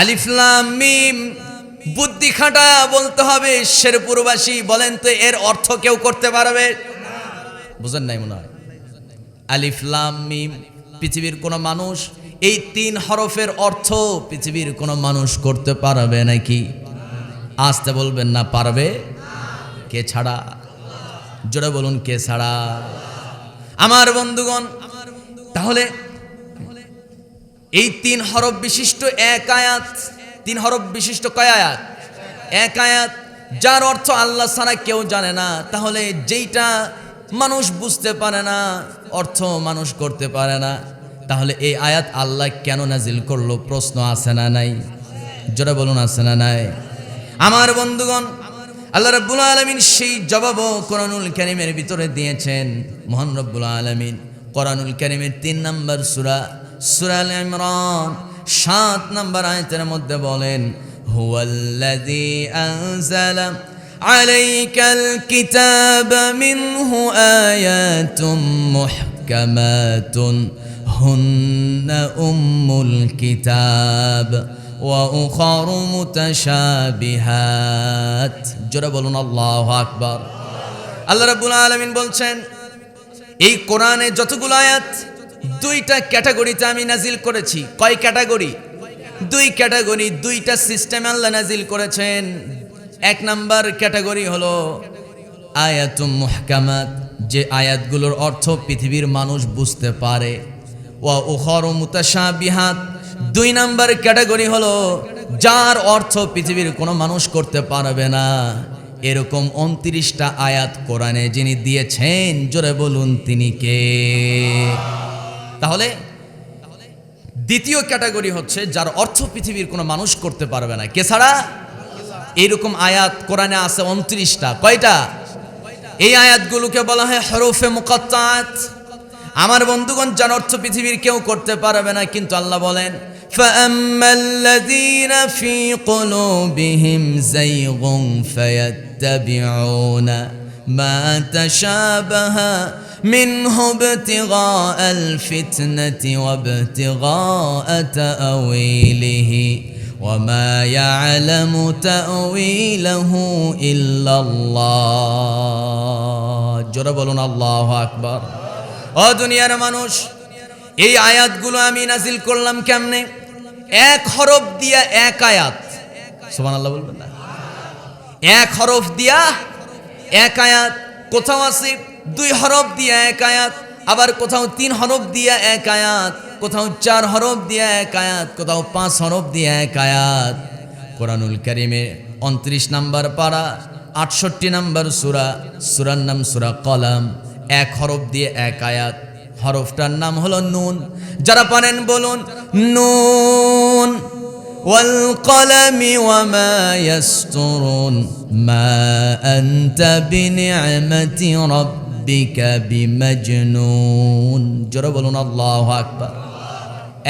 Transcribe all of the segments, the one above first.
আলিফ লাম মিম বুদ্ধি খাটা বলতে হবে। শেরপুরবাসী বলেন তো এর অর্থ কেউ করতে পারবে? বুঝেন নাই মনে হয়। আলিফ লাম মিম পৃথিবীর কোন মানুষ এই 3 হরফের অর্থ পৃথিবীর কোন মানুষ করতে পারবে নাকি? আসতে বলবেন না পারবে। কে ছাড়া? জোরে বলুন কে ছাড়া? আমার বন্ধুগণ, তাহলে এই 3 হরফ বিশিষ্ট এক আয়াত, 3 হরফ বিশিষ্ট কয় আয়াত? এক আয়াত, যার অর্থ আল্লাহ ছাড়া কেউ জানে না। তাহলে যেইটা মানুষ বুঝতে পারে না, অর্থ মানুষ করতে পারে না, তাহলে এই আয়াত আল্লাহ কেন নাজিল করলো? প্রশ্ন আছে না নাই? জোরে বলুন আছে না নাই? আমার বন্ধুগণ, আল্লাহ রাব্বুল আলামিন সেই জবাবও কোরআনুল কারীমের ভিতরে দিয়েছেন। মহান রব্বুল আলামিন কোরআনুল কারীমের 3 নম্বর সূরা সূরা আল ইমরান 7 নম্বর আয়াতের মধ্যে বলেন, হুয়াল্লাযী আনজালা আলাইকাল কিতাবা মিনহু আয়াতুম মুহকামাতুন হুন্না উম্মুল কিতাব ওয়া উখারু মুতাশাবিহাত। জোরে বলুন আল্লাহু আকবার। আল্লাহ রাব্বুল আলামিন বলছেন, এই কোরআনে যতগুলো আয়াত 2টা ক্যাটাগরিতে আমি নাজিল করেছি। কয় ক্যাটাগরি? 2 ক্যাটাগরি, 2টা সিস্টেমে আল্লাহ নাজিল করেছেন। 1 নাম্বার ক্যাটাগরি হলো আয়াতুম মুহকামাত, যে আয়াতগুলোর অর্থ পৃথিবীর মানুষ বুঝতে পারে। ওয়া উখারু মুতাশাবিহাত, 2 নাম্বার ক্যাটাগরি হলো যার অর্থ পৃথিবীর কোনো মানুষ করতে পারবে না। এরকম 29টা আয়াত কোরআনে যিনি দিয়েছেন, জোরে বলুন তিনি কে? তাহলে দ্বিতীয় ক্যাটাগরি হচ্ছে যার অর্থ পৃথিবীর কোনো মানুষ করতে পারবে না। কে ছাড়া? এইরকম আয়াত কোরআনে আছে 29টা। কয়টা? এই আয়াতগুলোকে বলা হয় হরফে মুকাত্তাআত। আমার বন্ধুগণ, যার অর্থ পৃথিবীর কেউ করতে পারবে না, কিন্তু আল্লাহ বলেন, ফাআম্মাল্লাযীনা ফী কুলুবিহিম যায়গুন ফায়াত্তাবিউনা মা তাশাবাহা মিনহু ইবতিগাআল ফিতনাতি ওয়া ইবতিগাআ তা'ওয়িলিহি ওয়া মা ইয়া'লামু তা'ওয়িলাহু ইল্লাল্লাহ। জোরে বলুন আল্লাহু আকবার। ও দুনিয়ার মানুষ, এই আয়াতগুলো আমি নাজিল করলাম কেমনে? 1 হরফ দিয়া 1 আয়াত। সুবহানাল্লাহ বলবেন না? 1 হরফ দিয়া 1 আয়াত। কোথাও আছে 2 হরফ দিয়া 1 আয়াত, আবার কোথাও 3 হরফ দিয়া 1 আয়াত, কোথাও 4 হরফ দিয়া 1 আয়াত, কোথাও 5 হরফ দিয়া 1 আয়াত। কোরআনুল কারীমে 29 নম্বর পারা 68 নম্বর সূরা, সূরার নাম সূরা কলম। 1 হরফ দিয়ে 1 আয়াত। হরফটার নাম হলো নুন। যারা পারেন বলুন নুন ওয়াল কলমি ওয়া মা ইয়াসতুরুন মা আনতা বিনি'মাতি রাব্বিকা বিমাজনুন। জোরে বলুন আল্লাহু আকবার।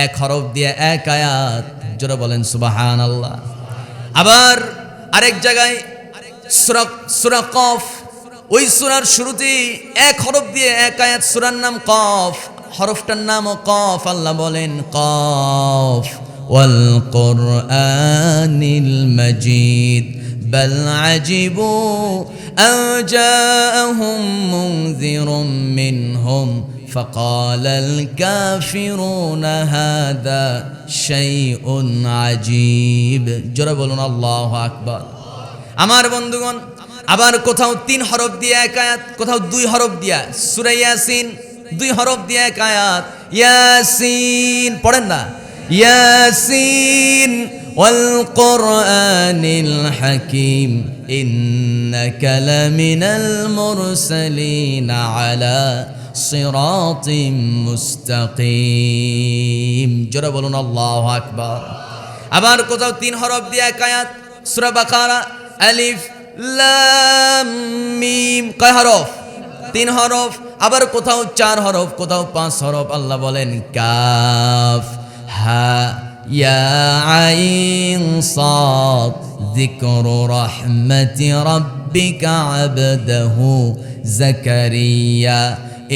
1 হরফ দিয়ে 1 আয়াত। জোরে বলেন সুবহানাল্লাহ। আবার আরেক জায়গায় সূরা কফ, ওই সূরার শুরুতেই 1 হরফ দিয়ে 1 আয়াত, সূরার নাম কফ, হরফটার নামও কফ। আল্লাহ বলেন কফ ওয়াল কুরআনিল মাজিদ বাল আজিবু আন জাআহুম মুনযিরুম মিনহুম ফাকালাল কাফিরুনা হাযা শাইউন আজীব। জোরে বলুন আল্লাহু আকবার। আমার বন্ধুগণ, আবার কোথাও 3 হরফ দিয়ে 1 আয়াত, কোথাও 2 হরফ দিয়া। সূরা ইয়াসিন 2 হরফ দিয়ে 1 আয়াত। ইয়াসিন পড়েন না? ইয়াসিন ওয়াল কুরআনিল হাকীম ইন্নাকা লামিনাল মুরসালিন আলা সিরাতিম মুস্তাকিম। জোরে বলুন আল্লাহু আকবার। আবার কোথাও 3 হরফ দিয়ে 1 আয়াত। সূরা বাকারা আলিফ লাম মিম। কয় হরফ? 3 হরফ। আবার কোথাও 4 হরফ, কোথাও 5 হরফ। আল্লাহ বলেন কাফ হা ইয়া আইন সাদ যিকরু রাহমাতি রাব্বিকা আবদাহু যাকারিয়া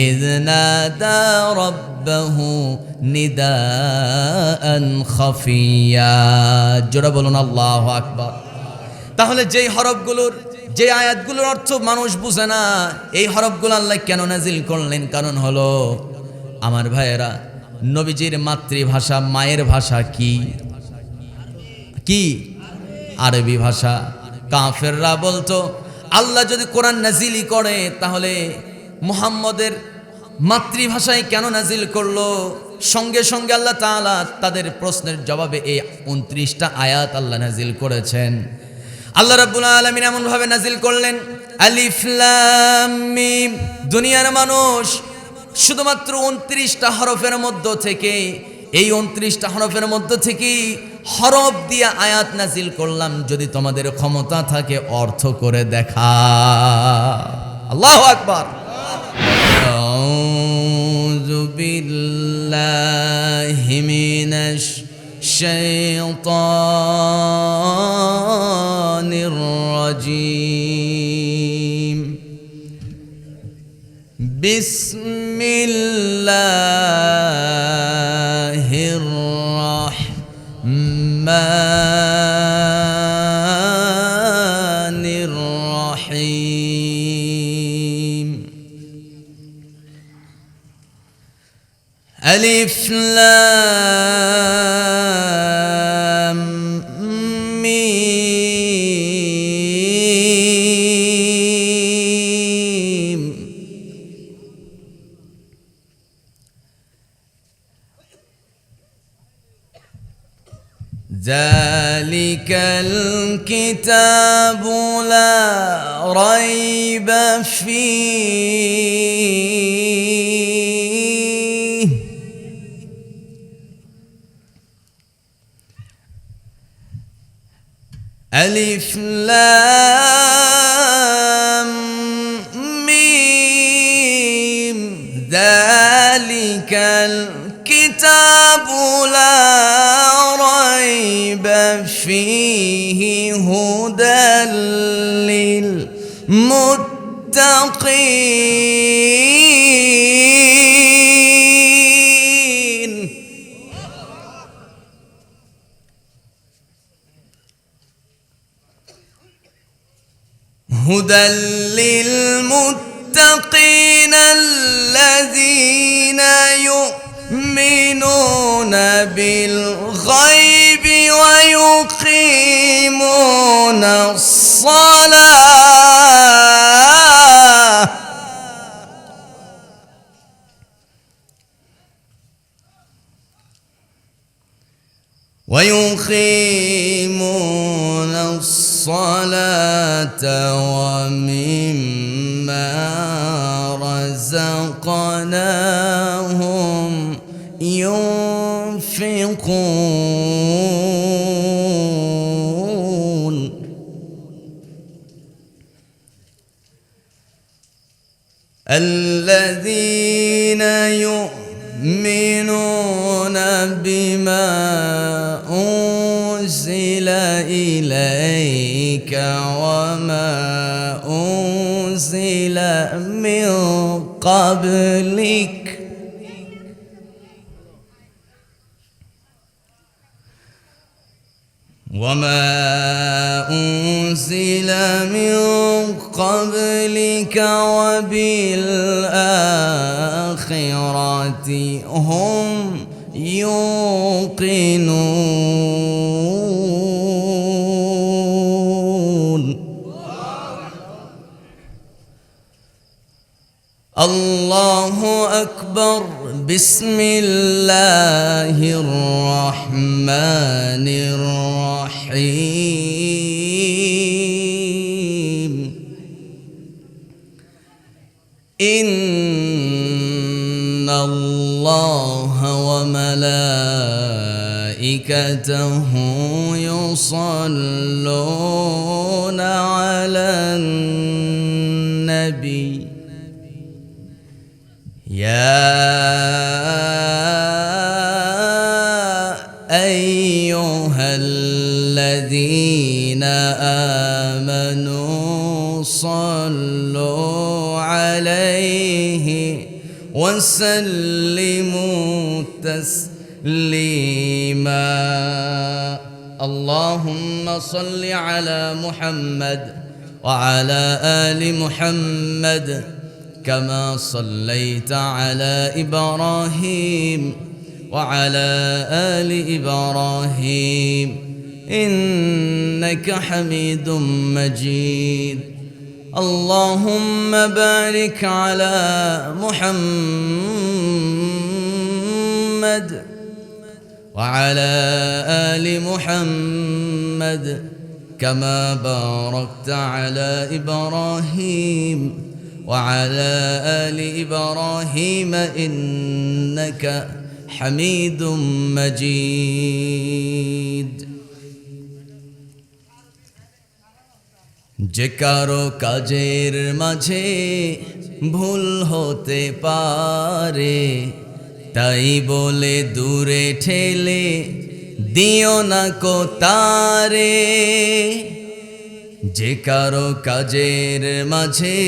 ইয নাদা ربه نداء خفيا জোরে বলুন আল্লাহু আকবার। তাহলে যেই হরফগুলোর যে আয়াতগুলোর অর্থ মানুষ বুঝে না, এই হরফগুলো আল্লাহ কেন নাজিল করলেন? কারণ হলো আমার ভাইয়েরা, নবীজির মাতৃভাষা মায়ের ভাষা কি? কি? আরবি ভাষা। কাফেররা বলতো আল্লাহ যদি কোরআন নাজিলই করে তাহলে মুহাম্মদের মাতৃভাষায় কেন নাজিল করলো? সঙ্গে সঙ্গে আল্লাহ তাআলা তাদের প্রশ্নের জবাবে এই 29টা আয়াত আল্লাহ নাজিল করেছেন। আল্লাহ রাব্বুল আলামিন এমন ভাবে নাজিল করলেন, আলিফ লাম মিম। দুনিয়ার মানুষ শুধুমাত্র 29টা হরফের মধ্য থেকে, এই 29টা হরফের মধ্য থেকেই হরফ দিয়ে আয়াত নাজিল করলাম। যদি তোমাদের ক্ষমতা থাকে অর্থ করে দেখা। আল্লাহু আকবার। আউযু বিল্লাহি মিনাশ শাইতানির রাজীম। বিসমিল্লাহির রাহমানির রাহিম। আলিফ লাম মিম। যালিকাল কিতাবু লা রাইবা ফীহি। আলিফ লাম মিম। যালিকাল কিতাবু লা রাইবা ফীহি হুদাল লিল মুত্তাকিন। هدى للمتقين الذين يؤمنون بالغيب ويقيمون الصلاة ومما رزقناهم ينفقون. الذين يؤمنون بما أنزل إليك وما أنزل من قبلك وبالآخرة هم يوقنون. الله أكبر. بسم الله الرحمن الرحيم. إن الله وملائكته يصلون على النبي يا أيها الذين آمنوا صلوا عليه وسلموا تسليما اللهم صل على محمد وعلى آل محمد كما صليت على إبراهيم وعلى آل إبراهيم إنك حميد مجيد اللهم بارك على محمد وعلى آل محمد كما باركت على إبراهيم وعلى آل إبراهيم إنك حميد مجيد যে কারো কাজের মাঝে ভুল হতে পারে তাই বলে দূরে ঠেলে দিও না কো তারে যে কারো কাজের মাঝে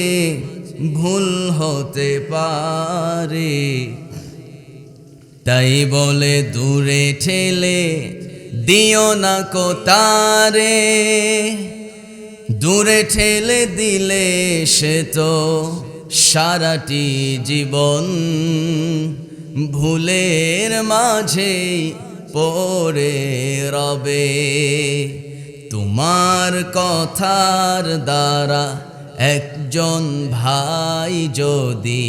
ভুল হতে পারে তাই বলে দূরে ঠেলে দিও না কো তারে দূরে ঠেলে দিলে সে তো সারাটি জীবন ভুলের মাঝে পড়ে রবে তোমার কথার দ্বারা একজন ভাই যদি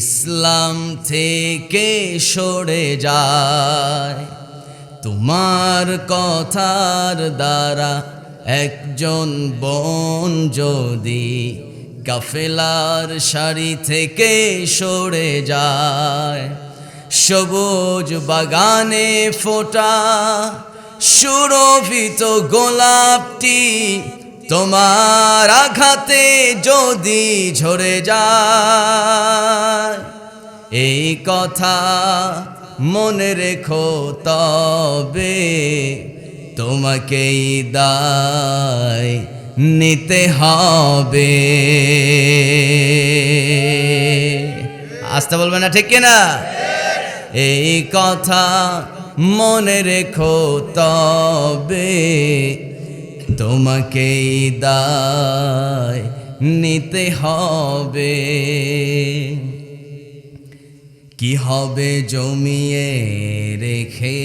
ইসলাম থেকে সরে যায় তোমার কথার দ্বারা একজন বোন যদি কাফেলার সারি থেকে সরে যায় সবুজ বাগানে ফোটা সুরভিত গোলাপটি তোমার আঘাতে যদি ঝরে যায় এই কথা মনে রেখো তবে তোমাকেই দায় নিতে হবে আসতে বলবে না ঠিক কিনা এই কথা মনে রেখো তবে তোমাকেই দায় নিতে হবে কি হবে জমিয়ে রেখে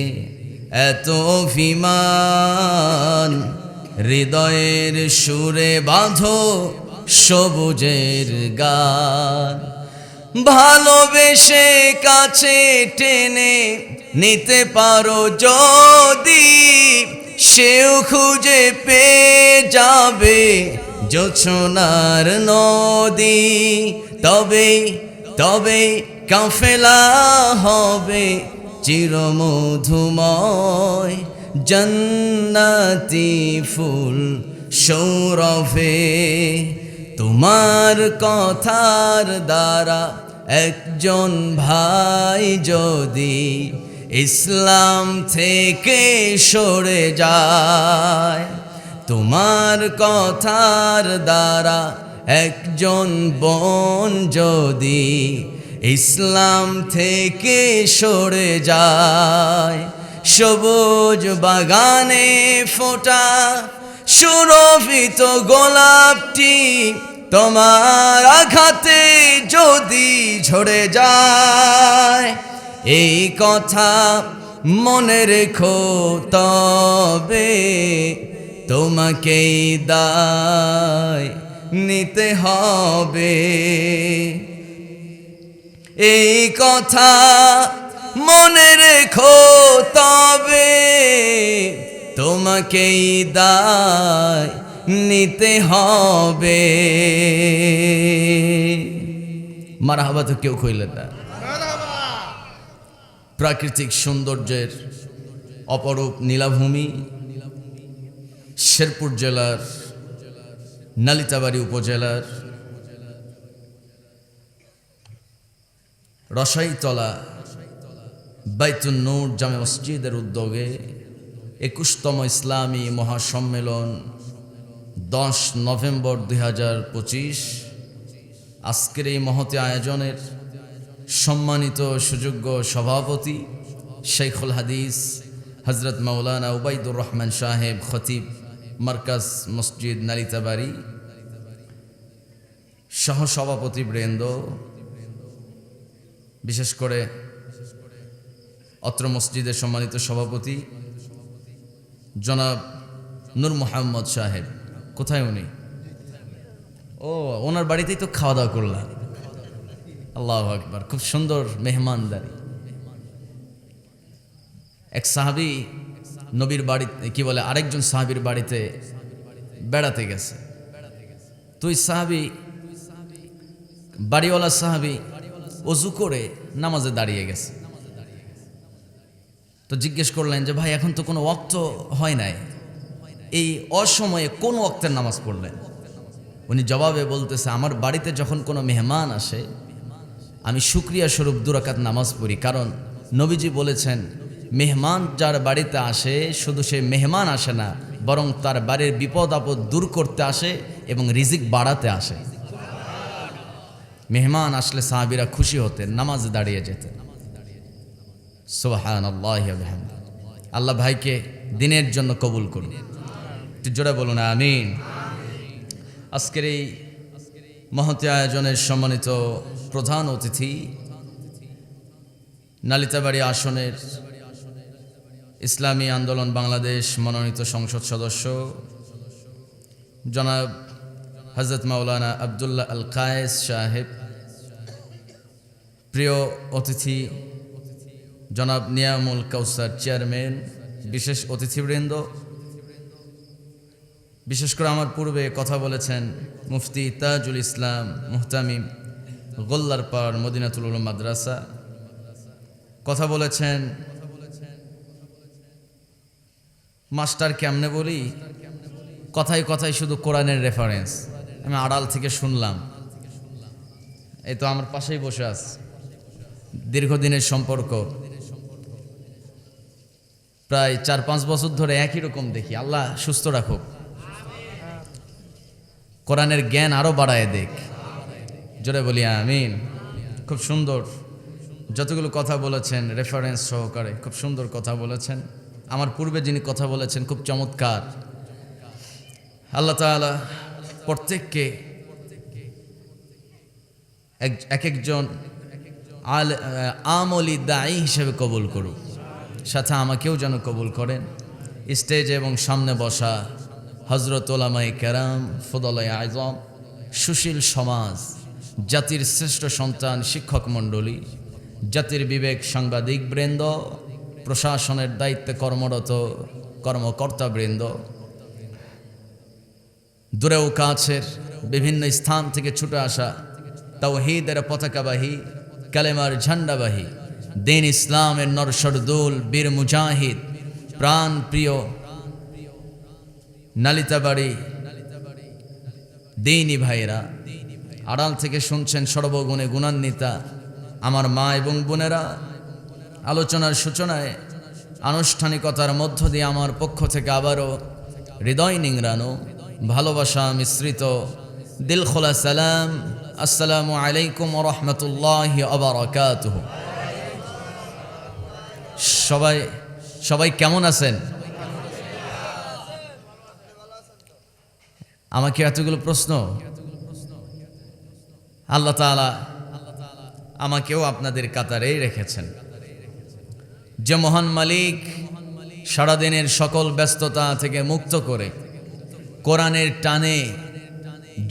এত অভিমান হৃদয়ের সুরে বাঁধো সবুজের গান ভালোবেসে কাছে টেনে নিতে পারো যদি সেও খুঁজে পেয়ে যাবে জোছনার নদী তবে তবে কাফেলা হবে চিরমধুময় জান্নাতি ফুল সৌরভে তোমার কথার দ্বারা একজন ভাই যদি ইসলাম থেকে সরে যায় তোমার কথার দ্বারা একজন বোন যদি ইসলাম থেকে সরে যায় সবুজ বাগানে ফোটা সুরভিত গোলাপটি তোমার আঘাতে যদি ঝরে যায় এই কথা মনে রেখো তবে তোমাকেই দায় নিতে হবে এই কথা মনে রেখো তবে তোমাকেই দায় নিতে হবে মারহাবা তো কেউ কইলেন না প্রাকৃতিক সৌন্দর্যের অপরূপ নীলাভূমি শেরপুর জেলার নালিতাবাড়ী উপজেলার রসাইতলা বাইতুন নূর জামে মসজিদের উদ্যোগে 21তম ইসলামী মহাসম্মেলন 10 নভেম্বর 2025 আজকের এই মহতি আয়োজনের সম্মানিত সুযোগ্য সভাপতি শেখুল হাদিস হজরত মাওলানা উবাইদুর রহমান সাহেব খতিব মার্কাজ মসজিদ নালিতাবাড়ি, সহসভাপতিবৃন্দ, বিশেষ করে অত্র মসজিদের সম্মানিত সভাপতি জনাব নূর মোহাম্মদ সাহেব, কোথায় উনি? ও, ওনার বাড়িতেই তো খাওয়া দাওয়া করলাম। আল্লাহু আকবার, খুব সুন্দর মেহমানদারি। এক সাহাবী নবীর বাড়িতে, কি বলে, আরেকজন সাহাবীর বাড়িতে বেড়াতে গেছে। তুই সাহাবী, বাড়িওয়ালা সাহাবী ওযু করে নামাজে দাঁড়িয়ে গেছে। তো জিজ্ঞেস করলেন যে ভাই, এখন তো কোনো ওয়াক্ত হয় নাই, এই অসময়ে কোন ওয়াক্তের নামাজ পড়লেন? উনি জবাবে বলতেছে, আমার বাড়িতে যখন কোনো মেহমান আসে আমি শুকরিয়া স্বরূপ 2 রাকাত নামাজ পড়ি, কারণ নবীজি বলেছেন মেহমান যার বাড়িতে আসে শুধু সে মেহমান আসে না, বরং তার বাড়ির বিপদ আপদ দূর করতে আসে এবং রিজিক বাড়াতে আসে। মেহমান আসলে সাহাবীরা খুশি হতেন, নামাজে দাঁড়িয়ে যেতেন। সুবহানাল্লাহি ওয়া বিহামদিহি। আল্লাহ ভাইকে দিনের জন্য কবুল করুন, একটু জোরে বলুন আমিন। আজকের এই মহতী আয়োজনের সম্মানিত প্রধান অতিথি, নালিতাবাড়ি আসনের ইসলামী আন্দোলন বাংলাদেশ মনোনীত সংসদ সদস্য জনাব হযরত মাওলানা আব্দুল্লাহ আল কায়েস সাহেব, প্রিয় অতিথি জনাব নিয়ামুল কাউসার চেয়ারম্যান, বিশেষ অতিথিবৃন্দ, বিশেষ করে আমার পূর্বে কথা বলেছেন মুফতি তাজুল ইসলাম মুহতামিম গোল্লারপাড় মদিনাতুল উলুম মাদ্রাসা, কথা বলেছেন মাস্টার কেমনে বলি, কথায় কথায় শুধু কোরআনের রেফারেন্স আমি আড়াল থেকে শুনলাম। এই তো আমার পাশেই বসে আছে, দীর্ঘদিনের সম্পর্ক, প্রায় 4-5 বছর ধরে একই রকম দেখি। আল্লাহ সুস্থ রাখুক, কোরআনের জ্ঞান আরো বাড়ায় দেখ, জোরে বলি আমিন। খুব সুন্দর যতগুলো কথা বলেছেন রেফারেন্স সহকারে, খুব সুন্দর কথা বলেছেন। আমার পূর্বে যিনি কথা বলেছেন খুব চমৎকার। আল্লাহ তাআলা প্রত্যেককে এক একজন আমলি দায়ী হিসেবে কবুল করুক, সাথে আমাকেও যেন কবুল করেন। স্টেজে এবং সামনে বসা হযরত উলামায়ে কেরাম, ফুদালায়ে আযম, সুশীল সমাজ, জাতির শ্রেষ্ঠ সন্তান শিক্ষক মণ্ডলী, জাতির বিবেক সাংবাদিক বৃন্দ, প্রশাসনের দায়িত্বে কর্মরত কর্মকর্তাবৃন্দ, দূরেও কাছের বিভিন্ন স্থান থেকে ছুটে আসা তাওহীদের পতাকাবাহী, কালেমার ঝান্ডাবাহী, দ্বীন ইসলামের নরসরদুল, বীর মুজাহিদ, প্রাণ প্রিয় নালিতাবাড়ি দ্বীনি ভাইরা, আড়াল থেকে শুনছেন সর্বগুণে গুণান্বিতা আমার মা এবং বোনেরা, আলোচনার সূচনায় আনুষ্ঠানিকতার মধ্য দিয়ে আমার পক্ষ থেকে আবারও হৃদয় নিংড়ানো ভালোবাসা মিশ্রিত দিল খোলা সালাম, আসসালামু আলাইকুম ওয়া রাহমাতুল্লাহি ওয়া বারাকাতুহু। সবাই কেমন আছেন? আমাকে এতগুলো প্রশ্ন, আল্লাহ তাআলা আমাকেও আপনাদের কাতারেই রেখেছেন। যে মহান মালিক সারাদিনের সকল ব্যস্ততা থেকে মুক্ত করে কোরআনের টানে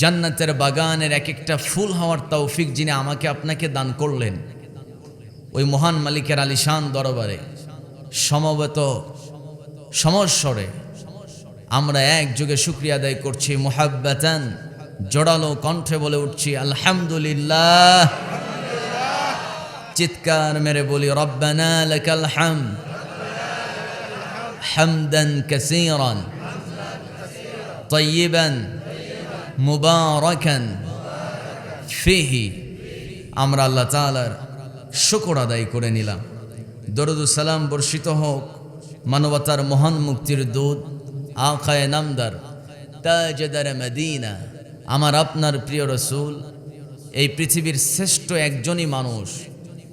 জান্নাতের বাগানের এক একটা ফুল হওয়ার তৌফিক যিনি আমাকে আপনাকে দান করলেন, ওই মহান মালিকের আলিশান দরবারে সমবেত সমস্বরে আমরা একযোগে শুকরিয়া আদায় করছি। মুহাব্বাতান, জোড়ালো কণ্ঠে বলে উঠছি আলহামদুলিল্লাহ। চিৎকার মেরে বলি রব্বানা লাকাল হামদ হামদান কাসীরান তাইয়িবান মুবারাকান ফিহি। আমরা আল্লাহ তাআলার শুকর আদায় করে নিলাম। দরুদ ও সালাম বর্ষিত হোক মানবতার মহান মুক্তির দূত আকায়ে নামদার তাজদার মদিনা, আমার আপনার প্রিয় রসুল, এই পৃথিবীর শ্রেষ্ঠ একজনই মানুষ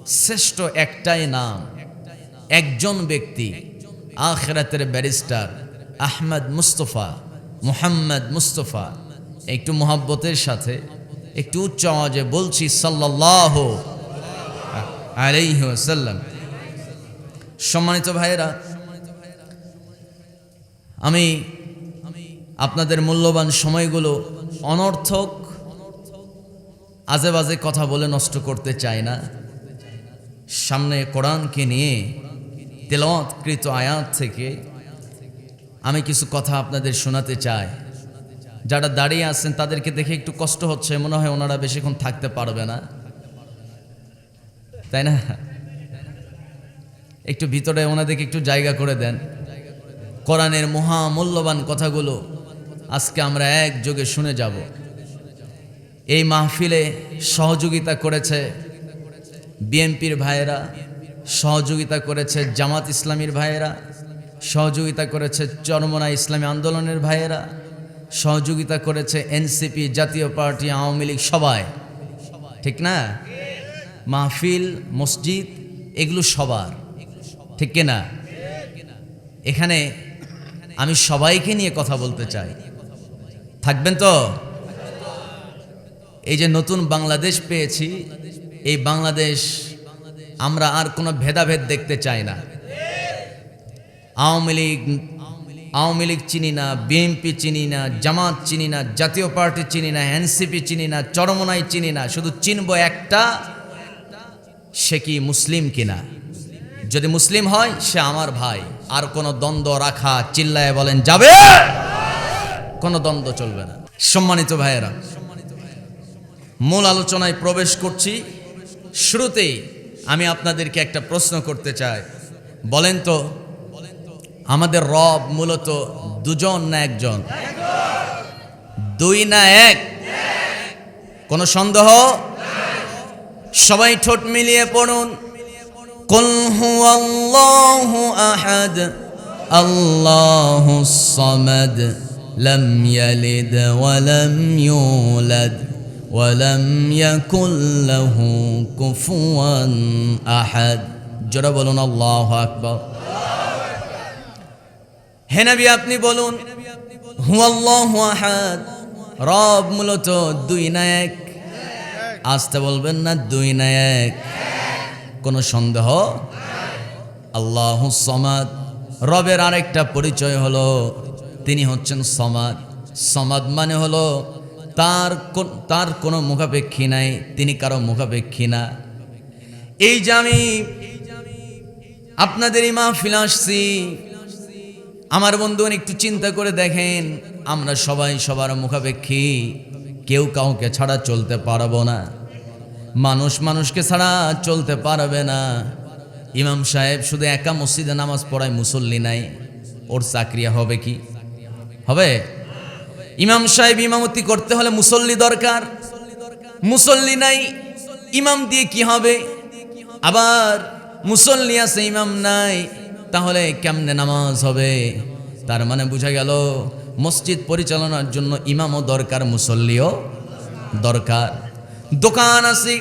শ্রেষ্ঠ একটাই নাম, একজন ব্যক্তি, আখিরাতের ব্যারিস্টার আহমদ মুস্তফা, মুহাম্মদ মুস্তফা। একটু মোহাব্বতের সাথে একটু উচ্চ আওয়াজে বলছি সাল্লাল্লাহু আলাইহি ওয়াসাল্লাম। সম্মানিত ভাইয়েরা, আমি আপনাদের মূল্যবান সময়গুলো অনর্থক আজে বাজে কথা বলে নষ্ট করতে চাই না। সামনে কোরআনকে নিয়ে তেলাওয়াতকৃত আয়াত থেকে আমি কিছু কথা আপনাদের শোনাতে চাই। যারা দাঁড়িয়ে আছেন তাদেরকে দেখে একটু কষ্ট হচ্ছে, মনে হয় ওনারা বেশিক্ষণ থাকতে পারবে না, তাই না? একটু ভিতরে ওনাদেরকে একটু জায়গা করে দেন। কোরআনের মহা মূল্যবান কথাগুলো আজকে আমরা একযোগে শুনে যাব। এই মাহফিলে সহযোগিতা করেছে বিএনপির ভাইয়েরা, সহযোগিতা করেছে জামাত ইসলামীর ভাইয়েরা, সহযোগিতা করেছে চরমোনাই ইসলামী আন্দোলনের ভাইয়েরা, সহযোগিতা করেছে এনসিপি, জাতীয় পার্টি, আওয়ামী লীগ, সবাই, ঠিক না? মাহফিল, মসজিদ এগুলো সবার, ঠিক কিনা? এখানে আমি সবাইকে নিয়ে কথা বলতে চাই, থাকবেন তো? এই যে নতুন বাংলাদেশ পেয়েছি, এই বাংলাদেশ আমরা আর কোনো ভেদাভেদ দেখতে চাই না। আওয়ামী লীগ চিনি না, বিএনপি চিনি না, জামাত চিনি না, জাতীয় পার্টি চিনি না, এনসিপি চিনি না, চরমোনাই চিনি না, শুধু চিনব একটা, সে কি মুসলিম কিনা। যদি মুসলিম হয় সে আমার ভাই। আর কোনো দ্বন্দ্ব রাখা, চিল্লায় বলেন যাবে, কোনো দ্বন্দ্ব চলবে না। সম্মানিত ভাইয়েরা, মূল আলোচনায় প্রবেশ করছি। শুরুতেই আমি আপনাদেরকে একটা প্রশ্ন করতে চাই। বলেন তো, আমাদের রব মূলত দুজন না একজন? দুই না এক? কোনো সন্দেহ? সবাই ঠোঁট মিলিয়ে পড়ুন, কুল হুয়াল্লাহু আহাদ আল্লাহুস সামাদ লাম ইয়ালিদ ওয়া লাম ইউলাদ ওয়া লাম ইয়াকুল লাহু কুফুয়ান আহাদ। জোরে বলুন আল্লাহু আকবার। হে নবী, আপনি বলুন হুয়াল্লাহু আহাদ, রব মূলত দুই না এক? আসতে বলবেন না, দুই না এক? কোনো সন্দেহ? আল্লাহুস সামাদ, রবের আরেকটা পরিচয় হলো তিনি হচ্ছেন সমাদ। সমাদ মানে হলো তার কোনো মুখাপেক্ষী নাই, তিনি কারো মুখাপেক্ষী না। এই যে আমি আপনাদের এই মাহফিলে আসছি, আমার বন্ধুগণ একটু চিন্তা করে দেখেন, আমরা সবাই সবার মুখাপেক্ষী, কেউ কাউকে ছাড়া চলতে পারবো না, মানুষ মানুষকে ছাড়া চলতে পারবে না। ইমাম সাহেব শুধু একা মসজিদে নামাজ পড়ায়, মুসল্লি নাই, ওর চাকরিয়া হবে কি? হবে? ইমাম সাহেব ইমামতি করতে হলে মুসল্লি দরকার, মুসল্লি নাই, ইমাম দিয়ে কি হবে? আবার মুসল্লি আছে, ইমাম নাই, তাহলে কেমনে নামাজ হবে? তার মানে বোঝা গেল মসজিদ পরিচালনার জন্য ইমামও দরকার, মুসল্লিও দরকার। দোকান আছে,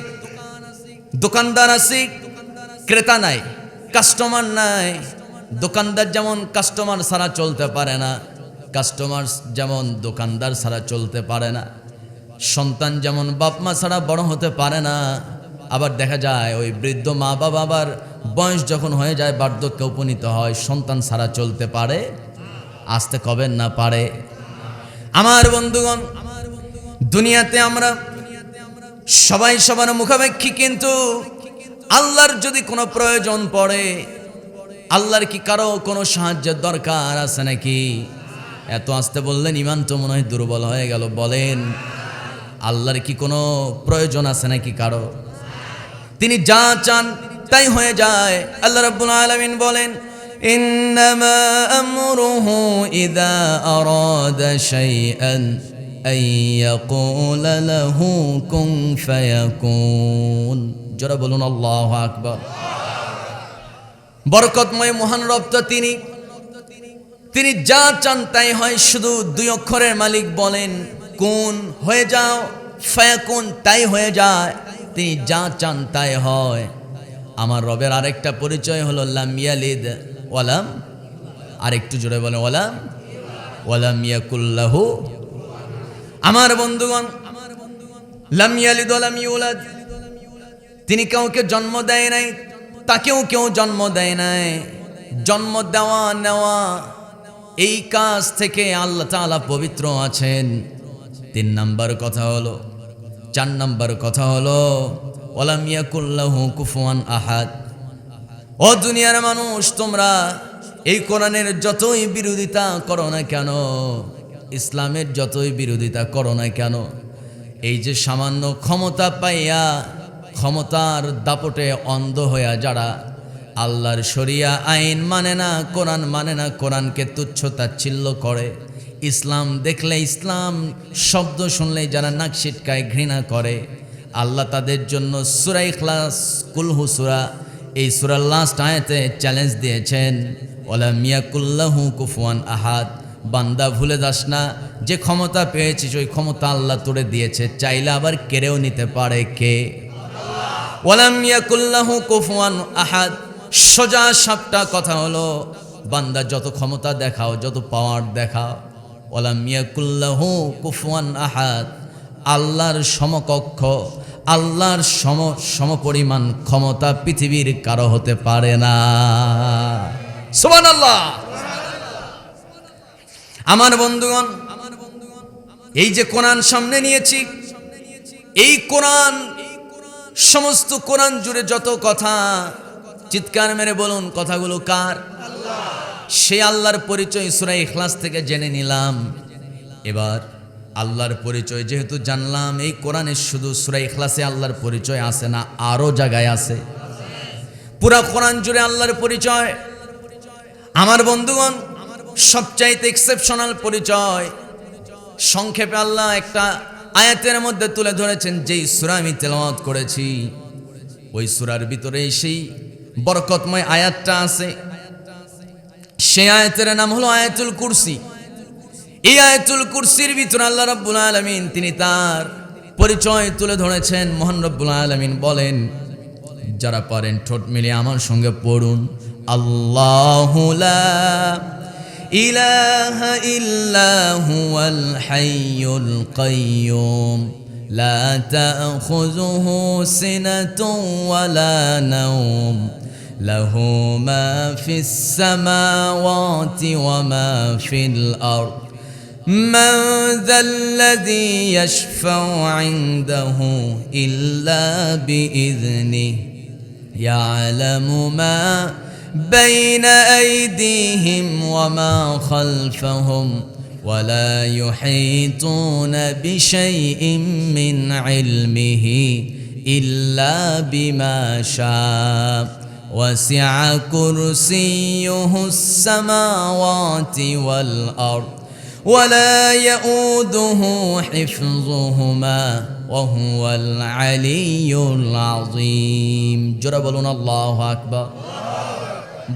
দোকানদার আছে, ক্রেতা নাই, কাস্টমার নাই। দোকানদার যেমন কাস্টমার ছাড়া চলতে পারে না, কাস্টমার যেমন দোকানদার ছাড়া চলতে পারে না, সন্তান যেমন বাপ মা ছাড়া বড় হতে পারে না। আবার দেখা যায় ওই বৃদ্ধ মা বাবা আবার বয়স যখন হয়ে যায়, বার্ধক্যে উপনীত হয়, সন্তান ছাড়া চলতে পারে? আসতে কবেন না পারে? আমার বন্ধুগণ, দুনিয়াতে আমরা সবাই সবার মুখাপেক্ষী, কিন্তু আল্লাহর যদি কোনো প্রয়োজন পড়ে, আল্লাহর কি কারো কোনো সাহায্যের দরকার আছে নাকি? এত আসতে বললেন, ইমান তো মনে হয় দুর্বল হয়ে গেল। বলেন, আল্লাহর কি কোনো প্রয়োজন আছে নাকি কারো? তিনি যা চান তাই হয়ে যায়। আল্লাহ রাব্বুল আলামিন বলেন, ইন্নামা আমরুহু ইযা আরাদা শাইআন আন ইয়াকুলা লাহু কুন ফায়াকুন। যারা বলুন আল্লাহু আকবার। বরকতময় মহান রব তো তিনি যা চান তাই হয়। শুধু দুই অক্ষরের মালিক বলেন কুন, হয়ে যাও, ফায়াকুন, তাই হয়ে যায়। তিনি যা চান তাই হয়। আমার রবের আরেকটা পরিচয় হলো লাম ইয়ালিদ ওয়ালাম, আরেকটু জোরে বলে ওয়ালাম ইয়াকুল লাহু। আমার বন্ধুগণ, লাম ইয়ালিদ ওয়ালাম ইউলাদ, তিনি কাউকে জন্ম দেয় নাই, তাকেও কেউ জন্ম দেয় নাই। জন্ম দেওয়া নেওয়া এই কাজ থেকে আল্লাহ তাআলা পবিত্র আছেন। 3 নাম্বার কথা হলো, 4 নাম্বার কথা হলো ওয়ালাম ইয়াকুল লাহু কুফুয়ান আহাদ। ও দুনিয়ার মানুষ, তোমরা এই কোরআনের যতই বিরোধিতা করো না কেন, ইসলামের যতই বিরোধিতা করো না কেন, এই যে সামান্য ক্ষমতা পাইয়া ক্ষমতার দাপটে অন্ধ হইয়া যারা আল্লাহর শরিয়া আইন মানে না, কোরআন মানে না, কোরআনকে তুচ্ছ তাচ্ছিল্য করে, ইসলাম দেখলে, ইসলাম শব্দ শুনলেই যারা নাক সিটকায় ঘৃণা করে, আল্লাহ তাদের জন্য সূরা ইখলাস, কুল হু সূরা, এই সূরার লাস্ট আয়াতে চ্যালেঞ্জ দিয়েছেন ওয়ালাম ইয়াকুল লাহু কুফুয়ান আহাদ। বান্দা ভুলে যাস না, যে ক্ষমতা পেয়েছিস ওই ক্ষমতা আল্লাহ তোরে দিয়েছে, চাইলে আবার কেড়েও নিতে পারে কে? ওয়ালাম ইয়াকুল লাহু কুফুয়ান আহাদ। সোজা সাপটা কথা হলো, বান্দা যত ক্ষমতা দেখাও, যত পাওয়ার দেখাও, ওয়ালাম ইয়াকুল লাহু কুফুয়ান আহাদ, আল্লাহর সমকক্ষ, আল্লাহর সমপরিমাণ ক্ষমতা পৃথিবীর কারো হতে পারে না। সুবহানাল্লাহ। আমার বন্ধুগণ, এই যে কোরআন সামনে নিয়েছি, এই কোরআন, সমস্ত কোরআন জুড়ে যত কথা, চিৎকার মেরে বলুন কথাগুলো কার? সে আল্লাহর পরিচয় সূরা ইখলাস থেকে জেনে নিলাম। এবার আল্লাহর পরিচয় যেহেতু জানলাম, এই কোরআনে শুধু সূরা ইখলাসে আল্লাহর পরিচয় আছে না, আরো জায়গায় আছে। পুরা কোরআন জুড়ে আল্লাহর পরিচয়। আমার বন্ধুগণ, সবচাইতে এক্সেপশনাল পরিচয় সংক্ষেপে আল্লাহ একটা আয়াতের মধ্যে তুলে ধরেছেন। যেই সূরা আমি তেলাওয়াত করেছি, ওই সূরার ভিতরে সেই বরকতময় আয়াতটা আছে। সেই আয়াতের নাম হলো আয়াতুল কুরসি। এই আয়াতুল কুরসির ভিতরে আল্লাহ রাব্বুল আলামিন তিনি তার পরিচয় তুলে ধরেছেন। মহান রব্বুল আলামিন বলেন, যারা পারেন ঠোঁট মিলিয়ে আমার সঙ্গে পড়ুন, আল্লাহু লা ইলাহা ইল্লা হুয়াল হাইয়ুল কাইয়্যুম লা তাখুযুহু সিনাতুন ওয়ালা নাওম লাহু মা ফিস সামাওয়াতি ওয়া মা ফিল আরদ من ذا الذي يشفع عنده إلا بإذنه يعلم ما بين أيديهم وما خلفهم ولا يحيطون بشيء من علمه إلا بما شاء وسع كرسيه السماوات والأرض ولا يؤوده حفظهما وهو العلي العظيم। জোরে বলুন আল্লাহু আকবার।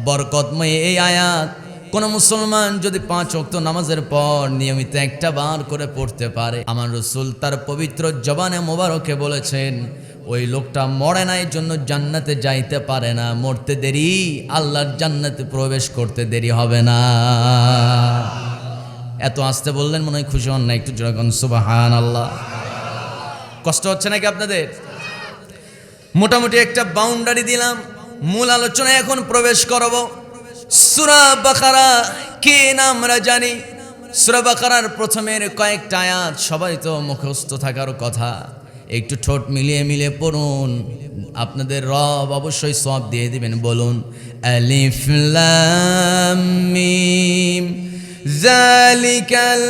বরকতময় এই আয়াত কোন মুসলমান যদি 5 ওয়াক্ত নামাজের পর নিয়মিত একটা বার করে পড়তে পারে, আমার রাসূল তার পবিত্র জবানে মোবারকে বলেছেন, ওই লোকটা মরে নাই জন্য জান্নাতে যাইতে পারে না, মরতে দেরি, আল্লাহর জান্নাতে প্রবেশ করতে দেরি হবে না। এত আসতে বললেন মনে হয় খুশি হন না, একটু জোরে বলুন সুবহানাল্লাহ। কষ্ট হচ্ছে নাকি আপনাদের? মোটামুটি একটা বাউন্ডারি দিলাম, মূল আলোচনায় এখন প্রবেশ করব। সূরা বাকারা কি না আমরা জানি। সূরা বাকারার প্রথমের কয়েকটা আয়াত সবাই তো মুখস্থ থাকার কথা, একটু ঠোঁট মিলিয়ে মিলিয়ে পড়ুন, আপনাদের রব অবশ্যই সওয়াব দিয়ে দিবেন। বলুন আলিফ লাম মিম যালিকাল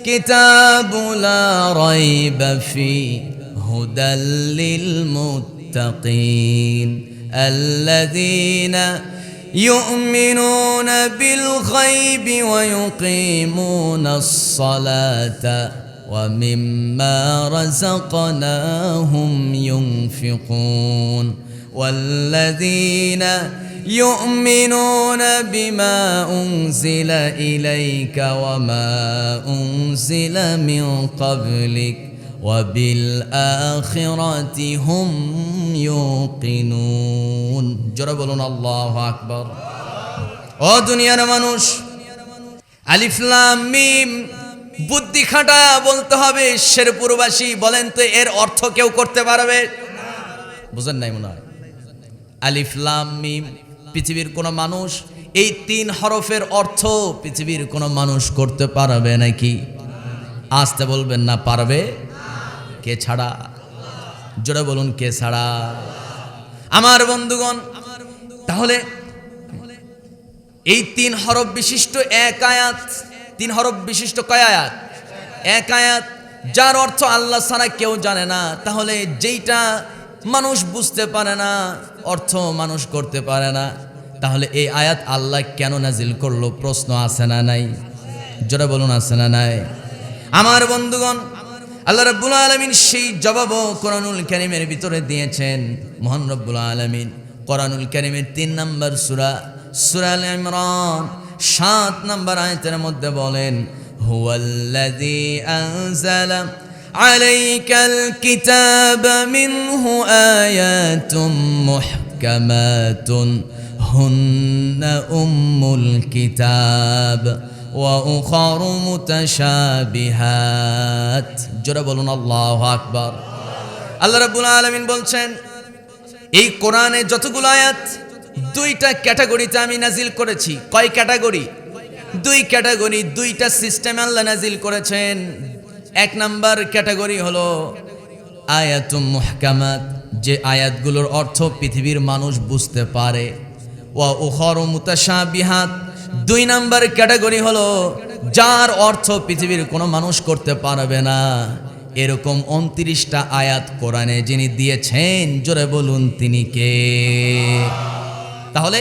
কিতাবু লা রাইবা ফীহি হুদাল লিল মুত্তাকিন আল্লাযীনা ইউমিনুনা বিল গায়বি ওয়া ইউকিমুনাস সালাতা ওয়া মিম্মা রাযাকনাহুম ইউনফিকুন ওয়াল্লাযীনা يؤمنون بما أنزل إليك وما أنزل من قبلك وبالآخرة هم يوقنون জোরে বলুন আল্লাহু আকবার। ও দুনিয়ার মানুষ, আলিফ লাম মিম বুদ্ধি খাটায়া বলতে হবে। শেরপুরবাসী বলেন তো এর অর্থ কেউ করতে পারবে? বুঝেন নাই মনে হয়। আলিফ লাম মিম পৃথিবীর কোন মানুষ এই 3 হরফের অর্থ পৃথিবীর কোন মানুষ করতে পারবে নাকি? আসতে বলবেন না পারবে। কে ছাড়া? জোরে বলুন কে ছাড়া? আমার বন্ধুগণ, তাহলে এই 3 হরফ বিশিষ্ট এক আয়াত, 3 হরফ বিশিষ্ট কয় আয়াত? এক আয়াত, যার অর্থ আল্লাহ ছাড়া কেউ জানে না। তাহলে যেইটা মানুষ বুঝতে পারে না, অর্থ মানুষ করতে পারে না, তাহলে এই আয়াত আল্লাহ কেন নাজিল করলো? প্রশ্ন আছে না নাই? জোরে বলুন আছে না নাই? আমার বন্ধুগণ, আল্লাহ রাব্বুল আলামিন সেই জবাবও কোরআনুল কারীমের ভিতরে দিয়েছেন। মহান রব্বুল আলামিন কোরআনুল কারীমের 3 নম্বর সূরা সূরা আল ইমরান 7 নম্বর আয়াতের মধ্যে বলেন, হুয়াল্লাযী আনজালা আলাইকাল কিতাবা মিনহু আয়াতুম মুহকামাতুন হুন্না উম্মুল কিতাব ওয়া উখারু মুতাশাবিহাত। জোরে বলুন আল্লাহু আকবার। আল্লাহ রাব্বুল আলামিন বলছেন, এই কোরআনে যতগুলো আয়াত 2টা ক্যাটাগরিতে আমি নাজিল করেছি। কয় ক্যাটাগরি? 2 ক্যাটাগরি, 2টা সিস্টেমে আল্লাহ নাজিল করেছেন। 1 নাম্বার ক্যাটাগরি হলো আয়াতুম মুহকামাত, যে আয়াতগুলোর অর্থ পৃথিবীর মানুষ বুঝতে পারে। ওয়া উখারু মুতাশাবিহাত, 2 নাম্বার ক্যাটাগরি হলো যার অর্থ পৃথিবীর কোনো মানুষ করতে পারবে না। এরকম 29টা আয়াত কোরআনে যিনি দিয়েছেন, জোরে বলুন তিনি কে? তাহলে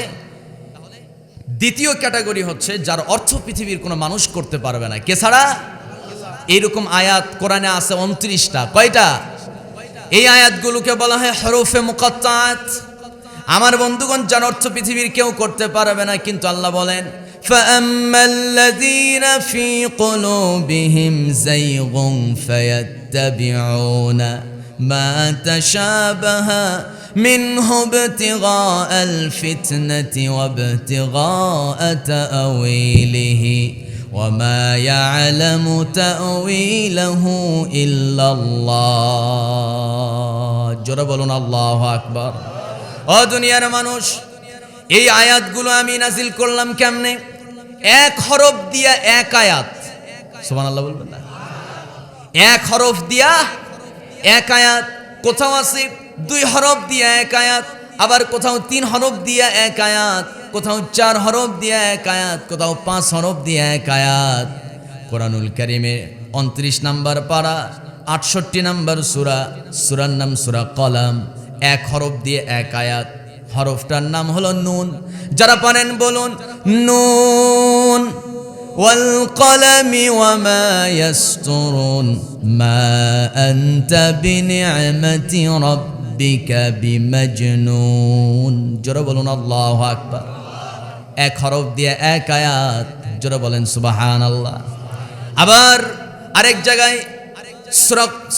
দ্বিতীয় ক্যাটাগরি হচ্ছে যার অর্থ পৃথিবীর কোনো মানুষ করতে পারবে না। কে ছাড়া? এরকম আয়াত কোরআনে আছে 29টা। কয়টা? এই আয়াতগুলোকে বলা হয় হরফে মুকাত্তাত। আমার বন্ধুগণ, যার অর্থ পৃথিবীর কেউ করতে পারবে না, কিন্তু আল্লাহ বলেন, ফাআম্মাল্লাযীনা ফী কুলুবিহিম যায়গুন ফায়াত্তাবিউনা মা তাশাবাহা মিনহু ইবতিগাআল ফিতনাতি ওয়া ইবতিগাআ তা'ওয়িলিহি ওয়া মা ইয়া'লামু তা'ওয়িলাহু ইল্লাল্লাহ। জোরে বলুন আল্লাহু আকবার। ও দুনিয়ার মানুষ, এই আয়াতগুলো আমি নাজিল করলাম কেমনে? 1 হরফ দিয়া 1 আয়াত। সুবহানাল্লাহ বলবেন না? 1 হরফ দিয়া 1 আয়াত। কোথাও আছে 2 হরফ দিয়া 1 আয়াত, আবার কোথাও 3 হরফ দিয়া 1 আয়াত, কোথাও 4 হরফ দিয়া 1 আয়াত, কোথাও 5 হরফ দিয়া 1 আয়াত। কোরআনুল কারীমে 29 নম্বর পারা 68 নম্বর সূরা, সূরার নাম সূরা কলম। 1 হরফ দিয়ে 1 আয়াত। হরফটার নাম হলো নুন। যারা পারেন বলুন নুন। ওয়াল কলামি ওয়া মা ইয়াসতুরুন মা আনতা বিনি'মাতি রাব্বিকা বিমাজনুন। জোরে বলুন আল্লাহু আকবার। 1 হরফ দিয়ে 1 আয়াত। জোরে বলেন সুবহানাল্লাহ। আবার আরেক জায়গায়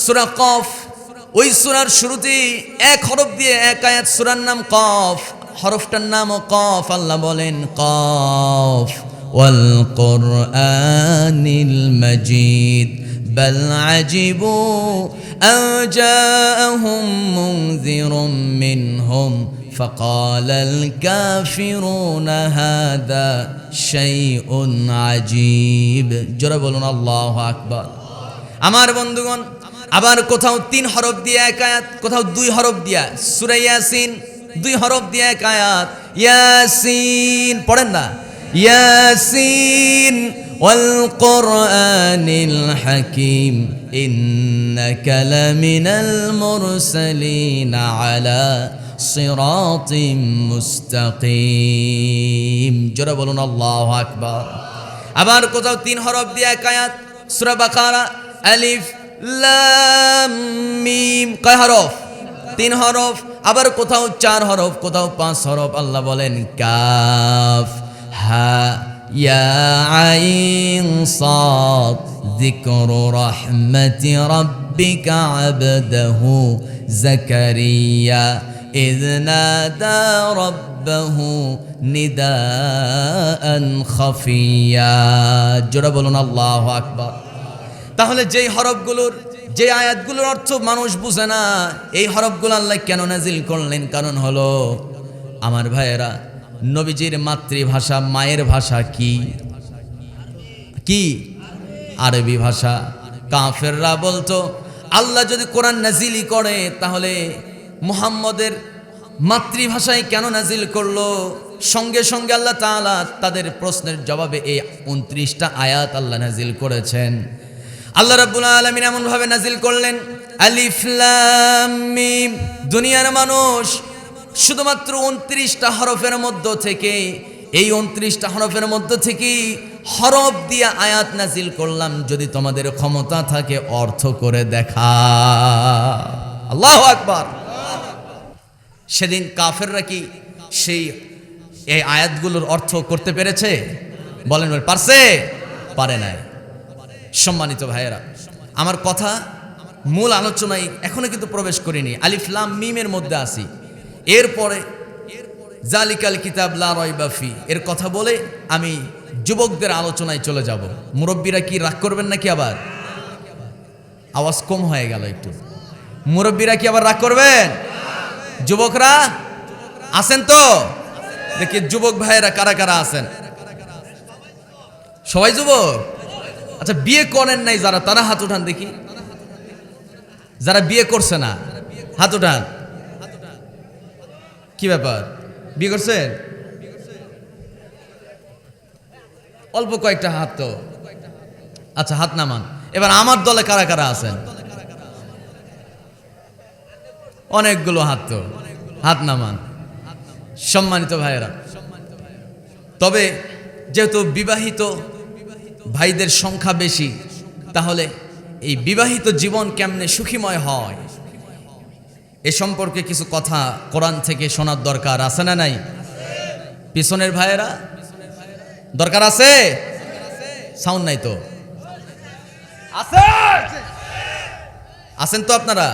সূরা কফ, ওই সূরার শুরুতে 1 হরফ দিয়ে 1 আয়াত, সূরার নাম কফ, হরফটার নামও কফ। আল্লাহ বলেন কফ ওয়াল কুরআনিল মাজিদ বাল আজিবু আন জাআহুম মুনযিরুম মিনহুম ফাকালাল কাফিরুনা হাযা শাইউন আজীব। জোরে বলুন আল্লাহু আকবার। আমার বন্ধুগণ, আবার কোথাও 3 হরফ দিয়ে 1 আয়াত, কোথাও 2 হরফ দিয়া। সূরা ইয়াসিন 2 হরফ দিয়ে 1 আয়াত। ইয়াসিন পড়েন না? ইয়াসিন ওয়াল কুরআনিল হাকীম ইন্নাকা লামিনাল মুরসালিন আলা সিরাতিম মুস্তাকিম। জোরে বলুন আল্লাহু আকবার। আবার কোথাও 3 হরফ দিয়ে 1 আয়াত। সূরা বাকারা আলিফ লাম মিম। কয় হরফ? 3 হরফ। আবার কোথাও 4 হরফ, কোথাও 5 হরফ। আল্লাহ বলেন কাফ হা ইয়া আইন সাদ যিকরু রাহমাতি রাব্বিকা রাব্বিকা আবদাহু যাকারিয়া ইয নাদা রাব্বাহু নিদাআন খাফিয়া। জোরে বলুন আল্লাহু আকবার। তাহলে যেই হরফগুলোর, যে আয়াতগুলোর অর্থ মানুষ বুঝে না, এই হরফগুলো আল্লাহ কেন নাজিল করলেন? কারণ হলো আমার ভাইয়েরা, নবীজির মাতৃভাষা, মায়ের ভাষা কি? কি? আরবি ভাষা। কাফেররা বলতো আল্লাহ যদি কোরআন নাজিলই করে তাহলে মুহাম্মদের মাতৃভাষায় কেন নাজিল করলো? সঙ্গে সঙ্গে আল্লাহ তাআলা তাদের প্রশ্নের জবাবে এই 29টা আয়াত আল্লাহ নাজিল করেছেন। আল্লাহ রাব্বুল আলামিন এমন ভাবে নাজিল করলেন, আলিফ লাম মিম। দুনিয়ার মানুষ শুধুমাত্র 29টা হরফের মধ্য থেকে, এই 29টা হরফের মধ্য থেকে হরফ দিয়ে আয়াত নাজিল করলাম, যদি তোমাদের ক্ষমতা থাকে অর্থ করে দেখা। আল্লাহু আকবার। সেদিন কাফেররা কি সেই এই আয়াতগুলোর অর্থ করতে পেরেছে? বলেন, পারছে? পারে নাই। সম্মানিত ভাইয়েরা, আমার কথা মূল আলোচনায় এখনো কিন্তু প্রবেশ করিনি, আলিফ লাম মিমের মধ্যে আসি। এরপরে জালিকাল কিতাব লা রাইবা ফি এর কথা বলে আমি যুবকদের আলোচনায় চলে যাব। মুরব্বীরা কি রাগ করবেন নাকি? আবার আওয়াজ কম হয়ে গেল একটু। মুরব্বীরা কি আবার রাগ করবেন? যুবকরা আছেন তো? দেখি যুবক ভাইয়েরা কারা কারা আছেন? সবাই যুবক? আচ্ছা, বিয়ে করেন নাই যারা, তারা হাত উঠান দেখি। যারা বিয়ে করছে না হাত উঠান। কি ব্যাপার, বিয়ে করছেন? অল্প কয়েকটা হাত তো। আচ্ছা, হাত নামান। এবার আমার দলে কারা কারা আছেন? অনেকগুলো হাত তো, হাত নামান। সম্মানিত ভাইয়েরা, তবে যেহেতু বিবাহিত ভাইদের সংখ্যা বেশি, তাহলে এই বিবাহিত জীবন কেমনে সুখীময় হয় এ সম্পর্কে কিছু কথা কোরআন থেকে শোনার দরকার আছে না নাই? পিছনের ভাইয়েরা দরকার আছে? সাউন্ড নাই তো? আছেন তো আপনারা?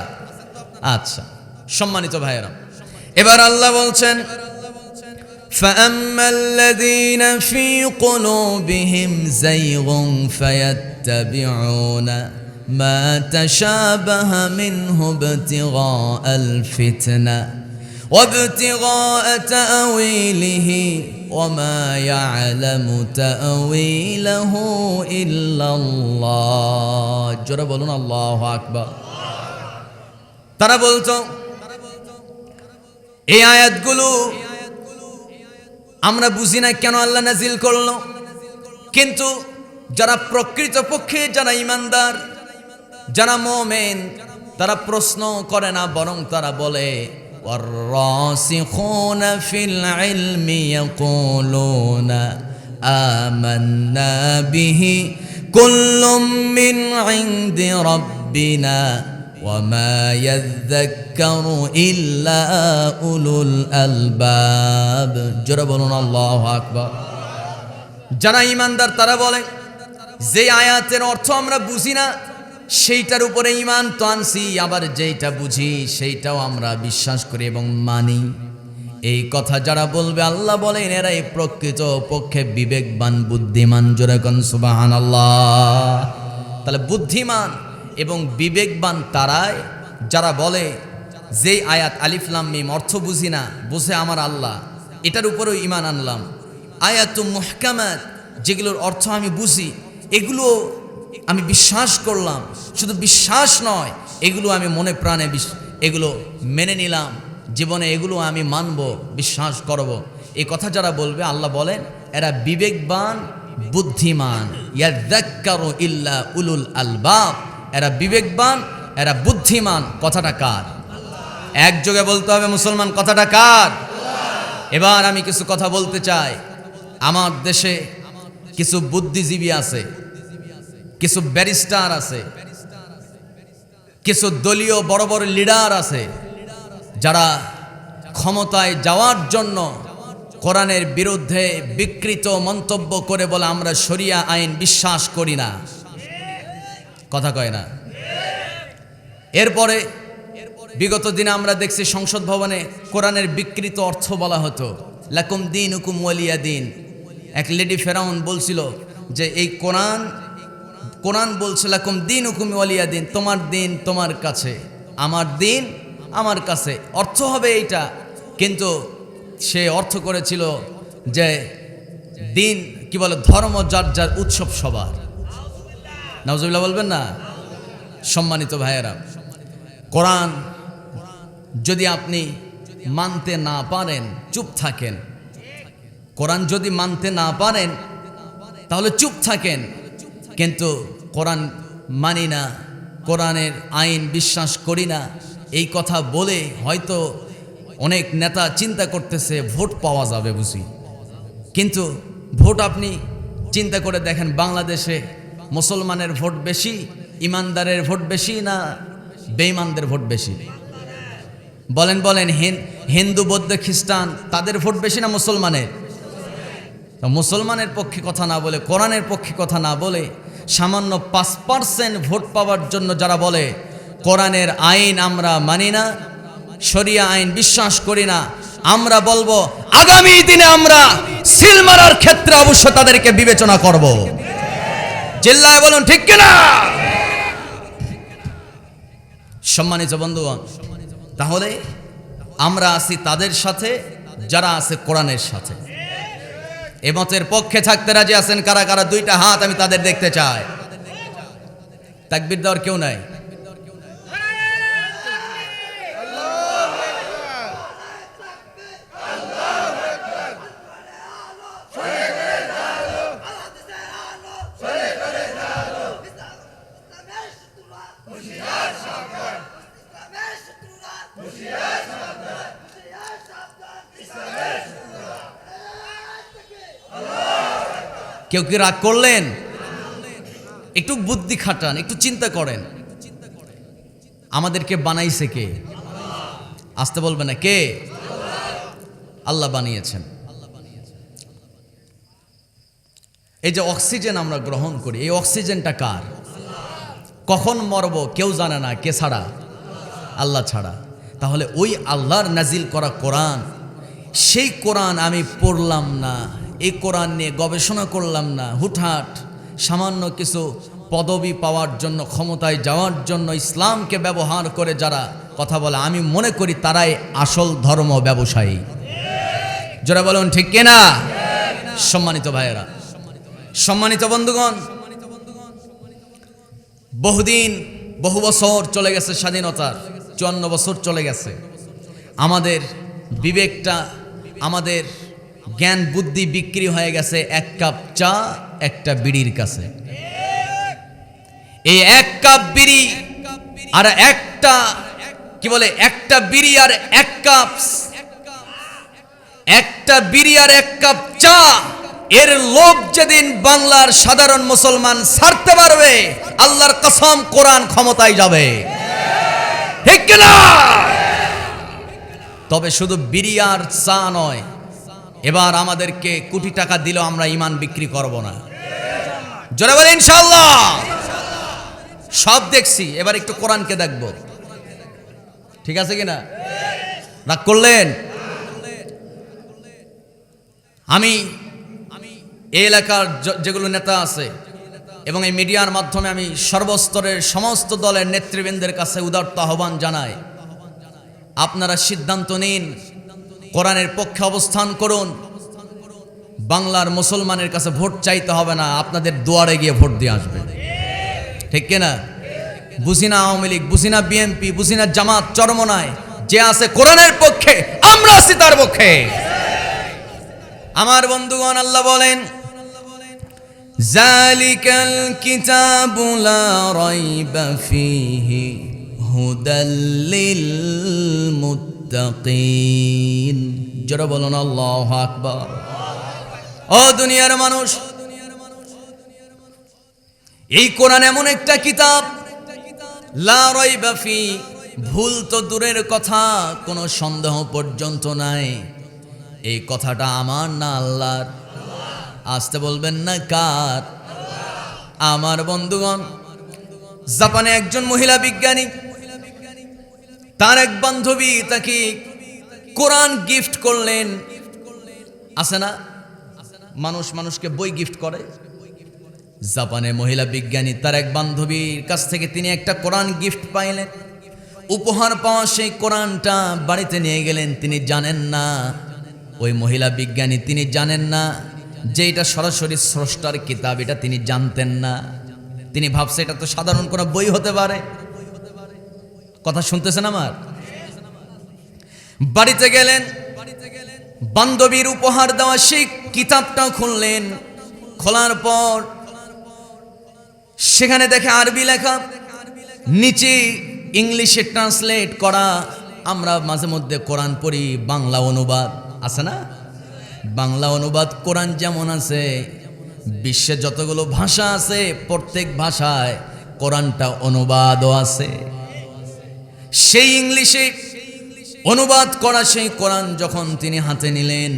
আচ্ছা, সম্মানিত ভাইয়েরা, এবার আল্লাহ বলছেন, فَأَمَّا الَّذِينَ فِي قُلُوبِهِمْ زَيْغٌ فَيَتَّبِعُونَ مَا تَشَابَهَ مِنْهُ ابْتِغَاءَ الْفِتْنَةِ وَابْتِغَاءَ تَأْوِيلِهِ وَمَا يَعْلَمُ تَأْوِيلَهُ إِلَّا اللَّهُ। জোরে বলুন আল্লাহু আকবার। তারা বলতো এই আয়াতগুলো আমরা বুঝি না কেন আল্লাহ নাজিল করলো, কিন্তু যারা প্রকৃতপক্ষে যারা ঈমানদার, যারা মুমিন, তারা প্রশ্ন করে না, বরং তারা বলে, والراسخون في العلم يقولون آمنا به كل من عند ربنا وما يذكر إلا أولو الألباب। জোরে বলুন আল্লাহু আকবার। যারা ঈমানদার তারা বলে যে আয়াতের অর্থ আমরা বুঝি না সেইটার উপরে ঈমান তো আনছি, আবার যেইটা বুঝি সেইটাও আমরা বিশ্বাস করি এবং মানি। এই কথা যারা বলবে আল্লাহ বলেন এরাই প্রকৃত পক্ষে বিবেকবান, বুদ্ধিমান। জোরে কোন সুবহানাল্লাহ। তাহলে বুদ্ধিমান এবং বিবেকবান তারাই যারা বলে যে আয়াত আলিফ লাম মিম অর্থ বুঝি না, বুঝে আমার আল্লাহ, এটার উপরেও ঈমান আনলাম। আয়াতুম মুহকামাত যেগুলোর অর্থ আমি বুঝি, এগুলো আমি বিশ্বাস করলাম। শুধু বিশ্বাস নয়, এগুলো আমি মনে প্রাণে এগুলো মেনে নিলাম, জীবনে এগুলো আমি মানব, বিশ্বাস করব। এই কথা যারা বলবে আল্লাহ বলেন এরা বিবেকবান, বুদ্ধিমান। ইয়াযাক্কারু ইল্লা উলুল আলবাব। এরা বিবেকবান, এরা বুদ্ধিমান। কথাটা কার? একযোগে বলতে হবে মুসলমান, কথাটা কার? এবার আমি কিছু কথা বলতে চাই। আমার দেশে কিছু বুদ্ধিজীবী আছে, কিছু ব্যারিস্টার আছে, কিছু দলীয় বড় বড় লিডার আছে, যারা ক্ষমতায় যাওয়ার জন্য কোরআনের বিরুদ্ধে বিকৃত মন্তব্য করে বলে আমরা শরিয়া আইন বিশ্বাস করি না। কথা কয় না? এরপরে বিগত দিনে আমরা দেখছি সংসদ ভবনে কোরআনের বিকৃত অর্থ বলা হতো, লাকুম দীনুকুম ওয়ালিয়া দিন। এক লেডি ফেরাউন বলছিল যে এই কোরআন বলছে লাকুম দীনুকুম ওয়ালিয়া দিন, তোমার দিন তোমার কাছে, আমার দিন আমার কাছে, অর্থ হবে এইটা। কিন্তু সে অর্থ করেছিল যে দিন কি বলে, ধর্ম যার যার, উৎসব সবার। নাউজুবিল্লাহ বলবেন না? সম্মানিত ভাইয়েরা, কোরআন যদি আপনি মানতে না পারেন চুপ থাকেন, কোরআন যদি মানতে না পারেন তাহলে চুপ থাকেন। কিন্তু কোরআন মানি না, কোরআনের আইন বিশ্বাস করি না, এই কথা বলে হয়তো অনেক নেতা চিন্তা করতেছে ভোট পাওয়া যাবে বুঝি। কিন্তু ভোট আপনি চিন্তা করে দেখেন, বাংলাদেশে মুসলমানের ভোট বেশি, ইমানদারের ভোট বেশি না বেঈমানদের ভোট বেশি? বলেন বলেন, হিন্দু বৌদ্ধ খ্রিস্টান তাদের ভোট বেশি না মুসলমানের? মুসলমানের পক্ষে কথা না বলে, কোরআনের পক্ষে কথা না বলে, সামান্য 5% ভোট পাওয়ার জন্য যারা বলে কোরআনের আইন আমরা মানি না, শরিয়া আইন বিশ্বাস করি না, আমরা বলবো আগামী দিনে আমরা সিল মারার ক্ষেত্রে অবশ্য তাদেরকে বিবেচনা করব। চিল্লায় বলুন ঠিক কিনা? সম্মানিত বন্ধুগণ, তাহলে আমরা আছি তাদের সাথে যারা আছে কোরআনের সাথে। এ মতের পক্ষে থাকতে রাজি আছেন কারা কারা? দুইটা হাত আমি তাদের দেখতে চাই। তাকবীর দেওয়ার কেউ নাই? কেউ কি রাগ করলেন? একটু বুদ্ধি খাটান, একটু চিন্তা করেন, আমাদেরকে বানাইছে কে? আসতে বলবে না কে? আল্লাহ বানিয়েছেন। এই যে অক্সিজেন আমরা গ্রহণ করি, এই অক্সিজেনটা কার? কখন মরব কেউ জানে না, কে ছাড়া? আল্লাহ ছাড়া। তাহলে ওই আল্লাহর নাজিল করা কোরআন, সেই কোরআন আমি পড়লাম না, এই কোরআন নিয়ে গবেষণা করলাম না, হুটহাট সামান্য কিছু পদবি পাওয়ার জন্য, ক্ষমতায় যাওয়ার জন্য ইসলামকে ব্যবহার করে যারা কথা বলে, আমি মনে করি তারাই আসল ধর্ম ব্যবসায়ী। যারা বলুন ঠিক কিনা? সম্মানিত ভাইয়েরা, সম্মানিত বন্ধুগণ, বহুদিন বহু বছর চলে গেছে স্বাধীনতার, 54 বছর চলে গেছে। আমাদের বিবেকটা, আমাদের জ্ঞান বুদ্ধি বিক্রি হয়ে গেছে এক কাপ চা একটা বিড়ির কাছে। এই এক কাপ বিড়ি আর একটা কি বলে, একটা বিড়ি আর এক কাপ, একটা বিড়ি আর এক কাপ চা, এর লোভ যেদিন বাংলার সাধারণ মুসলমান ছাড়তে পারবে, আল্লাহর কসম কোরআন ক্ষমতায় যাবে। ঠিক কিনা? তবে শুধু বিড়ি আর চা নয়, এবার আমাদেরকে কোটি টাকা দিলেও আমরা ঈমান বিক্রি করব না। জোরে বলে ইনশাআল্লাহ। সব দেখছি, এবার একটু কোরআনকে দেখব। ঠিক আছে কিনা? রাগ করলেন? আমি এই এলাকার যেগুলো নেতা আছে এবং এই মিডিয়ার মাধ্যমে আমি সর্বস্তরের সমস্ত দলের নেতৃবৃন্দের কাছে উদারত আহ্বান জানাই, আপনারা সিদ্ধান্ত নিন, কোরআনের পক্ষে অবস্থান করুন। বাংলার মুসলমানের কাছে ভোট চাইতে হবে না, আপনাদের দুয়ারে গিয়ে ভোট দিয়ে আসবে। ঠিক কিনা? বুঝি না আওয়ামী লীগ, বুঝি না বিএনপি, বুঝি না জামাত, চরমনায়, যে আছে কোরআনের পক্ষে, আমরা আছি তার পক্ষে। আমার বন্ধুগণ, আল্লাহ বলেন, জালিকাল কিতাবু লা রাইবা ফীহি হুদাল লিল মুত্তাকিন। যারা বলেন আল্লাহু আকবার। ও দুনিয়ার মানুষ, এই কোরআন এমন একটা কিতাব, লা রাইবা ফী, ভুল তো দূরের কথা, কোনো সন্দেহ পর্যন্ত নাই। এই কথাটা আমার না আল্লাহর। আসতে বলবেন না কার? আমার বন্ধুগণ, জাপানে একজন মহিলা বিজ্ঞানী তার এক বান্ধবী তাকে কোরআন গিফট করলেন। আছে না, মানুষ মানুষকে বই গিফট করে। জাপানের মহিলা বিজ্ঞানী তার এক বান্ধবীর কাছ থেকে তিনি একটা কোরআন গিফট পাইলেন। উপহার পাওয়া সেই কোরআনটা বাড়িতে নিয়ে গেলেন। তিনি জানেন না, ওই মহিলা বিজ্ঞানী তিনি জানেন না যে এটা সরাসরি স্রষ্টার কিতাব, এটা তিনি জানতেন না। তিনি ভাবছে এটা তো সাধারণ কোনো বই হতে পারে। কথা শুনতেছেন আমার? বাড়িতে গেলেন, বান্ধবীর উপহার দেওয়া সেই কিতাবটা খুললেন। খোলার পর সেখানে দেখে আরবি লেখা, নিচে ইংলিশে ট্রান্সলেট করা। আমরা মাঝে মধ্যে কোরআন পড়ি, বাংলা অনুবাদ আছে না? বাংলা অনুবাদ কোরআন যেমন আছে, বিশ্বে যতগুলো ভাষা আছে প্রত্যেক ভাষায় কোরআনটা অনুবাদও আছে। সেই ইংলিশে অনুবাদ করা সেই কোরআন যখন তিনি হাতে নিলেন,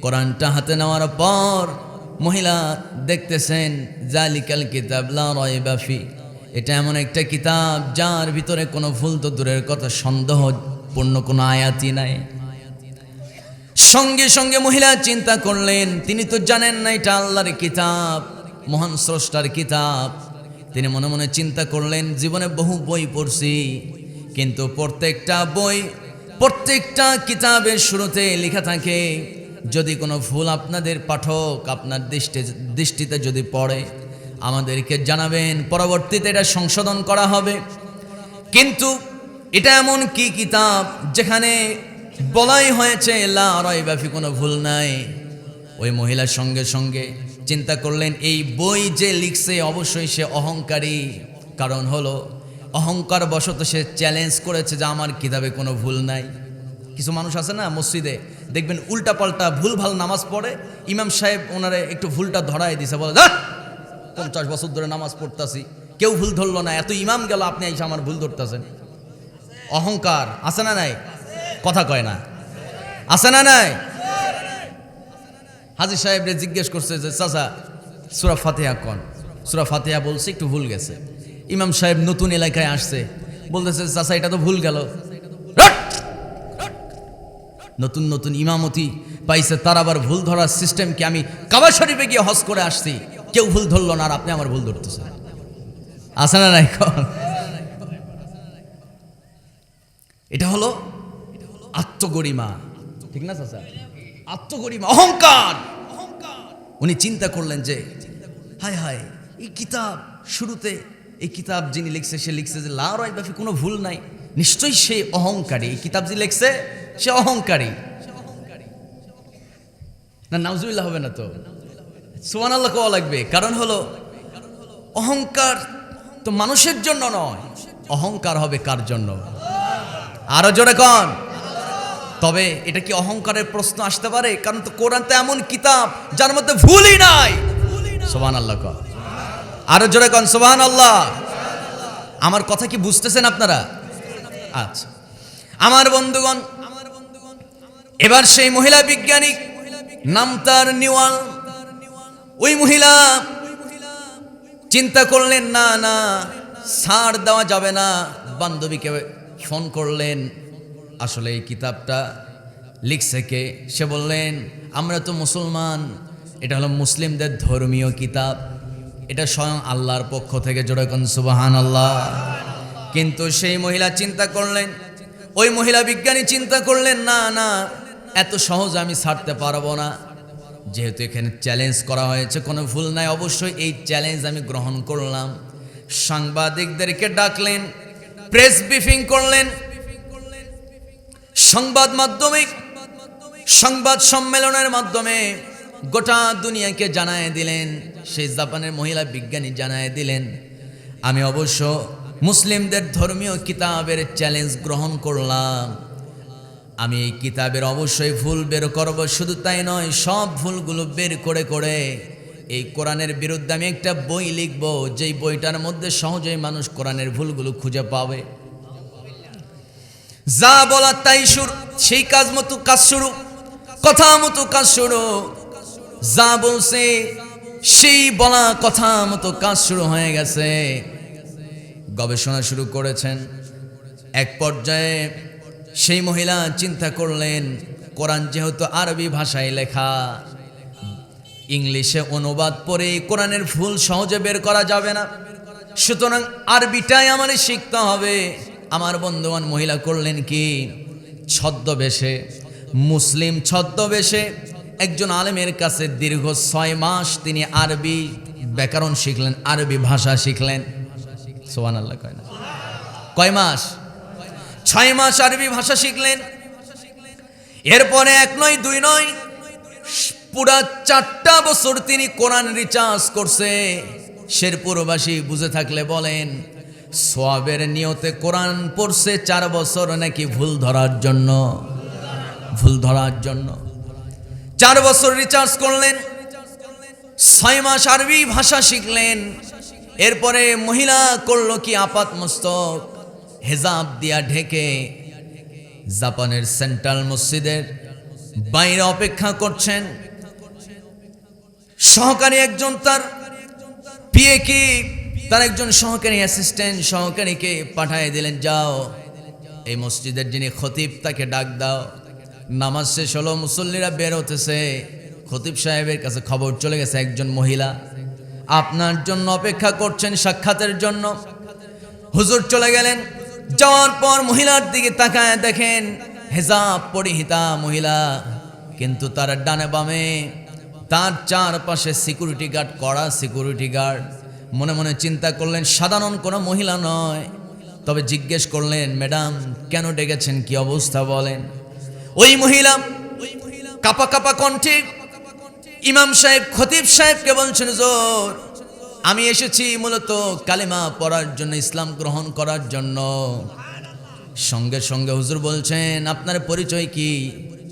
কোরআনটা হাতে নেওয়ার পর মহিলা দেখতেছেন জালিকাল কিতাব লা রাইবা ফি, এটা এমন একটা কিতাব যার ভিতরে কোনো ভুল তো দূরের কথা, সন্দেহপূর্ণ কোনো আয়াতই নাই। সঙ্গে সঙ্গে মহিলা চিন্তা করলেন, তিনি তো জানেন না এটা আল্লাহর কিতাব, মহান স্রষ্টার কিতাব। তিনি মনে মনে চিন্তা করলেন, জীবনে বহু বই পড়ছি, কিন্তু প্রত্যেকটা বই, প্রত্যেকটা কিতাবের শুরুতে লেখা থাকে যদি কোনো ভুল আপনাদের পাঠক আপনার দৃষ্টিতে যদি পড়ে আমাদেরকে জানাবেন, পরবর্তীতে এটা সংশোধন করা হবে। কিন্তু এটা এমন কি কিতাব যেখানে বলাই হয়েছে লা রাইবা ফি, কোনো ভুল নাই। ওই মহিলার সঙ্গে সঙ্গে চিন্তা করলেন, এই বই যে লিখছে অবশ্যই সে অহংকারী। কারণ হলো অহংকার বশত সে চ্যালেঞ্জ করেছে যে আমার কিতাবে কোনো ভুল নাই। কিছু মানুষ আছে না মসজিদে দেখবেন উল্টা পাল্টা ভুল ভাল নামাজ পড়ে, ইমাম সাহেব ওনারে একটু ভুলটা ধরাই দিছে, বলে 50 বছর ধরে নামাজ পড়তাছি, কেউ ভুল ধরলো না, এত ইমাম গেল, আপনি এসে আমার ভুল ধরতেছেন। অহংকার আছে না নাই? কথা কয় না, আছে না নাই? হাজী সাহেবরে জিজ্ঞেস করছে যে চাচা সূরা ফাতিহা কোন? সূরা ফাতিহা বলছে একটু ভুল গেছে। ইমাম সাহেব নতুন এলাকায় আসছে, বলতেছে চাচা এটা তো ভুল গেল। নতুন নতুন ইমামতি পাইছে, তার আবার ভুল ধরার সিস্টেম কি? আমি কাবা শরীফে গিয়ে হজ করে আসছি, কেউ ভুল ধরলো না, আর আপনি আমার ভুল ধরতেছেন। আছে না নাই? এটা হলো আত্মগরিমা, ঠিক না চাচা? আত্মগরিমা, অহংকার। উনি চিন্তা করলেন যে হায় হায়, এই কিতাব শুরুতে এই কিতাব যিনি লিখছে সে লিখছে যে লা রাইবা ফি, কোনো ভুল নাই, নিশ্চয়ই সে অহংকারী। এই কিতাব যে লিখছে সে অহংকারী না? নাউজুবিল্লাহ হবে না তো? সুবহানাল্লাহ কোয়া লাগবে। কারণ হলো অহংকার তো মানুষের জন্য নয়, অহংকার হবে কার জন্য? আরো জোরে কন। তবে এটা কি অহংকারের প্রশ্ন আসতে পারে? কারণ তো কোরআন তো এমন কিতাব যার মধ্যে ভুলই নাই। সুবহানাল্লাহ কন, আরো জোরে কন সুবহানাল্লাহ। আমার কথা কি বুঝতেছেন আপনারা? আচ্ছা আমার বন্ধুগণ, এবার সেই মহিলা বিজ্ঞানী, নাম তার নিওয়াল, ওই মহিলা চিন্তা করলেন না না, ছাড় দেওয়া যাবে না। বান্ধবীকে ফোন করলেন, আসলে এই কিতাবটা লিখছে কে? সে বললেন আমরা তো মুসলমান, এটা হলো মুসলিমদের ধর্মীয় কিতাব, এটা স্বয়ং আল্লাহর পক্ষ থেকে। জোরে কোন সুবহানাল্লাহ। কিন্তু সেই মহিলা চিন্তা করলেন, ওই মহিলা বিজ্ঞানী চিন্তা করলেন না না, এত সহজ আমি ছাড়তে পারবো না। যেহেতু এখানে চ্যালেঞ্জ করা হয়েছে, কোনো ভুল নাই, অবশ্যই এই চ্যালেঞ্জ আমি গ্রহণ করলাম। সাংবাদিকদেরকে ডাকলেন, প্রেস ব্রিফিং করলেন, সংবাদ মাধ্যমে সংবাদ সম্মেলনের মাধ্যমে গোটা দুনিয়াকে জানায় দিলেন। সেই জাপানের মহিলা বিজ্ঞানী জানায় দিলেন, আমি অবশ্য মুসলিমদের ধর্মীয় কিতাবের চ্যালেঞ্জ গ্রহণ করলাম, আমি এই কিতাবের অবশ্যই ভুল বের করব। শুধু তাই নয়, সব ভুলগুলো বের করে করে এই কোরআনের বিরুদ্ধে আমি একটা বই লিখব, যেই বইটার মধ্যে সহজেই মানুষ কোরআনের ভুলগুলো খুঁজে পাবে। যা বলা তাই শুরু, সেই কাজ মতো কাজ শুরু, কথা মতো কাজ শুরু। যা বলছে সেই বলা কথা মতো কাজ শুরু হয়ে গেছে। গবেষণা শুরু করেছেন, এক পর্যায়ে সেই মহিলা চিন্তা করলেন, কোরআন যেহেতু আরবি ভাষায় লেখা, ইংলিশে অনুবাদ পরে কোরআনের ভুল সহজে বের করা যাবে না, সুতরাং আরবিটাই আমার শিখতে হবে। আমার বন্ধুবান মহিলা করলেন কি, ছদ্মবেশে, মুসলিম ছদ্মবেশে একজন আলেমের কাছে দীর্ঘ 6 মাস তিনি আরবি ব্যাকরণ শিখলেন, আরবি ভাষা শিখলেন। সুবহানাল্লাহ কয় না? কয় মাস? 6 মাস আরবি ভাষা শিখলেন। এরপরে 1 নয় 2 নয়, পুরা 4টা বছর তিনি কোরআন রিচার্জ করছে। শেরপুরবাসী বুঝে থাকলে বলেন, সওয়াবের নিয়তে কোরআন পড়ছে 4 বছর নাকি ভুল ধরার জন্য? ভুল ধরার জন্য 4 বছর রিচার্জ করলেন, 6 মাস আরবি ভাষা শিখলেন। এরপরে মহিলা করলো কি, আপাত মস্তক হেজাব দিয়া ঢেকে জাপানের সেন্ট্রাল মসজিদের বাইরে অপেক্ষা করছেন। সহকারী একজন তার পিএ কি তার একজন সহকারী অ্যাসিস্ট্যান্ট সহকারীকে পাঠিয়ে দিলেন, যাও এই মসজিদের যিনি খতিব তাকে ডাক দাও। নামাজ শেষ হলো, মুসল্লিরা বের হতেছে, খতিব সাহেবের কাছে খবর চলে গেছে একজন মহিলা আপনার জন্য অপেক্ষা করছেন সাক্ষাতের জন্য। হুজুর চলে গেলেন, যাওয়ার পর মহিলার দিকে তাকায় দেখেন হেজাব পরিহিতা মহিলা, কিন্তু তার ডানে বামে তার চারপাশে সিকিউরিটি গার্ড, কড়া সিকিউরিটি গার্ড। মনে মনে চিন্তা করলেন সাধারণ কোনো মহিলা নয়। তবে জিজ্ঞেস করলেন, ম্যাডাম কেন ডেকেছেন, কি অবস্থা বলেন। ওই মহিলা কাপা কাপা কণ্ঠে ইমাম সাহেব খতিব সাহেবকে বলছেন, হুজুর আমি এসেছি মূলত কালেমা পড়ার জন্য, ইসলাম গ্রহণ করার জন্য। সঙ্গে সঙ্গে হুজুর বলছেন, আপনার পরিচয় কি?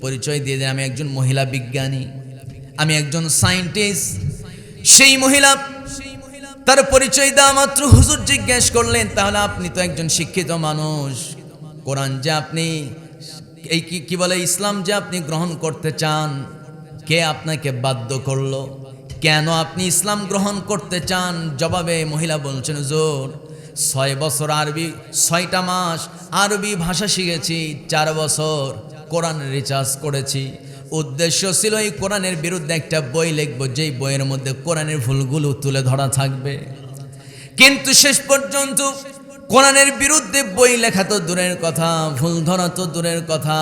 পরিচয় দিয়ে দেন, আমি একজন মহিলা বিজ্ঞানী, আমি একজন সায়েন্টিস্ট। সেই মহিলা তার পরিচয় দেওয়া মাত্র হুজুর জিজ্ঞেস করলেন, তাহলে আপনি তো একজন শিক্ষিত মানুষ, কোরআন যে আপনি এই কি বলে ইসলাম যে আপনি গ্রহণ করতে চান, কে আপনাকে বাধ্য করলো? কেন আপনি ইসলাম গ্রহণ করতে চান? জবাবে মহিলা বলছেন, হুজুর 6 বছর আরবি, 6টা মাস আরবি ভাষা শিখেছি, 4 বছর কোরআন রিচার্জ করেছি। উদ্দেশ্য ছিল এই কোরআনের বিরুদ্ধে একটা বই লিখবো, যেই বইয়ের মধ্যে কোরআনের ভুলগুলো তুলে ধরা থাকবে। কিন্তু শেষ পর্যন্ত কোরআনের বিরুদ্ধে বই লেখা তো দূরের কথা, ভুল ধরা তো দূরের কথা,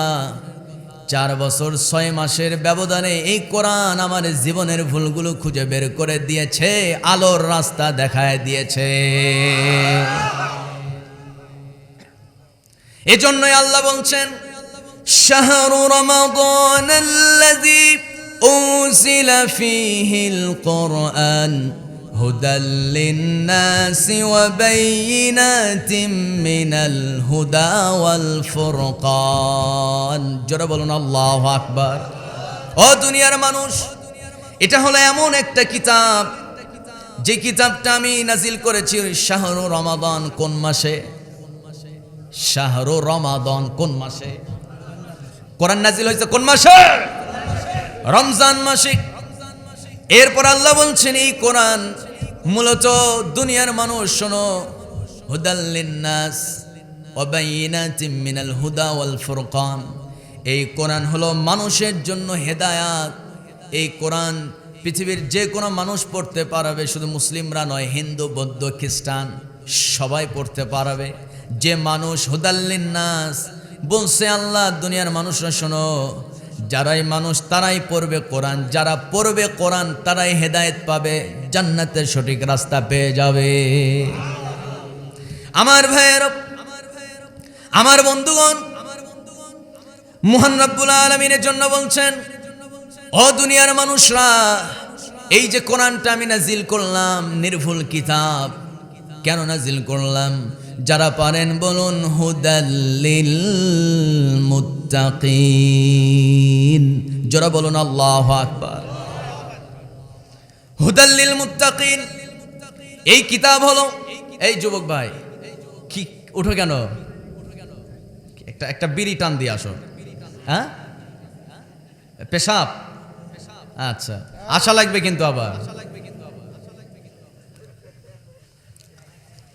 4 বছর 6 মাসের ব্যবধানে এই কোরআন আমার জীবনের ভুলগুলো খুঁজে বের করে দিয়েছে, আলোর রাস্তা দেখায় দিয়েছে। এজন্যই আল্লাহ বলছেন, শাহরু রমাদানাল্লাযী উনজিলা ফীহিল কুরআন হুদাল লিন্নাসি ওয়া বাইয়িনাতিম মিনাল হুদা ওয়াল ফুরকান। জোরে বলুন আল্লাহু আকবার। ও দুনিয়ার মানুষ, এটা হলো এমন একটা কিতাব, যে কিতাবটা আমি নাজিল করেছি শাহরু রমাদান। কোন মাসে? শাহরু রমাদান কোন মাসে? কোরআন নাজিল হয়েছে কোন মাসে? রমজান মাসে। এরপর আল্লাহ বলছেন, এই কোরআন মূলত দুনিয়ার মানুষ শোনো, হুদাল লিন্নাস ওয়া বাইয়িনাতিম মিনাল হুদা ওয়াল ফুরকান। এই কোরআন হলো মানুষের জন্য হেদায়াত। এই কোরআন পৃথিবীর যে কোনো মানুষ পড়তে পারবে, শুধু মুসলিমরা নয়, হিন্দু বৌদ্ধ খ্রিস্টান সবাই পড়তে পারবে। যে মানুষ হুদাল লিন্নাস বলছে আল্লাহ, দুনিয়ার মানুষরা শোনো, যারাই মানুষ তারাই পড়বে কোরআন, যারা পড়বে কোরআন তারাই হেদায়েত পাবে, জান্নাতের সঠিক রাস্তা পেয়ে যাবে। আমার ভাইয়েরা, আমার বন্ধুগণ, মহান রব্বুল আলামিনের জন্য বলছেন, ও দুনিয়ার মানুষরা, এই যে কোরআনটা আমি নাজিল করলাম, নির্ভুল কিতাব, কেন নাজিল করলাম? যারা পারেন বলুন হুদাল্লিল মুত্তাকিন। যারা বলুন আল্লাহু আকবার। হুদাল্লিল মুত্তাকিন এই কিতাব হলো, এই যুবক ভাই কি উঠো কেন? একটা বিড়ি টান দিয়ে আসো। হ্যাঁ, পেশাব? আচ্ছা, আশা লাগবে কিন্তু আবার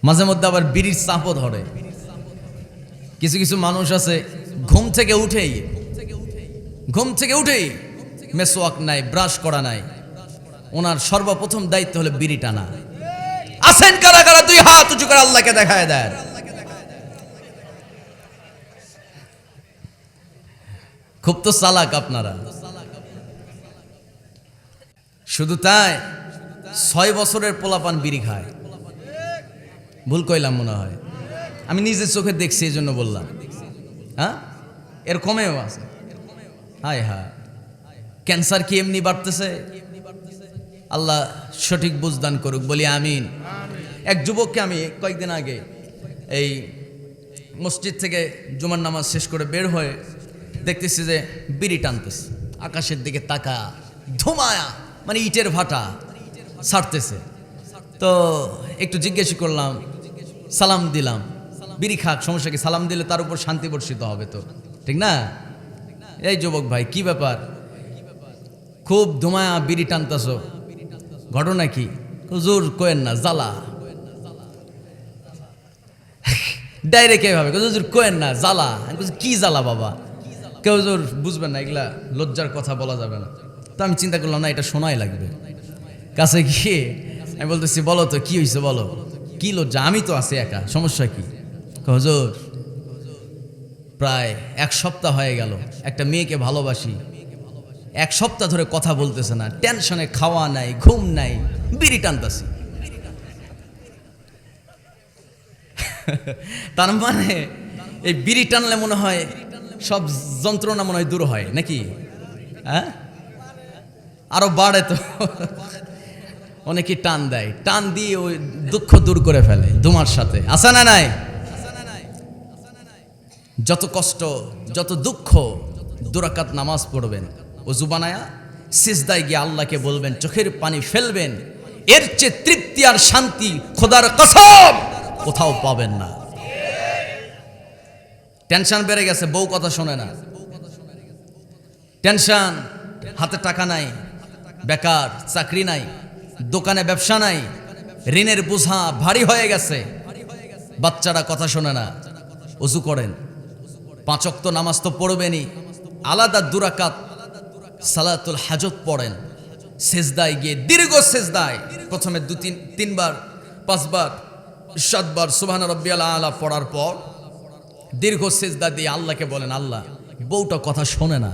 মাঝে মধ্যে আবার বিড়ির চাপও ধরে। কি কিছু কিছু মানুষ আছে ঘুম থেকে উঠেই মেসওয়াক নাই, ব্রাশ করা নাই, ওনার সর্বপ্রথম দায়িত্ব হলো বিড়ি টানা। আছেন কারা কারা? দুই হাত উঁচু করে আল্লাহকে দেখায় দেন। খুব তো চালাক আপনারা। শুধু তাই, 6 বছরের পোলাপান বিড়ি খায়। ভুল কইলাম মনে হয়, আমি নিজের চোখে দেখছি, এই জন্য বললাম। হ্যাঁ, এর কমেও আছে। হায় হায়, ক্যান্সার কি এমনি বাড়তেছে? আল্লাহ সঠিক বুঝদান করুক, বলি আমিন। এক যুবককে আমি কয়েকদিন আগে এই মসজিদ থেকে জুমার নামাজ শেষ করে বের হয়ে দেখতেছি যে বিড়ি টানতেছে, আকাশের দিকে তাকা, ধুমায়া মানে ইটের ভাটা ছাড়তেছে। তো একটু জিজ্ঞেস করলাম, সালাম দিলাম। বিড়ি খাক, সমস্যা কি? সালাম দিলে তার উপর শান্তি বর্ষিত হবে তো, ঠিক না? এই যুবক ভাই, কি ব্যাপার? খুব ধুমায়া বিড়ি টানতেছ, ঘটনা কি? হুজুর কোয়েন না, জ্বালা। ডাইরেক্ট এইভাবে হুজুর কোয়েন না, জ্বালা। কি জ্বালা বাবা? কেউ হুজুর বুঝবেন না, এগুলা লজ্জার কথা বলা যাবে না। তো আমি চিন্তা করলাম না, এটা শোনাই লাগবে। কাছে গিয়ে আমি বলতেছি, বলো তো কি হয়েছে, বলো কি লজ্জা? আমি তো আছি একা, সমস্যা কি? হুজুর প্রায় 1 সপ্তাহ হয়ে গেল, একটা মেয়েকে ভালোবাসি, 1 সপ্তাহ ধরে কথা বলতেছে না, টেনশনে খাওয়া নাই, ঘুম নাই, বিড়ি টানতাছি। তার মানে এই বিড়ি টানলে মনে হয় সব যন্ত্রণা মনে হয় দূর হয় নাকি? হ্যাঁ, আরো বাড়ে তো। অনেকে টান দেয়, টান দিয়ে ওই দুঃখ দূর করে ফেলে ধুমার সাথে। আছে না নাই? যত কষ্ট, যত দুঃখ, 2 রাকাত নামাজ পড়বেন, ওযু বানায়া সিজদায় গিয়ে আল্লাহকে বলবেন, চোখের পানি ফেলবেন। এর চেয়ে তৃপ্তি আর শান্তি খোদার কসম কোথাও পাবেন না। টেনশন বেড়ে গেছে, বউ কথা শোনে না, টেনশন, হাতে টাকা নাই, বেকার, চাকরি নাই, দোকানে ব্যবসা নাই, ঋণের বোঝা ভারী হয়ে গেছে, বাচ্চারা কথা শোনে না। ওযু করেন, 5 ওয়াক্ত নামাজ তো পড়বেনই, আলাদা 2 রাকাত সালাতুল হাজত পড়েন। সেজদায় গিয়ে দীর্ঘ সেজদায় প্রথমে 2-3 বার, 5 বার, 7 বার সুবহান রাব্বিয়াল আলা পড়ার পর দীর্ঘ সেজদা দিয়ে আল্লাহকে বলেন, আল্লাহ বউটা কথা শোনে না,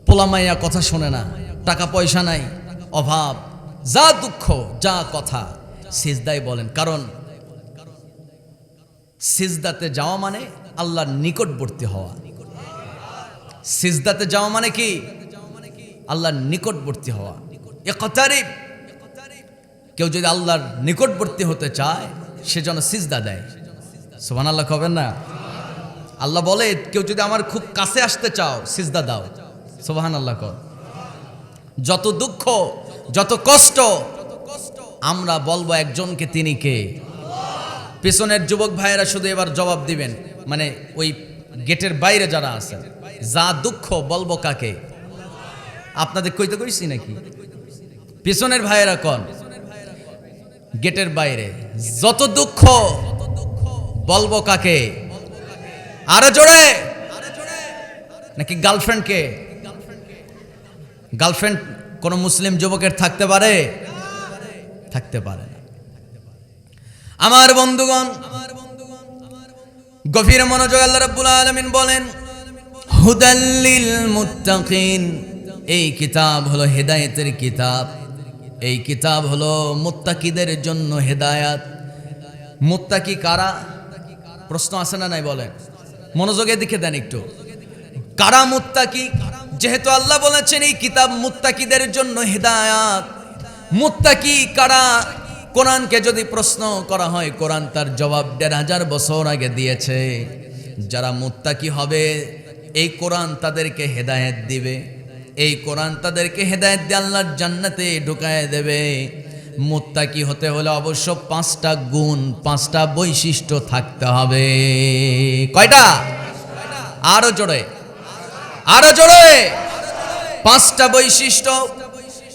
পোলামাইয়া কথা শোনে না, টাকা পয়সা নাই, অভাব, যা দুঃখ, যা কথা সিজদায় বলেন। কারণ সিজদাতে যাওয়া মানে আল্লাহর নিকটবর্তী হওয়া। সিজদাতে যাওয়া মানে কি? আল্লাহর নিকটবর্তী হওয়া। ইকতারিব, কেউ যদি আল্লাহর নিকটবর্তী হতে চায় সে যেন সিজদা দেয়। সুবহানাল্লাহ কবেন না? আল্লাহ বলে, কেউ যদি আমার খুব কাছে আসতে চাও সিজদা দাও। সুবহানাল্লাহ কর। যত দুঃখ, যত কষ্ট, আমরা বলবো একজনকে, তিনি কে? পেছনের যুবক ভাইয়েরা শুধু এবার জবাব দিবেন, মানে ওই গেটের বাইরে যারা আছেন, যা দুঃখ বলবো কাকে? আপনাদের কইতে কইছি নাকি? পেছনের ভাইয়েরা কোন? গেটের বাইরে। যত দুঃখ বলবো কাকে? আরো জোরে নাকি গার্লফ্রেন্ডকে? গার্লফ্রেন্ড কোন মুসলিম যুবকের থাকতে পারে? থাকতে পারে না। আমার বন্ধুগণ, গভীর মনোযোগ, আল্লাহ রাব্বুল আলামিন বলেন, হুদাল্লিল মুত্তাকিন, এই কিতাব হলো হেদায়েতের কিতাব, এই কিতাব হলো মুত্তাকিদের জন্য হেদায়াত। মুত্তাকি কারা? প্রশ্ন আছে না নাই? বলেন, মনোযোগের দিকে দেন একটু। কারা মুত্তাকি? যেহেতু আল্লাহ বলেছেন এই কিতাব মুত্তাকিদের জন্য হেদায়াত, মুত্তাকি কারা? কোরআনকে যদি প্রশ্ন করা হয়, কোরআন তার জবাব 1500 বছর আগে দিয়েছে। যারা মুত্তাকি হবে, এই কোরআন তাদেরকে হেদায়েত দিবে, এই কোরআন তাদেরকে হেদায়েত দিয়ে আল্লাহর জান্নাতে ঢুকায় দেবে। মুত্তাকি হতে হলে অবশ্য 5টা গুণ, 5টা বৈশিষ্ট্য থাকতে হবে। কয়টা? আরো জোরে, আরো জোরে। 5টা বৈশিষ্ট্য।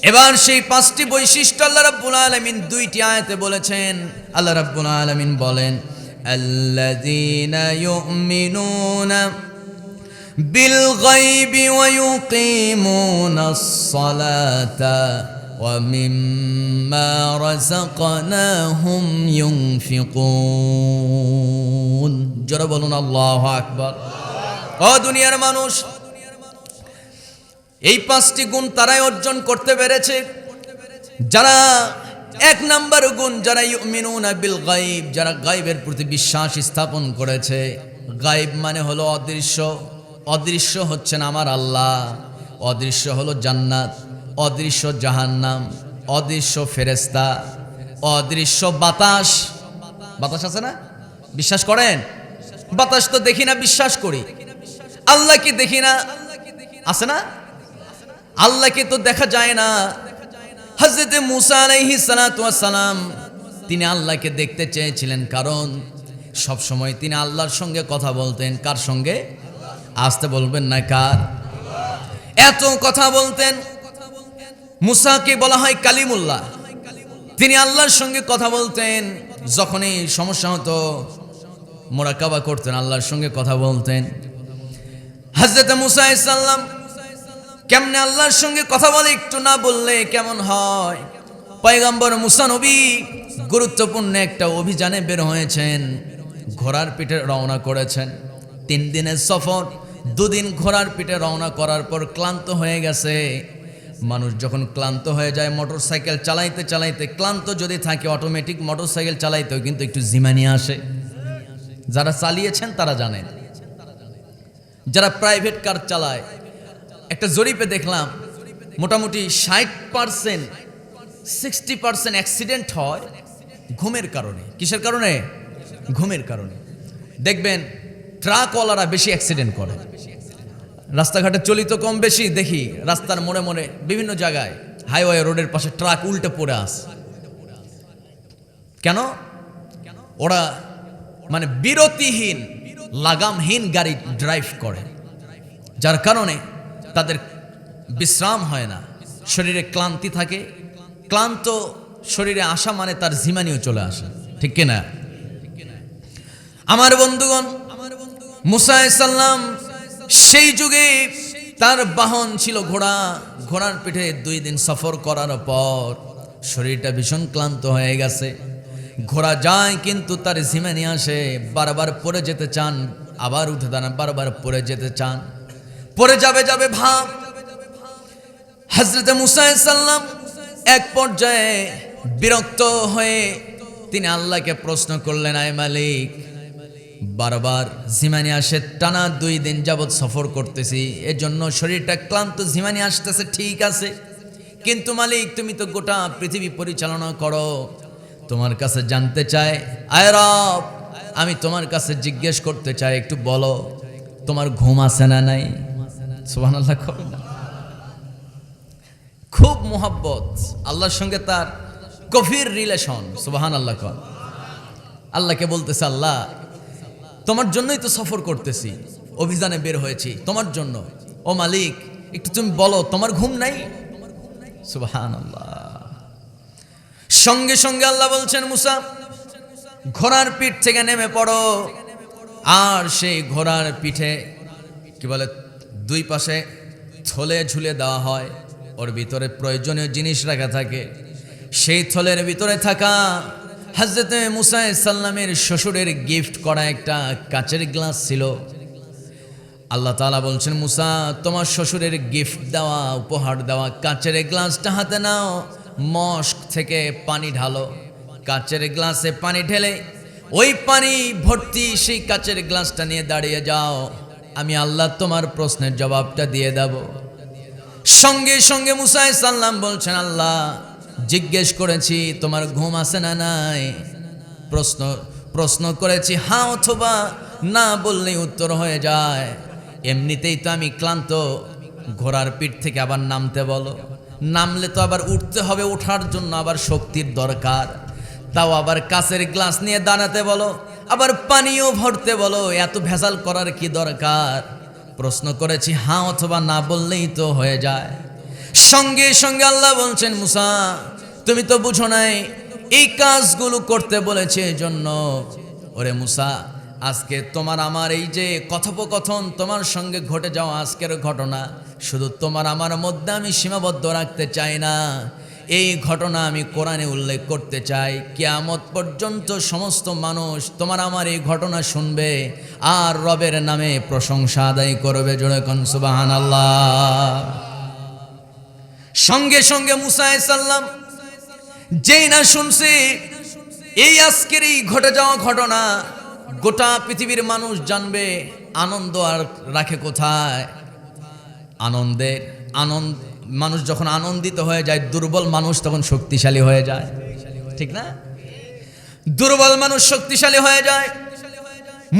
এবার সেই 5টি বৈশিষ্ট্য আল্লাহ রাব্বুল আলামিন 2টি আয়াতে বলেছেন। আল্লাহ রাব্বুল আলামিন বলেন, আল্লাযীনা ইউমিনুনা বিল গায়বি ওয়া ইউকিমুনাস সালাতা ওয়া মিম্মা রাযাকনাহুম ইউনফিকুন। জোরে বলুন আল্লাহু আকবার। ও দুনিয়ার মানুষ, এই 5টি গুণ তারাই অর্জন করতে পেরেছে যারা, এক নাম্বার গুণ, যারা ইউমিনুনা বিল গায়ব, যারা গায়বের প্রতি বিশ্বাস স্থাপন করেছে। গায়ব মানে হলো অদৃশ্য। অদৃশ্য হচ্ছেন আমার আল্লাহ, অদৃশ্য হলো জান্নাত, অদৃশ্য জাহান্নাম, অদৃশ্য ফেরেশতা, অদৃশ্য বাতাস। বাতাস আছে না? বিশ্বাস করেন? বাতাস তো দেখি না, বিশ্বাস করি। আল্লাহ কি দেখি না? আছে না? আল্লাহকে তো দেখা যায় না। হযরত মুসা আলাইহিস সালাতু ওয়াস সালাম তিনি আল্লাহকে দেখতে চেয়েছিলেন, কারণ সব সময় তিনি আল্লাহর সঙ্গে কথা বলতেন। কার সঙ্গে? আসতে বলবেন না, কার? এত কথা বলতেন। মুসাকে বলা হয় কালিমুল্লাহ। তিনি আল্লাহর সঙ্গে কথা বলতেন। যখনই সমস্যা হতো মুরাকাবা করতেন, আল্লাহর সঙ্গে কথা বলতেন। হযরত মুসা আলাইহিস সালাম কেমনে আল্লাহর সঙ্গে কথা বলে একটু না বললে কেমন হয়? পয়গম্বর মুসা নবী গুরুত্বপূর্ণ একটা অভিযানে বের হয়েছেন, ঘোড়ার পিঠে রওনা করেছেন। 3 দিনের সফর, 2 দিন ঘোড়ার পিঠে রওনা করার পর ক্লান্ত হয়ে গেছে। মানুষ যখন ক্লান্ত হয়ে যায়, মোটরসাইকেল চালাইতে চালাইতে ক্লান্ত যদি থাকে, অটোমেটিক মোটরসাইকেল চালাইতেও কিন্তু একটু জিমানি আসে। যারা চালিয়েছেন তারা জানেন। যারা প্রাইভেট কার চালায়, একটা জরিপে দেখলাম মোটামুটি 60%, 60% অ্যাক্সিডেন্ট হয় ঘুমের কারণে। কিসের কারণে? ঘুমের কারণে। দেখবেন ট্রাকওয়ালারা বেশি অ্যাক্সিডেন্ট করে। রাস্তাঘাটে চলি তো কম বেশি দেখি, রাস্তার মোড়ে মোড়ে বিভিন্ন জায়গায় হাইওয়ে রোডের পাশে ট্রাক উল্টে পড়ে আসে। কেন? ওরা মানে বিরতিহীন, লাগামহীন গাড়ি ড্রাইভ করে, যার কারণে তাদের বিশ্রাম হয় না, শরীরে ক্লান্তি থাকে। ক্লান্ত শরীরে আসা মানে তার জিমানিও চলে আসে, ঠিক কিনা? আমার বন্ধুগণ, মুসা আলাইহিস সালাম সেই যুগে তার বাহন ছিল ঘোড়া। ঘোড়ার পিঠে 2 দিন সফর করার পর শরীরটা ভীষণ ক্লান্ত হয়ে গেছে। ঘোড়া যায় কিন্তু তার জিমানি আসে, বারবার পড়ে যেতে চান, আবার উঠে দাঁড়ান, বারবার পড়ে যেতে চান, পড়ে যাবে যাবে ভাব। হযরত মুসা আলাইহিস সালাম এক পর্যায়ে বিরক্ত হয়ে তিনি আল্লাহকে প্রশ্ন করলেন, আয় মালিক, বারবার জিমানি আসে, টানা 2 দিন যাবৎ সফর করতেছি, এজন্য শরীরটা ক্লান্ত, জিমানি আসতেছে, ঠিক আছে, কিন্তু মালিক তুমি তো গোটা পৃথিবী পরিচালনা করো, তোমার কাছে জানতে চাই, আয় রব, আমি তোমার কাছে জিজ্ঞেস করতে চাই, একটু বলো তোমার ঘুম আসে না নাই? সুবহানাল্লাহ। খুব মোহাব্বত, আল্লাহর সঙ্গে তার গভীর রিলেশন। সুবহানাল্লাহ। আল্লাহকে বলতেছে, আল্লাহ তোমার জন্যই তো সফর করতেছি, অভিযানে বের হয়েছি তোমার জন্য, ও মালিক একটু তুমি বলো তোমার ঘুম নাই? সুবহানাল্লাহ। সঙ্গে সঙ্গে আল্লাহ বলছেন, মুসা ঘোড়ার পিঠ থেকে নেমে পড়ো। আর সেই ঘোড়ার পিঠে কি বলে, 2 পাশে থলে ঝুলে দেওয়া হয়, ওর ভিতরে প্রয়োজনীয় জিনিস রাখা থাকে। সেই থলের ভিতরে থাকা হযরত মুসা আলাইহিস সালামের শ্বশুরের গিফট করা একটা কাচের গ্লাস ছিল। আল্লাহ তাআলা বলছেন, মুসা তোমার শ্বশুরের গিফট দেওয়া, উপহার দেওয়া কাচের গ্লাসটা হাতে নাও, মস্ক থেকে পানি ঢালো, কাচের গ্লাসে পানি ঢেলে ওই পানি ভর্তি সেই কাচের গ্লাসটা নিয়ে দাঁড়িয়ে যাও, আমি আল্লাহ তোমার প্রশ্নের জবাবটা দিয়ে দেব। সঙ্গে সঙ্গে মুসা আলাইহিস সালাম বলছেন, আল্লাহ জিজ্ঞেস করেছি তোমার ঘুম আসে না নাই, প্রশ্ন করেছি হ্যাঁ অথবা না বললেই উত্তর হয়ে যায়, এমনিতেই তো আমি ক্লান্ত, ঘোড়ার পিঠ থেকে আবার নামতে বলো, নামলে তো আবার উঠতে হবে, ওঠার জন্য আবার শক্তির দরকার, তাও আবার কাচের গ্লাস নিয়ে দাঁড়াতে বলো, আবার পানিও ভরতে বলো, এত ভেজাল করার কি দরকার? প্রশ্ন করেছি হ্যাঁ অথবা না বললেই তো হয়ে যায়। সঙ্গে সঙ্গে আল্লাহ বলছেন, মুসা তুমি তো বুঝো নাই, এই কাজগুলো করতে বলেছে এজন্য ওরে মুসা, আজকে তোমার আমার এই যে কথোপকথন, তোমার সঙ্গে ঘটে যাওয়া আজকের ঘটনা, শুধু তোমার আমার মধ্যে আমি সীমাবদ্ধ রাখতে চাই না, এই ঘটনা আমি কোরআনে উল্লেখ করতে চাই। কিয়ামত পর্যন্ত সমস্ত মানুষ তোমার আমার এই ঘটনা শুনবে আর রবের নামে প্রশংসা আদায় করবে। জোরে কোন সুবহানাল্লাহ। সঙ্গে সঙ্গে মুসা আলাইহিস সালাম যেই না শুনছে এই আজকের এই ঘটে যাওয়া ঘটনা, গোটা পৃথিবীর মানুষ জানবে, আনন্দ আর রাখে কোথায়? আনন্দ মানুষ যখন আনন্দিত হয়ে যায়, দুর্বল মানুষ তখন শক্তিশালী হয়ে যায়, ঠিক না? দুর্বল মানুষ শক্তিশালী হয়ে যায়।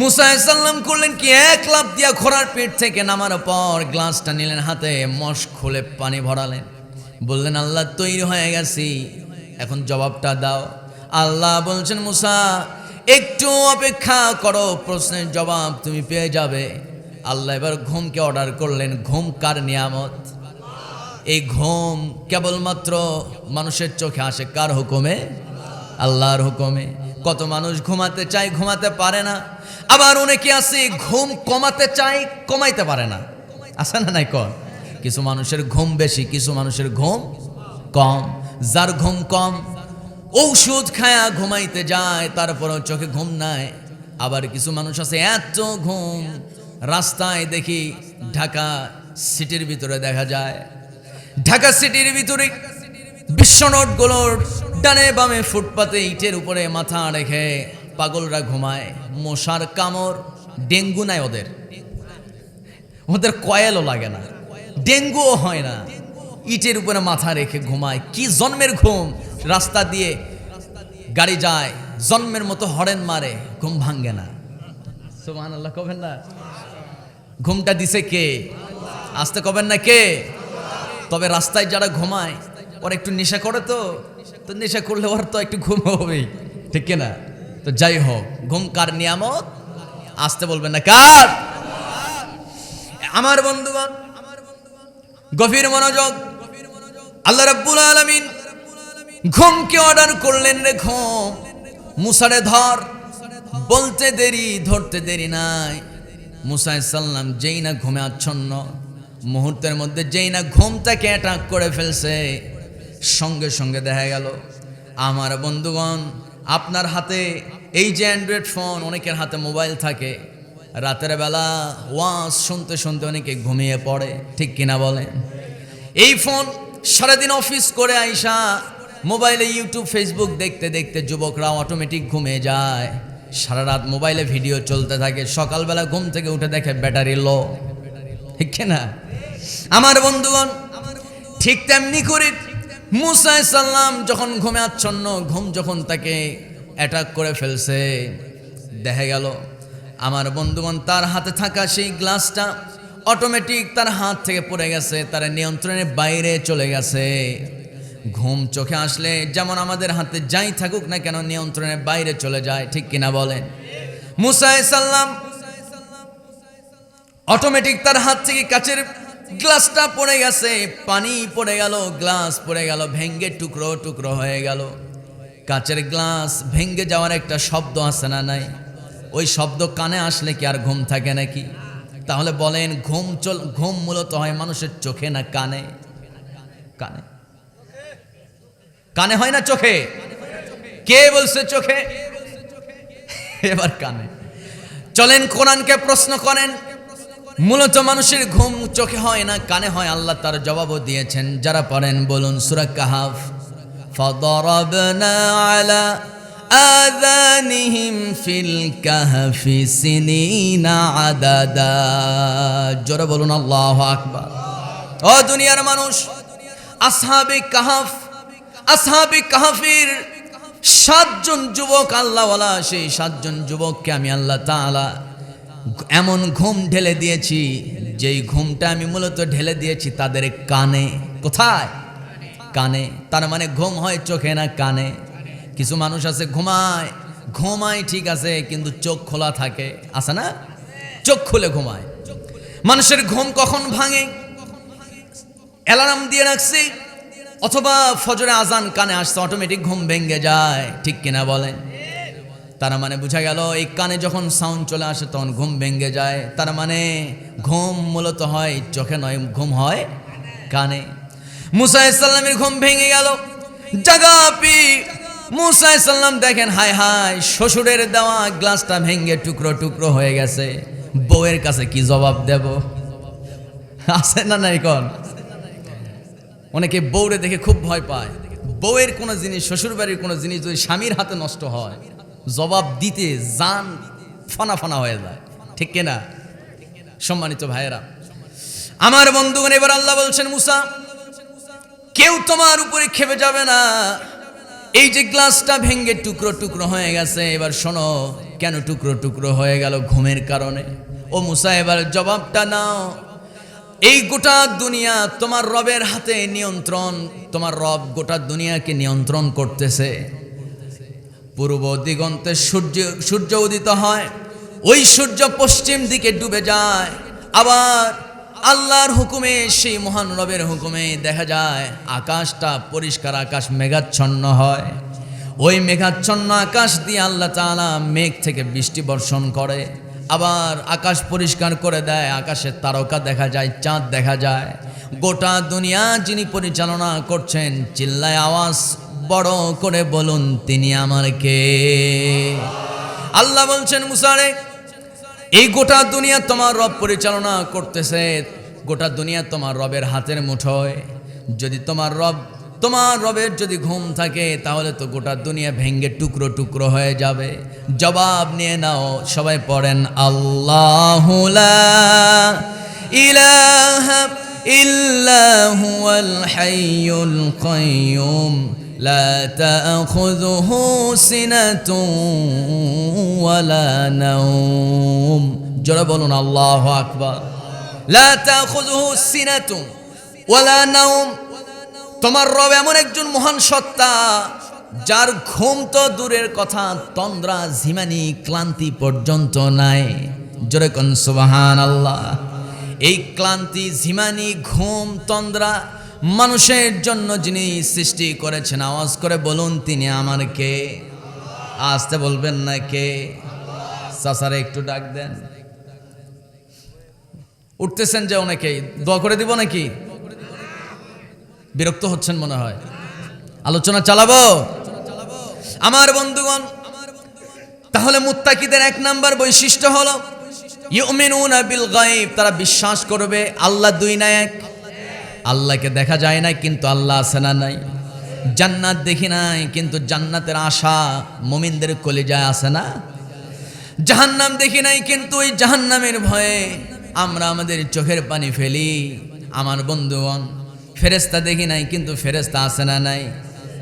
মুসা আলাইহিস সালাম করলেন কি, এক লাফ দিয়া ঘোড়ার পিঠ থেকে নামার পর গ্লাসটা নিলেন হাতে, মশ খুলে পানি ভরালেন, বললেন আল্লাহ তৈরি হয়ে গেছি, এখন জবাবটা দাও। আল্লাহ বলছেন মুসা একটু অপেক্ষা করো, প্রশ্নের জবাব তুমি পেয়ে যাবে। আল্লাহ এবার ঘুমকে অর্ডার করলেন। ঘুম কার নিয়ামত? এই ঘুম কেবলমাত্র মানুষের চোখে আসে কার হুকুমে? আল্লাহর হুকুমে। কত মানুষ ঘুমাতে চায়, ঘুমাতে পারে না। আবার অনেকে আছে ঘুম কমাতে চায়, কমাইতে পারে না। আছে না নাই? কম কিছু মানুষের ঘুম বেশি, কিছু মানুষের ঘুম কম। যার ঘুম কম ঔষধ খায়া ঘুমাইতে যায়, তারপরও চোখে ঘুম নাই। আবার কিছু মানুষ আছে এত ঘুম, রাস্তায় দেখি ঢাকা সিটির ভিতরে দেখা যায়, ঢাকা সিটির ভিতরে বিশ্বনোটগুলোর ডানে বামে ফুটপাতে ইটের উপরে মাথা রেখে পাগলরা ঘুমায়। মশার কামড়, ডেঙ্গু নাই ওদের, ওদের কয়েলও লাগে না, ডেঙ্গুও হয় না, ইটের উপরে মাথা রেখে ঘুমায়। কি জন্মের ঘুম! রাস্তা দিয়ে গাড়ি যায়, জন্মের মতো হরেন মারে, ঘুম ভাঙ্গে না। সুবহানাল্লাহ কবেন না? ঘুমটা দিছে কে? আসতে কবেন না কে? তবে রাস্তায় যারা ঘুমায় ওরা একটু নেশা করে, তো নেশা করলে ওর তো একটু ঘুম হবেই, ঠিক কিনা? তো যাই হোক, ঘুম কার নিয়ামত? আসতে বলবেন না কার? আমার বন্ধুগণ গভীর মনোযোগ। আল্লাহ রাব্বুল আলামিন ঘুমকে অর্ডার করলেন, রে ঘুম মুসারে ধর। বলতে দেরি, ধরতে দেরি নাই। মুসা আলাইহিস সালাম যেই না ঘুমে আচ্ছন্ন, মুহূর্তের মধ্যে যেই না ঘুমটাকে অ্যাটাক করে ফেলছে, সঙ্গে সঙ্গে দেখা গেল আমার বন্ধুগণ আপনার হাতে এই যে অ্যান্ড্রয়েড ফোন, অনেকের হাতে মোবাইল থাকে, রাতের বেলা ওয়াজ শুনতে শুনতে অনেকে ঘুমিয়ে পড়ে, ঠিক কিনা বলেন? এই ফোন সারাদিন অফিস করে আইসা মোবাইলে ইউটিউব ফেসবুক দেখতে দেখতে যুবকরা অটোমেটিক ঘুমিয়ে যায়। সারা রাত মোবাইলে ভিডিও চলতে থাকে, সকালবেলা ঘুম থেকে উঠে দেখে ব্যাটারি লো, ঠিক কিনা? আমার বন্ধুগণ ঠিক তেমনি করে মুসা আলাইহিস সালাম যখন ঘুমে আচ্ছন্ন, ঘুম যখন তাকে অ্যাটাক করে ফেলছে, দেখা গেল আমার বন্ধুগণ তার হাতে থাকা সেই গ্লাসটা অটোমেটিক তার হাত থেকে পড়ে গেছে, তার নিয়ন্ত্রণের বাইরে চলে গেছে। ঘুম চোখে আসলে যেমন আমাদের হাতে যাই থাকুক না কেন নিয়ন্ত্রণের বাইরে চলে যায়, ঠিক কিনা বলেন? মুসা আলাইহিস সালাম অটোমেটিক তার হাত থেকে কাচের গ্লাসটা পড়ে গেছে, পানি পড়ে গেল, গ্লাস পড়ে গেল, ভেঙ্গে টুকরো টুকরো হয়ে গেল। কাচের গ্লাস ভেঙ্গে যাওয়ার একটা শব্দ আছে না নাই? ওই শব্দ কানে আসলে কি আর ঘুম থাকে নাকি? তাহলে বলেন ঘুম মূলত হয় মানুষের চোখে না কানে? কানে। কানে হয় না চোখে? কে বলছে চোখে? এবার কানে। চলেন কোরআনকে প্রশ্ন করেন, মূলত মানুষের ঘুম চোখে হয় না কানে হয়? আল্লাহ তার জবাবও দিয়েছেন। যারা পড়েন বলুন সূরা কাহাফ, ফাদরাবনা আলা আযানিহিম ফিল কাহফি সিনিনা আদাদা। জোরে বলুন আল্লাহু আকবার। ও দুনিয়ার মানুষ, আসহাবে কাহাফের 7 জন যুবক আল্লাহওয়ালা, সেই 7 জন যুবককে আমি আল্লাহ তাআলা এমন ঘুম ঢেলে দিয়েছি, যেই ঘুমটা আমি মূলত ঢেলে দিয়েছি তাদের কানে। কোথায়? কানে। তার মানে ঘুম হয় চোখে না কানে? কিছু মানুষ আছে ঘুমায় ঠিক আছে, কিন্তু চোখ খোলা থাকে, আছে না? চোখ খুলে ঘুমায়। মানুষের ঘুম কখন ভাঙে? অ্যালার্ম দিয়ে রাখছি অথবা ফজরে আজান কানে আসছে, অটোমেটিক ঘুম ভেঙে যায়, ঠিক কিনা বলেন? তার মানে বোঝা গেল এই কানে যখন সাউন্ড চলে আসে তখন ঘুম ভেঙে যায়। তার মানে ঘুম মূলত হয় চোখে নয়, ঘুম হয় কানে। মুসা আলাইহিস সালামের ঘুম ভেঙে গেল। জাগাপি মুসা আলাইহিস সালাম দেখেন, হায় হায়, শ্বশুরের দেওয়া গ্লাসটা ভেঙে টুকরো টুকরো হয়ে গেছে। বউয়ের কাছে কি জবাব দেব? আছে না নাই কোন? অনেকে বউরে দেখে খুব ভয় পায়। বউয়ের কোনো জিনিস, শ্বশুর বাড়ির কোনো জিনিস যদি স্বামীর হাতে নষ্ট হয়, জবাব দিতে জান ফানা ফানা হয়ে যায়, ঠিক কিনা? সম্মানিত ভাইয়েরা আমার, বন্ধুগণ, এবার আল্লাহ বলছেন, মুসা, কেউ তোমার উপরে খেপে যাবে না। এই যে গ্লাসটা ভেঙে টুকরো টুকরো হয়ে গেছে, এবার শোনো কেন টুকরো টুকরো হয়ে গেল? ঘুমের কারণে। ও মুসা, এবার জবাবটা নাও। এই গোটা দুনিয়া তোমার রবের হাতে নিয়ন্ত্রণ। তোমার রব গোটা দুনিয়াকে নিয়ন্ত্রণ করতেছে। পূর্ব দিগন্তে সূর্য উদিত হয়, ওই সূর্য পশ্চিম দিকে ডুবে যায়। আবার আল্লাহর হুকুমে, সেই মহান রবের হুকুমে দেখা যায় আকাশটা পরিষ্কার আকাশ মেঘাচ্ছন্ন হয়। ওই মেঘাচ্ছন্ন আকাশ দিয়ে আল্লাহ তাআলা মেঘ থেকে বৃষ্টি বর্ষণ করে। আবার আকাশ পরিষ্কার করে দেয়, আকাশের তারকা দেখা যায়, চাঁদ দেখা যায়। গোটা দুনিয়া যিনি পরিচালনা করছেন, চিল্লায় আওয়াজ বড় করে বলুন, তিনি আমার কে? আল্লাহ বলছেন, মুসা রে, এই গোটা দুনিয়া তোমার রব পরিচালনা করতেছে। গোটা দুনিয়া তোমার রবের হাতের মুঠোয়। যদি তোমার রবের যদি ঘুম থাকে, তাহলে তো গোটা দুনিয়া ভেঙ্গে টুকরো টুকরো হয়ে যাবে। জবাব নিয়ে নাও, সবাই পড়েন, আল্লাহু লা ইলাহা ইল্লা হুয়াল হাইয়ুল কাইয়্যুম লা তাখুযুহু সিনাতুন ওয়ালা নাওম। জোরে বলুন আল্লাহু আকবার। লা তাখুযুহু সিনাতুন ওয়ালা নাওম। তোমার রব এমন একজন মহান সত্তা, যার ঘুম তো দূরের কথা, তন্দ্রা ঝিমানি ক্লান্তি পর্যন্ত নাই। জোরে কোন সুবহানাল্লাহ। এই ক্লান্তি ঝিমানি ঘুম তন্দ্রা মানুষের জন্য যিনি সৃষ্টি করেছেন, আওয়াজ করে বলুন, তিনি আমার কে? আসতে বলবেন না কে? চাচারে একটু ডাক দেন। উঠতেছেন যে অনেকেই, দোয়া করে দিব নাকি? বিরক্ত হচ্ছেন মনে হয়। আলোচনা চালাবো আমার বন্ধুগণ। তাহলে মুত্তাকিদের এক নাম্বার বৈশিষ্ট্য হলো ইউমিনুনা বিল গায়ব। তারা বিশ্বাস করবে আল্লাহ দুই না এক। আল্লাহকে দেখা যায় না, কিন্তু আল্লাহ আছে না নাই? জান্নাত দেখি নাই, কিন্তু জান্নাতের আশা মুমিনদের কলিজায় আছে না? জাহান্নাম দেখি নাই, কিন্তু ওই জাহান্নামের ভয়ে আমরা আমাদের চোখের পানি ফেলি। আমার বন্ধুগণ, ফেরেশতা দেখি নাই, কিন্তু ফেরেশতা আছে না নাই?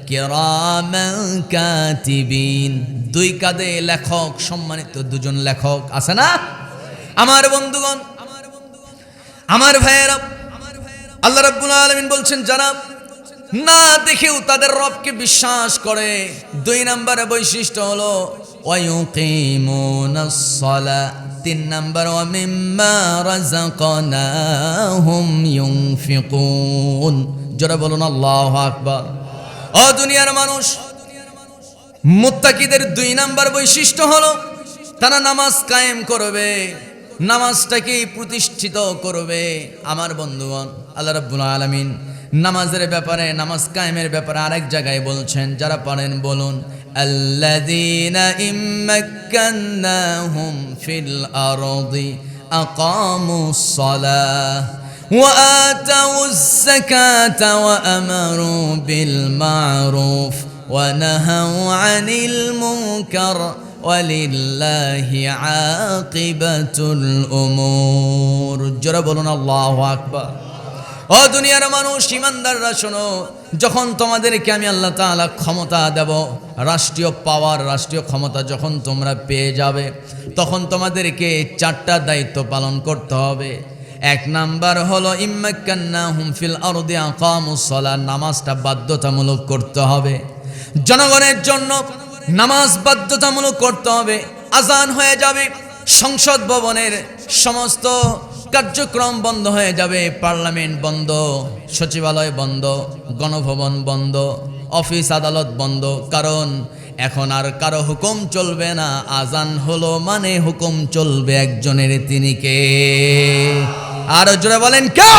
কিরামান কাতিবিন, দুই কাঁধে লেখক, সম্মানিত দুজন লেখক আছে না? আমার বন্ধুগণ, আমার ভাইয়েরা, আল্লাহ রাব্বুল আলামিন বলছেন, যারা না দেখেও তাদের রবকে বিশ্বাস করে, দুই নম্বরে বৈশিষ্ট্য হলো ওয়ায়ুকিমুনাস সালাহ। তিন নম্বর, ওয়া মিম্মা রাযাকনাহুম ইউনফিকুন। জোরে বলুন আল্লাহু আকবার। ও দুনিয়ার মানুষ, মুত্তাকিদের দুই নম্বর বৈশিষ্ট্য হলো তারা নামাজ কায়েম করবে, নামাজটাকে প্রতিষ্ঠিত করবে। আমার বন্ধুগণ, আল্লাহ রাব্বুল আলামিন নামাজের ব্যাপারে, নামাজ কায়েমের ব্যাপারে আরেক জায়গায় বলছেন, যারা পারেন বলুন, আল্লাযীনা ইম্মাক্কান্নাহুম ফিল আরদি আকামুস সালাহ ওয়া আতাউয যাকাতা ওয়া আমারু বিল মা'রুফ ওয়া নাহাউ আনিল মুনকার ওয়ালিল্লাহি আকিবাতুল উমুর। জোরে বলুন আল্লাহু আকবার। ও দুনিয়ার মানুষ, ইমানদাররা শোনো, যখন তোমাদেরকে আমি আল্লাহ তাআলা ক্ষমতা দেব, রাষ্ট্রীয় পাওয়ার, রাষ্ট্রীয় ক্ষমতা যখন তোমরা পেয়ে যাবে, তখন তোমাদেরকে চারটা দায়িত্ব পালন করতে হবে। এক নাম্বার হলো ইম্মাক্কান্নাহুম ফিল আরদি আকামুস সালাহ, নামাজটা বাধ্যতামূলক করতে হবে। জনগণের জন্য নামাজ বাধ্যতামূলক করতে হবে। আজান হয়ে যাবে, সংসদ ভবনের সমস্ত কার্যক্রম বন্ধ হয়ে যাবে, পার্লামেন্ট বন্ধ, সচিবালয় বন্ধ, গণভবন বন্ধ, অফিস আদালত বন্ধ। কারণ এখন আর কারো হুকুম চলবে না, আজান হলো মানে হুকুম চলবে একজনের, তিনি কে? আর জোরে বলেন কে?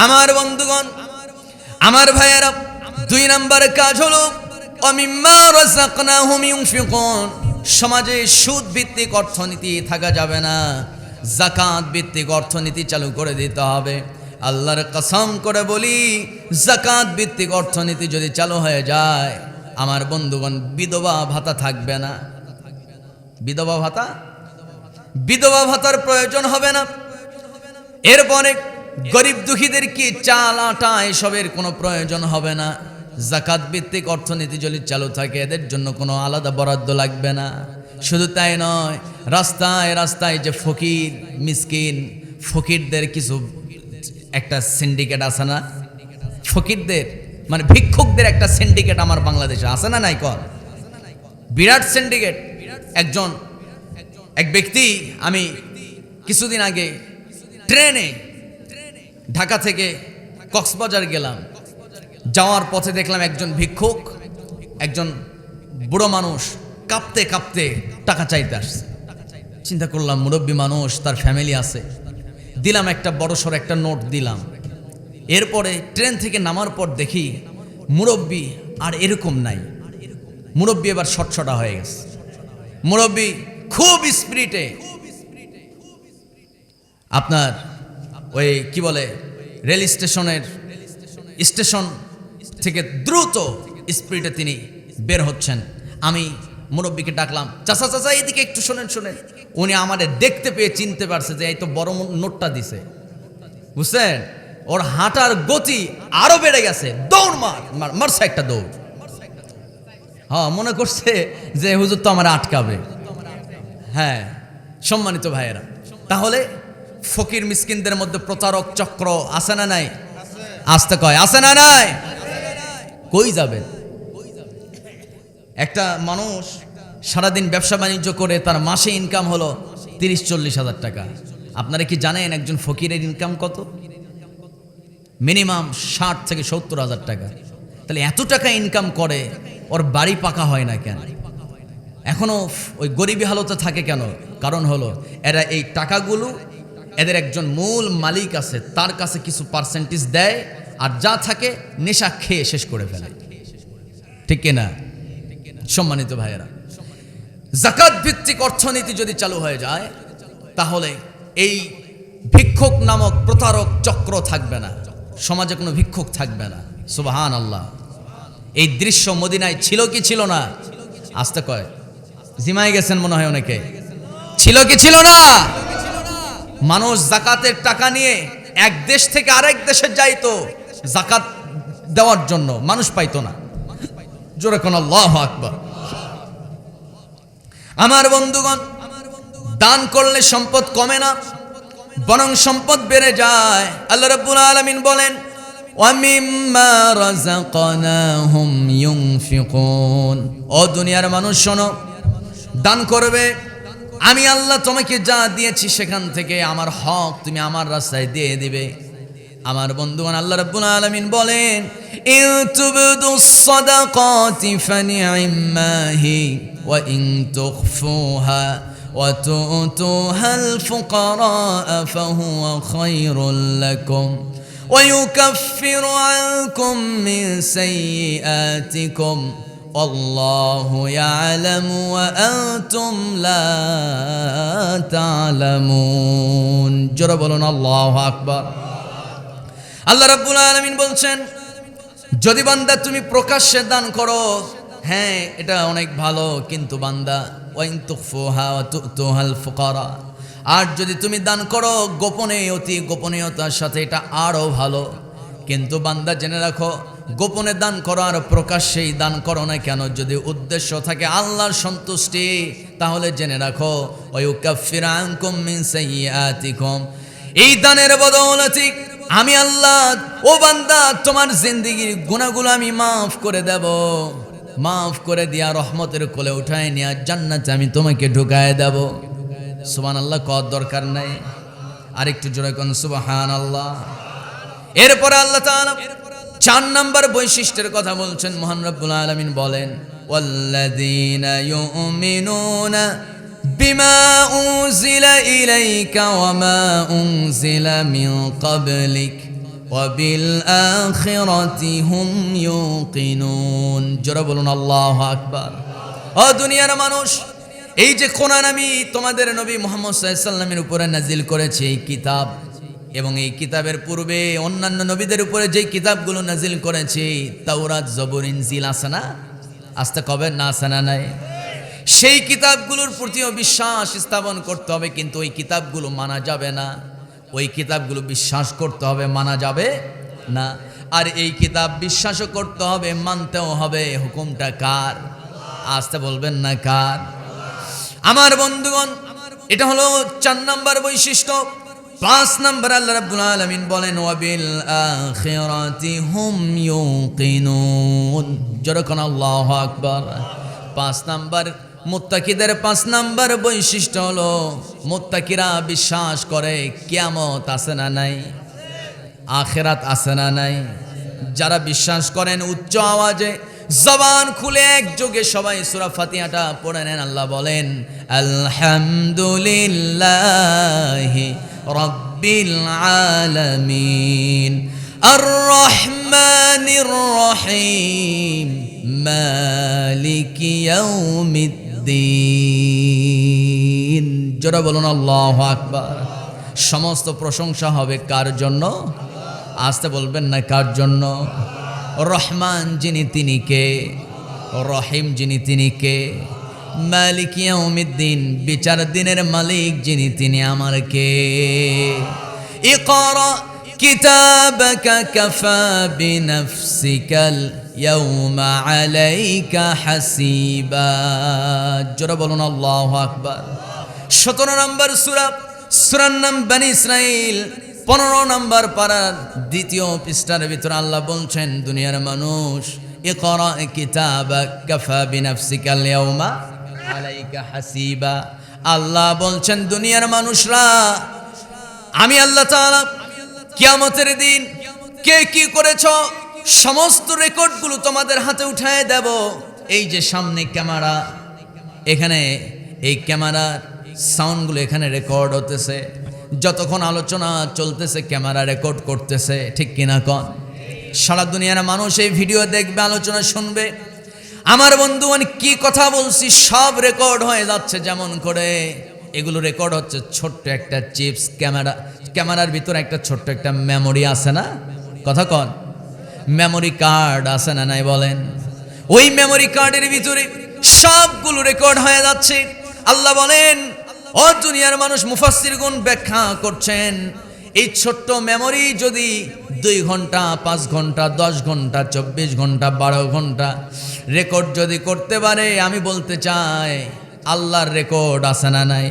আমার বন্ধুগণ, আমার ভাইয়েরা, 2 নম্বর কাজ হলো ওয়ামিম্মা রাযাকনাহুম ইউনফিকুন। সমাজে সুদ ভিত্তিক অর্থনীতি থাকা যাবে না, যাকাত ভিত্তিক অর্থনীতি চালু করে দিতে হবে। আল্লাহর কসম করে বলি, যাকাত ভিত্তিক অর্থনীতি যদি চালু হয়ে যায়, আমার বন্ধুগণ, বিধবা ভাতা থাকবে না। বিধবা ভাতার প্রয়োজন হবে না। এরপরে গরিব দুঃখীদের কি চাল আটা এসবের কোনো প্রয়োজন হবে না। যাকাত ভিত্তিক অর্থনীতি যদি চালু থাকে, এদের জন্য কোনো আলাদা বরাদ্দ লাগবে না। শুধু তাই নয়, রাস্তায় রাস্তায় যে ফকির মিসকিন ফকিরদের কিছু একটা সিন্ডিকেট আছে না, ফকিরদের মানে ভিক্ষুকদের একটা সিন্ডিকেট আমার বাংলাদেশে আছে না নাই? কর বিরাট সিন্ডিকেট। এক ব্যক্তি, আমি কিছুদিন আগে ট্রেনে ঢাকা থেকে কক্সবাজার গেলাম, যাওয়ার পথে দেখলাম একজন ভিক্ষুক, একজন বুড়ো মানুষ কাঁপতে কাঁপতে টাকা চাইতে আসছে। চিন্তা করলাম মুরব্বী মানুষ, তার ফ্যামিলি আছে, দিলাম একটা বড়সড় একটা নোট দিলাম। এরপরে ট্রেন থেকে নামার পর দেখি মুরব্বী আর এরকম নাই, মুরব্বী এবার শটশটা হয়ে গেছে। মুরব্বী খুব স্পিরিটে, আপনার ওই কি বলে রেল স্টেশন থেকে দ্রুত স্পিরিটে তিনি বের হচ্ছেন। আমি মুরব্বীকে ডাকলাম, চাচা চাচা এদিকে একটু শোনেন। উনি আমাদের দেখতে পেয়ে চিনতে পারছে যে এই তো বড় নোটটা দিছে, বুঝছেন? ওর হাঁটার গতি আরো বেড়ে গেছে, দৌড় মারছে একটা দৌড়। হ্যাঁ, মনে করছে যে হুজুর তো আমার আটকাবে। হ্যাঁ সম্মানিত ভাইয়েরা, তাহলে ফকির মিসকিনদের মধ্যে প্রতারক চক্র আছে না নাই? আসতে কয় আছে না নাই? কই যাবে? একটা মানুষ সারাদিন ব্যবসা বাণিজ্য করে তার মাসে ইনকাম হলো 30-40 হাজার টাকা। আপনারা কি জানেন একজন ফকিরের ইনকাম কত? মিনিমাম 60 থেকে 70 হাজার টাকা। তাহলে এত টাকা ইনকাম করে, ওর বাড়ি পাকা হয় না কেন? এখনো ওই গরিবী হালতে থাকে কেন? কারণ হলো এরা এই টাকাগুলো, এদের একজন মূল মালিক আছে, তার কাছে কিছু পার্সেন্টেজ দেয়, আর যা থাকে নেশা খেয়ে শেষ করে ফেলে। ঠিক কিনা সম্মানিত ভাইয়েরা? যাকাত ভিত্তিক অর্থনীতি যদি চালু হয়ে যায়, তাহলে এই ভিক্ষুক নামক প্রতারক চক্র থাকবে না, সমাজে কোনো ভিক্ষুক থাকবে না। সুবহানাল্লাহ। এই দৃশ্য মদিনায় ছিল কি ছিল না? আসতে কয় জিমায় গেছেন মনে হয় অনেকে, ছিল কি ছিল না? মানুষ যাকাতের টাকা নিয়ে এক দেশ থেকে আরেক দেশে যাইতো যাকাত দেওয়ার জন্য, মানুষ পাইতো না। জোরে কোন আল্লাহু আকবার। আমার বন্ধুগণ, দান করলে সম্পদ কমে না, বরং সম্পদ বেড়ে যায়। আল্লাহ রাব্বুল আলামিন বলেন, ওয়া মিম্মা রাযাকনাহুম ইউনফিকুন। ও দুনিয়ার মানুষ শোনো, দান করবে। আমি আল্লাহ তোমাকে যা দিয়েছি সেখান থেকে আমার হক তুমি আমার রাস্তায় দিয়ে দিবে। আমার বন্ধুগণ, আল্লাহ রাব্বুল আলামিন বলেন, ইন তুবদুস সাদাকাতি ফানি'ম্মা হি ওয়া ইন তুখফুহা ওয়া তু'তুহাল ফুকারা ফাহুয়া খায়রুল লাকুম ওয়া ইউকাফিরু আনকুম মিন সাইয়্যাতিকুম আল্লাহু ইয়ালামু ওয়া আনতুম লা তা'লামুন। জোরে বলুন আল্লাহু আকবার। আল্লাহ রাব্বুল আলামিন বলছেন, যদি বান্দা তুমি প্রকাশ্যে দান করো, হ্যাঁ এটা অনেক ভালো, কিন্তু বান্দা ওয়া ইন তুখফুহা ওয়া তু'তুহাল ফুকারা, আর যদি তুমি দান করো গোপনে, অতি গোপনীয়তার সাথে, এটা আরো ভালো। কিন্তু বান্দা জেনে রাখো, গোপনে দান করো আর প্রকাশ্যেই দান করো না কেন, যদি উদ্দেশ্য থাকে আল্লাহর সন্তুষ্টি, তাহলে জেনে রাখো ওয়া ইউকাফিরু আনকুম মিন সাইয়্যাতিকুম, এই দানের বদৌলতে আমি আল্লাহ ও বান্দা তোমার জিন্দেগির গুনাহগুলো আমি মাফ করে দেব। মাফ করে দিয়া রহমতের কোলে উঠায় নিয়ে জান্নাতে আমি তোমাকে ঢুকায় দেব। সুবহানাল্লাহ। কত দরকার নাই? আরেকটু জোরে কোন সুবহানাল্লাহ। এরপর আল্লাহ তাআলা 4 নম্বর বৈশিষ্ট্যের কথা বলছেন। মহান রব্বুল আলামিন বলেন, ওয়াল্লাযীনা ইউমিনুনা বিমা উনজিলা ইলাইকা ওয়া মা উনজিলা মিন ক্বাবলিক ওয়া বিল আখিরাতি হুম ইউকিনুন। জোরে বলুন আল্লাহু আকবার। ও দুনিয়ার মানুষ, এই যে কোরআন আমি তোমাদের নবী মুহাম্মদ সাল্লাল্লাহু আলাইহি ওয়াসাল্লামের উপরে নাজিল করেছি, এই কিতাব, এবং এই কিতাবের পূর্বে অন্যান্য নবীদের উপরে যে কিতাবগুলো নাজিল করেছি, তাওরাত, জবুর, ইনজিল আছে না? আস্তে কবে না আছে না নাই? সেই কিতাবগুলোর প্রতিও বিশ্বাস স্থাপন করতে হবে, কিন্তু ওই কিতাবগুলো মানা যাবে না। ওই কিতাবগুলো বিশ্বাস করতে হবে, মানা যাবে না। আর এই কিতাব বিশ্বাসও করতে হবে, মানতেও হবে। হুকুমটা কার? আসতে বলবেন না কার? আমার বন্ধুগণ, এটা হলো 4 নম্বর বৈশিষ্ট্য। 5 নম্বর আল্লাহ রাব্বুল আলামিন বলেন ওয়াবিল আখিরাতি হুম ইউকিনুন। যখন আল্লাহু আকবার। 5 নম্বর মুত্তাকিদের 5 নম্বর বৈশিষ্ট্য হলো মুত্তাকিরা বিশ্বাস করে কিয়ামত আছে না নাই, আখিরাত আছে না নাই। যারা বিশ্বাস করেন উচ্চ আওয়াজে জবান খুলে একযোগে সবাই সূরা ফাতিহাটা পড়ে নেন। আল্লাহ বলেন আলহামদুলিল্লাহি রাব্বিল আলামিন আর রহমানির রহিম মালিকি ইয়াউমিদ্দিন। জোরে বলুন আল্লাহু আকবার। সমস্ত প্রশংসা হবে কার জন্য? আসতে বলবেন না কার জন্য? রহমান যিনি তিনি কে, রহিম যিনি তিনি কে, মালিক ইয়াউমিদ্দিন বিচার দিনের মালিক যিনি তিনি আমার কে। ইকরা কিতাবাকা কাফা বিনাফসিকাল ইয়াউমা আলাইকা হাসিবা। জোরে বলুন আল্লাহু আকবার। 17 নম্বর সূরা, সূরার নাম বনী ইসরাইল, 15 নম্বর পারার 2য় পৃষ্ঠার ভিতরে আল্লাহ বলছেন দুনিয়ার মানুষ ইকরা কিতাবাক কাফা বিনাফসিকাল ইয়াউমা আলাইকা হাসিবা। আল্লাহ বলছেন দুনিয়ার মানুষরা, আমি আল্লাহ তাআলা কিয়ামতের দিন কে কি করেছ সমস্ত রেকর্ডগুলো তোমাদের হাতে উঠায় দেব। এই যে সামনে ক্যামেরা, এখানে এই ক্যামেরার সাউন্ডগুলো এখানে রেকর্ড হতেছে, যতক্ষণ আলোচনা চলতেছে ক্যামেরা রেকর্ড করতেছে, ঠিক কিনা কন? সারা দুনিয়ার মানুষ এই ভিডিও দেখবে, আলোচনা শুনবে। আমার বন্ধুগণ কি কথা বলছি সব রেকর্ড হয়ে যাচ্ছে। যেমন করে এগুলো রেকর্ড হচ্ছে, ছোট্ট একটা চিপস, ক্যামেরার ভিতরে একটা ছোট্ট একটা মেমোরি আছে না? কথা কন, মেমোরি কার্ড আছে না নাই বলেন? ওই মেমোরি কার্ডের ভিতরে সবগুলো রেকর্ড হয়ে যাচ্ছে। আল্লাহ বলেন ও দুনিয়ার মানুষ, মুফাসসিরগণ ব্যাখ্যা করছেন, এই ছোট্ট মেমোরি যদি 2 ঘন্টা, 5 ঘন্টা, 10 ঘন্টা, 24 ঘন্টা, 12 ঘন্টা রেকর্ড যদি করতে পারে, আমি বলতে চাই আল্লাহর রেকর্ড আছে না নাই?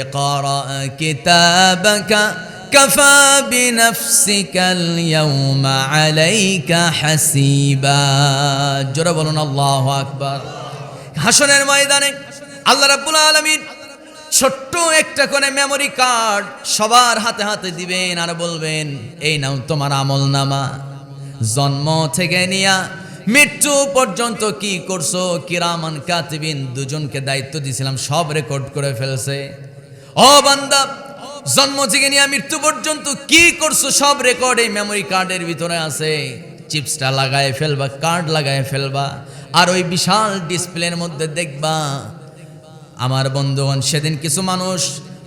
ইকরা কিতাবাকা কাফা বিনাফসিকাল ইয়াউমা আলাইকা হাসিবা। জোরে বলুন আল্লাহু আকবার। হাসরের ময়দানে আল্লাহ রাব্বুল আলামিন ছোট্ট একটা করে মেমোরি কার্ড সবার হাতে হাতে দিবেন আর বলবেন এই নাও তোমার আমলনামা, জন্ম থেকে নিয়া মৃত্যু পর্যন্ত কি করছো, কিরামান কাতিবিন দুজনকে দায়িত্ব দিয়েছিলাম, সব রেকর্ড করে ফেলছে। ও বান্দা, জন্ম থেকে নিয়ে মৃত্যু পর্যন্ত কি করছো সব রেকর্ড এই মেমোরি কার্ডের ভিতরে আছে। চিপসটা লাগায় ফেলবা, কার্ড লাগায় ফেলবা, আর ওই বিশাল ডিসপ্লের মধ্যে দেখবা। আমার বন্ধুগণ, সেদিন কিছু মানুষ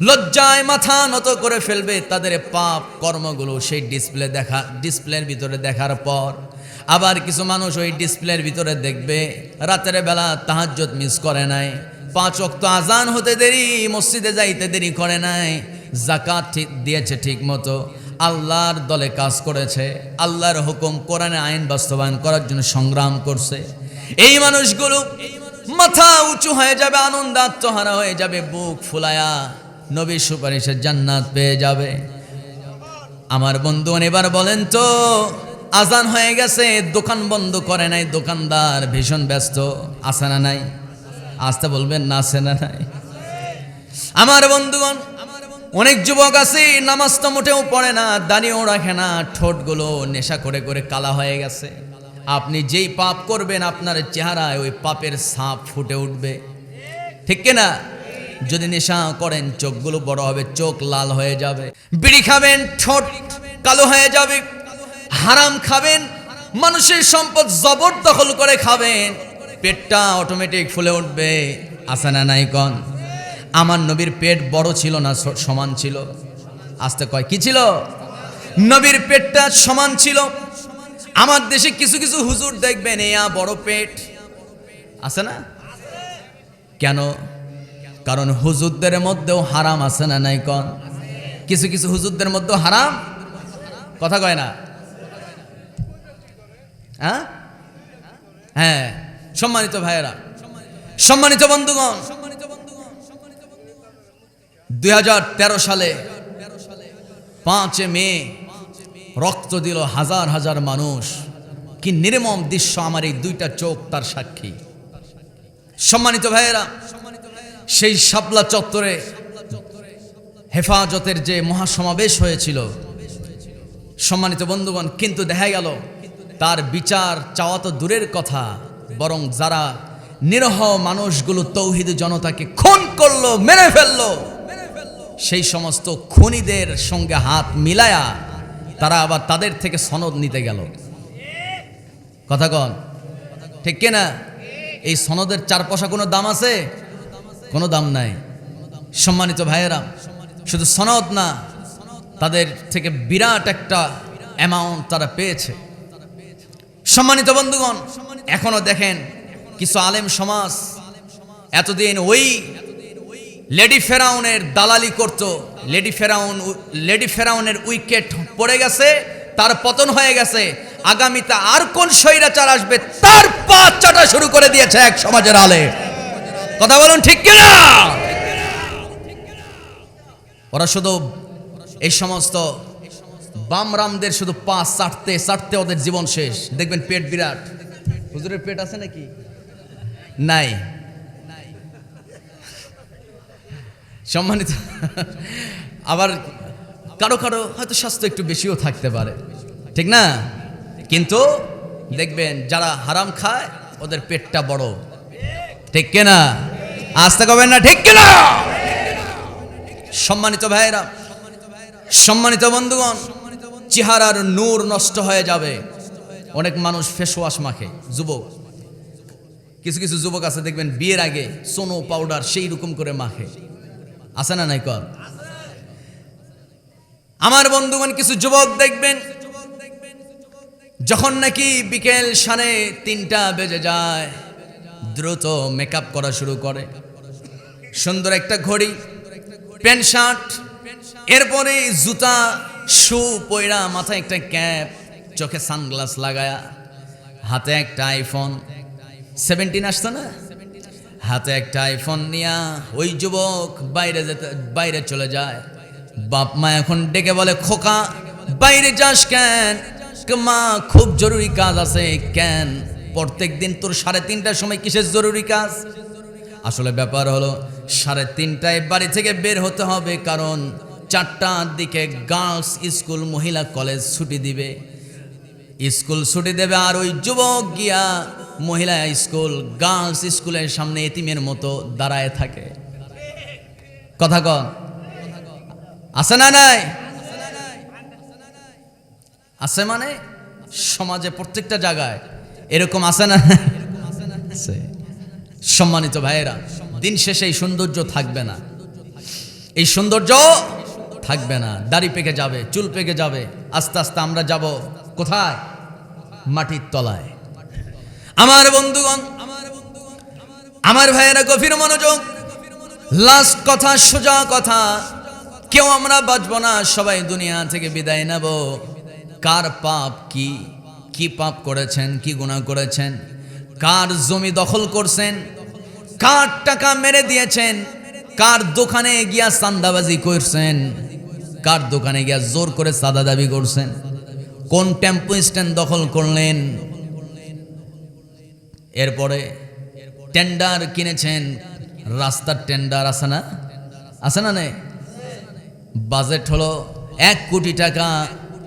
লজ্জায় মাথা নত করে ফেলবে তাদের পাপ কর্মগুলো সেই ডিসপ্লের ভিতরে দেখার পর। আবার কিছু মানুষ ওই ডিসপ্লের ভিতরে দেখবে রাতের বেলা তাহাজ্জুদ মিস করে নাই, 5 ওয়াক্ত আজান হতে দেরি, মসজিদে যাইতে দেরি করে নাই, যাকাত ঠিক দিয়েছে ঠিক মতো, আল্লাহর দলে কাজ করেছে, আল্লাহর হুকুম কোরআনে আইন বাস্তবায়ন করার জন্য সংগ্রাম করছে। এই মানুষগুলো মাথা উঁচু হয়ে যাবে, আনন্দ আত্মহারা হয়ে যাবে, বুক ফুলায়া নবীর সুপারিশে জান্নাত পেয়ে যাবে। আমার বন্ধুগণ, এবার বলেন তো, আজান হয়ে গেছে, দোকান বন্ধ করে নাই, দোকানদার ভীষণ ব্যস্ত, আছে না নাই? আসতে বলবেন না আছে না নাই? আমার বন্ধুগণ, অনেক যুবক আছে নামাজ তো মোটেও পড়ে না, দাড়িও রাখে না, ঠোঁটগুলো নেশা করে করে কালা হয়ে গেছে। আপনি যেই পাপ করবেন আপনার চেহারায় ওই পাপের ছাপ ফুটে উঠবে, ঠিক কিনা? যদি নেশা করেন চোখগুলো বড় হবে, চোখ লাল হয়ে যাবে। বিড়ি খাবেন ঠোঁট কালো হয়ে যাবে। হারাম খাবেন, মানুষের সম্পদ জবরদখল করে খাবেন, পেটটা অটোমেটিক ফুলে উঠবে। আছে না নাই কন? আমার নবীর পেট বড় ছিল না সমান ছিল? আস্তে কয় কি ছিল? নবীর পেটটা সমান ছিল। আমার দেশে কিছু কিছু হুজুর দেখবেন এয়া বড় পেট আছে না? কেন? কারণ হুজুরদের মধ্যেও হারাম আছে না নাই কন? কিছু কিছু হুজুরদের মধ্যেও হারাম, কথা কয় না? হ্যাঁ, সম্মানিত ভাইয়েরা, সম্মানিত বন্ধুগণ, 2013 সালে 5 মে রক্ত দিল হাজার হাজার মানুষ। কি নির্মম দৃশ্য, আমার এই দুইটা চোখ তার সাক্ষী। সম্মানিত ভাইয়েরা, সেই শাপলা চত্বরে হেফাজতের যে মহাসমাবেশ হয়েছিল, সম্মানিত বন্ধুগণ, কিন্তু দেখা গেল তার বিচার চাওয়া তো দূরের কথা, বরং যারা নিরহ মানুষগুলো তৌহিদি জনতাকে খুন করলো, মেরে ফেললো, সেই সমস্ত খুনিদের সঙ্গে হাত মিলায়া তারা আবার তাদের থেকে সনদ নিতে গেল। কথা কন, ঠিক কিনা? এই সনদের 4 পয়সা কোনো দাম আছে? কোনো দাম নাই। সম্মানিত ভাইয়েরা, শুধু সনদ না, তাদের থেকে বিরাট একটা অ্যামাউন্ট তারা পেয়েছে। সম্মানিত বন্ধুগণ, এখনো দেখেন কিছু আলেম সমাজ এতদিন ওই লেডি ফেরাউনের দালালি করত। লেডি ফেরাউনের উইকেট পড়ে গেছে, তার পতন হয়ে গেছে। আগামীতে আর কোন স্বৈরাচার আসবে তার পা চাটা শুরু করে দিয়েছে এক সমাজের আলেম। কথা বলুন ঠিক কিনা? ওরা শুধু এই সমস্ত বামরামদের শুধু পা চাটতে চাটতে ওদের জীবন শেষ। দেখবেন পেট বিরাট। হুজুরের পেট আছে নাকি? নাই। সম্মানিত, আবার কারো কারো হয়তো স্বাস্থ্য একটু বেশিও থাকতে পারে, ঠিক না? কিন্তু দেখবেন যারা হারাম খায় ওদের পেটটা বড়, ঠিক কিনা? আস্তে কবেন না, ঠিক কিনা? সম্মানিত ভাইয়েরা, সম্মানিত বন্ধুগণ, চেহারার নূর নষ্ট হয়ে যাবে। অনেক মানুষ ফেস ওয়াশ মাখে, যুবক, কিছু কিছু যুবক আছে দেখবেন বিয়ের আগে সোনো পাউডার সেই রকম করে মাখে, আছে না নাই কর? আমার বন্ধুগণ, কিছু যুবক দেখবেন যখন নাকি বিকেল 3:30 বেজে যায় দ্রুত মেকআপ করা শুরু করে, সুন্দর একটা ঘড়ি, প্যান্ট শার্ট, এরপরে জুতা শু পয়রা, মাথায় একটা ক্যাপ, চোখে সানগ্লাস লাগায়া, হাতে একটা আইফোন 17 আসছে না, হাতে একটা আইফোন নিয়া ওই যুবক বাইরে চলে যায়। বাপ মা এখন ডেকে বলে, খোকা বাইরে যাস কেন? মা খুব জরুরি কাজ আছে। কেন? প্রত্যেক দিন তোর 3:30টার সময় কিসের জরুরি কাজ? আসলে ব্যাপার হলো 3:30টায় বাড়ি থেকে বের হতে হবে, কারণ 4টার দিকে গার্লস স্কুল, মহিলা কলেজ ছুটি দিবে, স্কুল ছুটি দেবে। আর ওই যুবক গিয়া মহিলা স্কুল, গার্লস স্কুলের সামনে এতিমের মতো দাঁড়ায় থাকে। কথা কন, আছে না নাই? আছে মানে সমাজে প্রত্যেকটা জায়গায় এরকম আছে না? সম্মানিত ভাইয়েরা, দিন শেষে এই সৌন্দর্য থাকবে না, এই সৌন্দর্য থাকবে না। দাড়ি পেকে যাবে, চুল পেকে যাবে, আস্তে আস্তে আমরা যাব কোথায়? মাটির তলায়। আমার বন্ধুগণ, আমার ভাইয়েরা, গভীর মনোযোগ। লাস্ট কথা, সোজা কথা, কেউ আমরা বাঁচব না, সবাই দুনিয়া থেকে বিদায় নেব। কার পাপ কি? কি পাপ করেছেন, কি গুনাহ করেছেন, কার জমি দখল করছেন, কার টাকা মেরে দিয়েছেন, কার দোকানে গিয়া চাঁদাবাজি করছেন, কার দোকানে গিয়া জোর করে চাঁদা দাবি করছেন, কোন টেম্পো স্ট্যান্ড দখল করলেন, এরপরে টেন্ডার কিনেছেন, রাস্তার টেন্ডার আছে না? আছে না? নেই। বাজেট হলো 1 কোটি টাকা,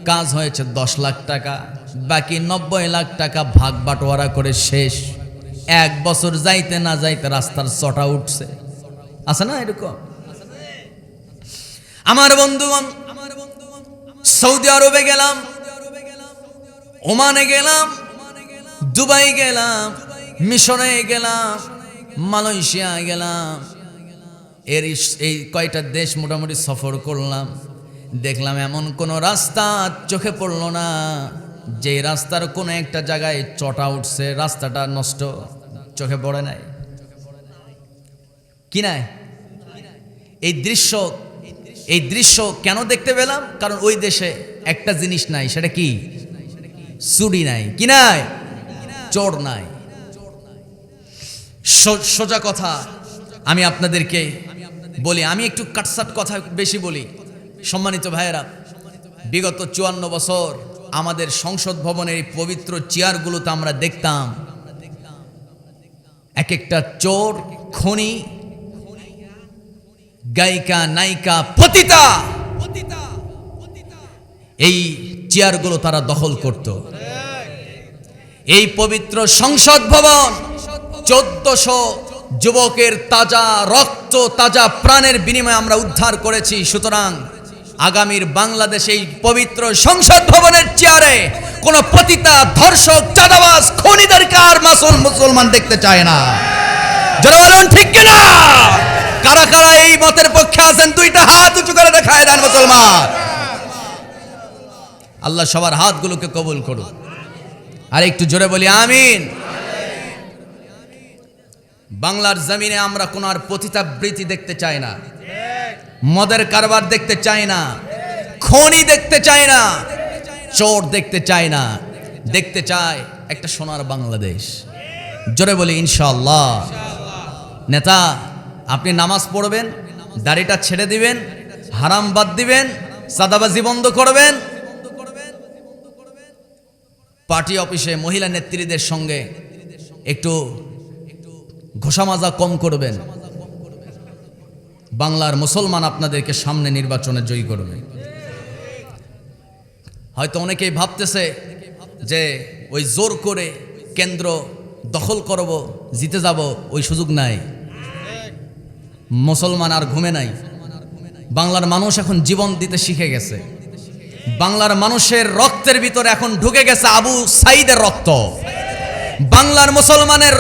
কাজ হয়েছে 10 লাখ টাকা, বাকি 90 লাখ টাকা ভাগ বাটোয়ারা করে শেষ। 1 বছর যাইতে না যাইতে রাস্তার চটা উঠছে, আছে না এরকম? আমার বন্ধুগণ, সৌদি আরবে গেলাম, ওমানে গেলাম, দুবাই গেলাম, মিশরে গেলাম, মালয়েশিয়া গেলাম, এই কয়টা দেশ মোটামুটি সফর করলাম। দেখলাম এমন কোন রাস্তা চোখে পড়লো না যে রাস্তার কোনো একটা জায়গায় চটা উঠছে, রাস্তাটা নষ্ট, চোখে পড়ে নাই কি নাই? এই দৃশ্য কেন দেখতে পেলাম? কারণ ওই দেশে একটা জিনিস নাই, সেটা কি? চুরি নাই। কি নাই? চোর নাই। সোজা কথা আমি আপনাদেরকে বলি, আমি একটু কাটসাট কথা বেশি বলি। সম্মানিত ভাইয়েরা, বিগত 54 বছর আমাদের সংসদ ভবনের এই পবিত্র চেয়ারগুলোতে আমরা দেখতাম এক একটা চোর, খনি, গায়িকা, নায়িকা, পতিতা, এই চেয়ারগুলো তারা দখল করত। এই পবিত্র সংসদ ভবন 1400 যুবকের তাজা রক্ত, তাজা প্রাণের বিনিময়ে আমরা উদ্ধার করেছি। সুতরাং আগামীর বাংলাদেশে এই পবিত্র সংসদ ভবনের চেয়ারে কোন পতিতা, ধর্ষক, চাঁদাবাজ, খনিদারকে আর মুসলমান দেখতে চায় না। যারা বলেন ঠিক কিনা? কারা কারা এই মতের পক্ষে আছেন? দুইটা হাত উঁচু করে দেখায় দেন মুসলমান। আল্লাহ সবার হাতগুলোকে কবুল করুন। আর একটু জোরে বলি আমিন। বাংলার জমিনে আমরা কোন আর পতিতাবৃত্তি দেখতে চাই না, মদের কারবার দেখতে চাই না, খনি দেখতে চাই না, চোর দেখতে চাই না। দেখতে চাই একটা সোনার বাংলাদেশ। জোরে বলি ইনশাআল্লাহ। নেতা, আপনি নামাজ পড়বেন, দাড়িটা ছেড়ে দিবেন, হারাম বাদ দিবেন, সাদাবাজি বন্ধ করবেন, পার্টি অফিসে মহিলা নেত্রীদের সঙ্গে একটু ঘোষামাজা কম করবেন। বাংলার মুসলমান আপনাদেরকে সামনে নির্বাচনে জয়ী করবে। হয়তো অনেকেই ভাবতেছে যে ওই জোর করে কেন্দ্র দখল করব, জিতে যাব, ওই সুযোগ নাই। মুসলমান আর ঘুমে নাই। বাংলার মানুষ এখন জীবন দিতে শিখে গেছে। বাংলার মানুষের রক্তের ভিতরে এখন ঢুকে গেছে আবু সাইদের রক্ত। বাংলার মুসলমানের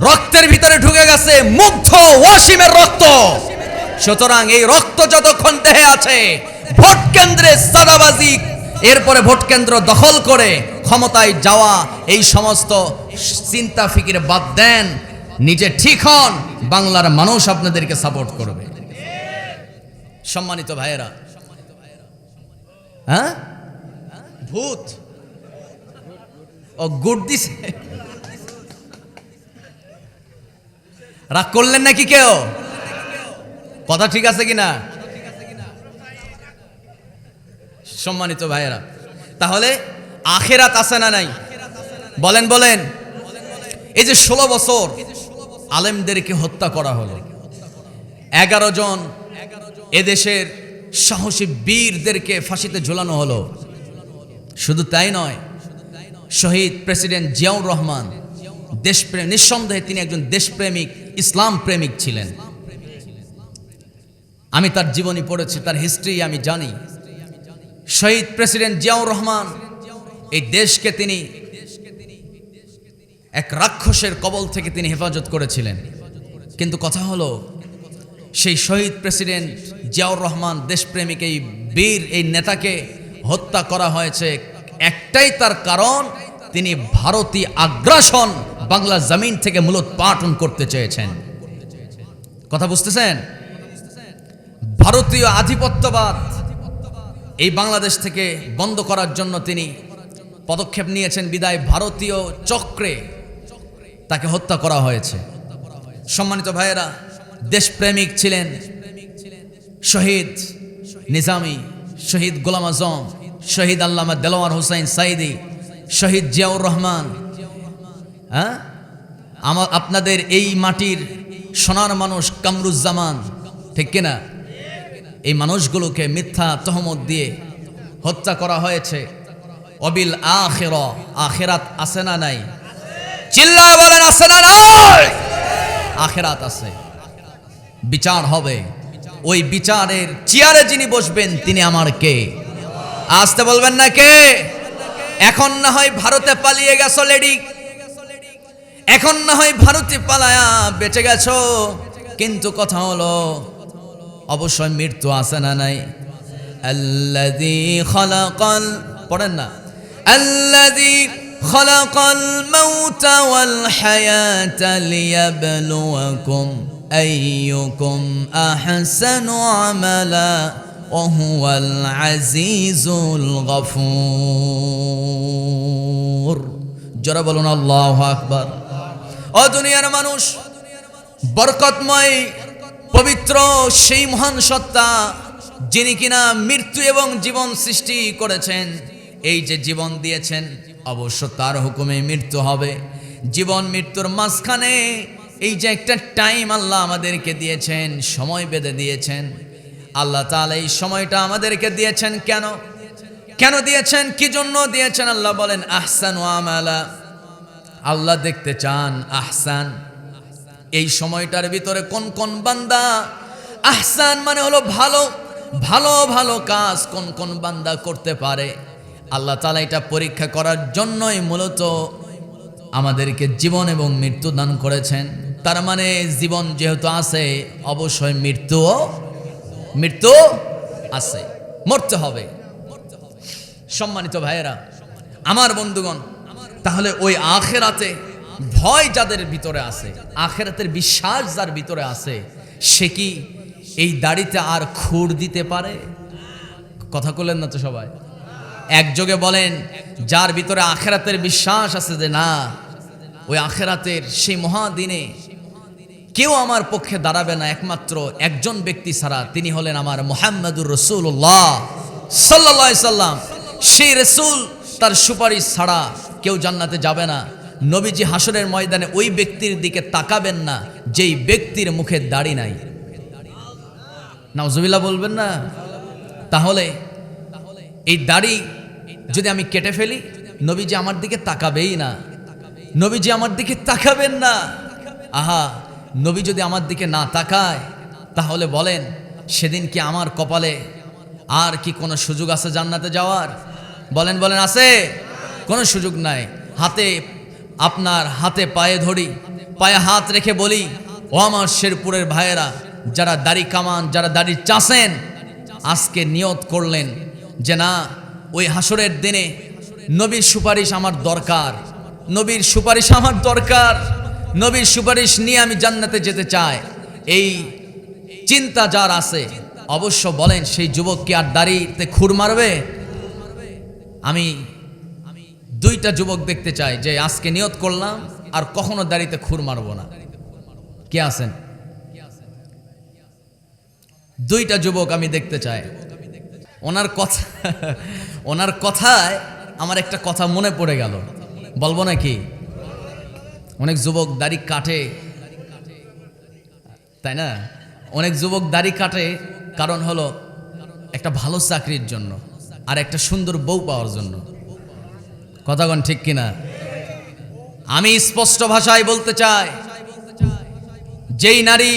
রক্তের ভিতরে ঢুকে গেছে মুগ্ধ ওয়াসিমের রক্ত। সুতরাং এই রক্ত যতক্ষণ দেহে আছে, ভোট কেন্দ্রে সাদাবাজি, এরপরে ভোট কেন্দ্র দখল করে ক্ষমতায় যাওয়া, এই সমস্ত চিন্তা ফিকির বাদ দেন, নিজে ঠিক হন, বাংলার মানুষ আপনাদেরকে সাপোর্ট করবে। সম্মানিত ভাইয়েরা, হ্যাঁ ভূত ও গুড দিছে, রাগ করলেন নাকি কেউ? কথা ঠিক আছে কিনা? সম্মানিত ভাইয়েরা, তাহলে আখেরাত আছে না নাই? বলেন বলেন। এই যে 16 বছর আলেমদেরকে হত্যা করা হলো, 11 জন এদেশের সাহসী বীরদেরকে ফাঁসিতে ঝোলানো হলো। শুধু তাই নয়, শহীদ প্রেসিডেন্ট জিয়াউর রহমান দেশপ্রেম, নিঃসন্দেহে তিনি একজন দেশপ্রেমিক, ইসলাম প্রেমিক ছিলেন। আমি তার জীবনী পড়েছি, তার হিস্ট্রি আমি জানি। শহীদ প্রেসিডেন্ট জিয়াউর রহমান এই দেশকে তিনি এক রাক্ষসের কবল থেকে তিনি হেফাজত করেছিলেন। কিন্তু কথা হলো, সেই শহীদ প্রেসিডেন্ট জিয়াউর রহমান দেশপ্রেমিক এই বীর, এই নেতাকে হত্যা করা হয়েছে একটাই তার কারণ, তিনি ভারতীয় আগ্রাসন বাংলা জমিন থেকে মূলোৎপাটন করতে চেয়েছেন। কথা বুঝতেছেন? ভারতীয় আধিপত্যবাদ এই বাংলাদেশ থেকে বন্ধ করার জন্য তিনি পদক্ষেপ নিয়েছেন, বিদায় ভারতীয় চক্রে তাকে হত্যা করা হয়েছে। সম্মানিত ভাইয়েরা, দেশপ্রেমিক ছিলেন শহীদ নিজামী, শহীদ গোলাম আজম, শহীদ আল্লামা দেলোয়ার হোসেন সাইদি, শহীদ জিয়াউর রহমান। হ্যাঁ, আপনাদের এই মাটির সোনার মানুষ কামরুজ্জামান, ঠিক কিনা? এই মানুষগুলোকে মিথ্যা তহমত দিয়ে হত্যা করা হয়েছে। অবিল আখিরা, আখিরাত আছে না নাই? চিল্লায় বলেন আছে না নাই? আখিরাত আছে, বিচার হবে। ওই বিচারের চেয়ারে যিনি বসবেন তিনি আমার কে? আসতে বলবেন না কে? এখন না হয় ভারতে পালিয়ে গেছো লেডি, এখন না হয় ভারতে পালায়া বেঁচে গেছো, কিন্তু কথা হলো অবশ্যই মৃত্যু আছে না নাই? আল্লাযী খালাকাল, পড়েন না, আল্লাযী খালাকাল মাউতা ওয়াল হায়াতা লিয়াবলুয়াকুম আইয়ুকুম আহসানু আমালা ওয়া হুয়াল আজিজুল গফুর। যারা বলুন আল্লাহু আকবার। ও দুনিয়ার মানুষ, বরকতময় পবিত্র সেই মহান সত্তা যিনি কিনা মৃত্যু এবং জীবন সৃষ্টি করেছেন, এই যে জীবন দিয়েছেন অবশ্য তার হুকুমে মৃত্যু হবে। জীবন মৃত্যুর মাঝখানে এই যে একটা টাইম আল্লাহ আমাদেরকে দিয়েছেন, সময় বেঁধে দিয়েছেন। আল্লাহ তাআলা এই সময়টা আমাদেরকে দিয়েছেন কেন? কেন দিয়েছেন? কি জন্য দিয়েছেন? আল্লাহ বলেন আহসানু আমালা, আল্লাহ দেখতে চান আহসান, এই সময়টার ভিতরে কোন কোন বান্দা, আহসান মানে হলো ভালো, ভালো ভালো কাজ কোন কোন বান্দা করতে পারে। আল্লাহ তাআলা এটা পরীক্ষা করার জন্যই মূলত আমাদেরকে জীবন এবং মৃত্যু দান করেছেন। তার মানে জীবন যেহেতু আছে অবশ্যই মৃত্যু আছে, মরতে হবে। সম্মানিত ভাইয়েরা, আমার বন্ধুগণ, তাহলে ওই আখিরাতে ভয় যাদের ভিতরে আছে, আখিরাতের বিশ্বাস যার ভিতরে আছে, সে কি এই দাড়িতে আর খুর দিতে পারে? কথা বললেন না তো সবাই? একযোগে বলেন, যার ভিতরে আখিরাতের বিশ্বাস আছে যে না, ওই আখিরাতের সেই মহাদিনে কেউ আমার পক্ষে দাঁড়াবে না একমাত্র একজন ব্যক্তি ছাড়া, তিনি হলেন আমার মুহাম্মদুর রাসূলুল্লাহ সাল্লাল্লাহু আলাইহি সাল্লাম। সেই রাসূল, তার সুপারিশ ছাড়া কেউ জান্নাতে যাবে না। নবীজি হাসরের ময়দানে ওই ব্যক্তির দিকে তাকাবেন না যেই ব্যক্তির মুখে দাড়ি নাই। নাউজুবিল্লাহ বলবেন না? তাহলে এই দাড়ি যদি আমি কেটে ফেলি, নবীজি আমার দিকে তাকাবেই না, নবীজি আমার দিকে তাকাবেন না। আহা, নবী যদি আমার দিকে না তাকায়, তাহলে বলেন সেদিন কি আমার কপালে আর কি কোনো সুযোগ আছে জান্নাতে যাওয়ার? বলেন বলেন, আছে? কোনো সুযোগ নাই। আপনার হাতে পায়ে ধরি, পায়ে হাত রেখে বলি, ও আমার শেরপুরের ভাইয়েরা, যারা দাড়ি কামান, যারা দাড়ি চাষেন, আজকে নিয়ত করলেন যে না, ওই হাসরের দিনে নবীর সুপারিশ আমার দরকার, নবীর সুপারিশ আমার দরকার, নবীর সুপারিশ নিয়ে আমি জান্নাতে যেতে চাই। এই চিন্তা যার আছে অবশ্য বলেন সেই যুবক কি আর দাড়িতে খুর মারবে? আমি দুইটা যুবক দেখতে চাই যে আজকে নিয়ত করলাম আর কখনো দাড়িতে খুর মারবো না। কে আছেন? দুইটা যুবক আমি দেখতে চাই। ওনার কথায় আমার একটা কথা মনে পড়ে গেল, বলবো নাকি? অনেক যুবক দাড়ি কাটে, তাই না? অনেক যুবক দাড়ি কাটে কারণ হলো একটা ভালো চাকরির জন্য আর একটা সুন্দর বউ পাওয়ার জন্য। কথাগণ ঠিক কিনা? আমি স্পষ্ট ভাষায় বলতে চাই, যেই নারী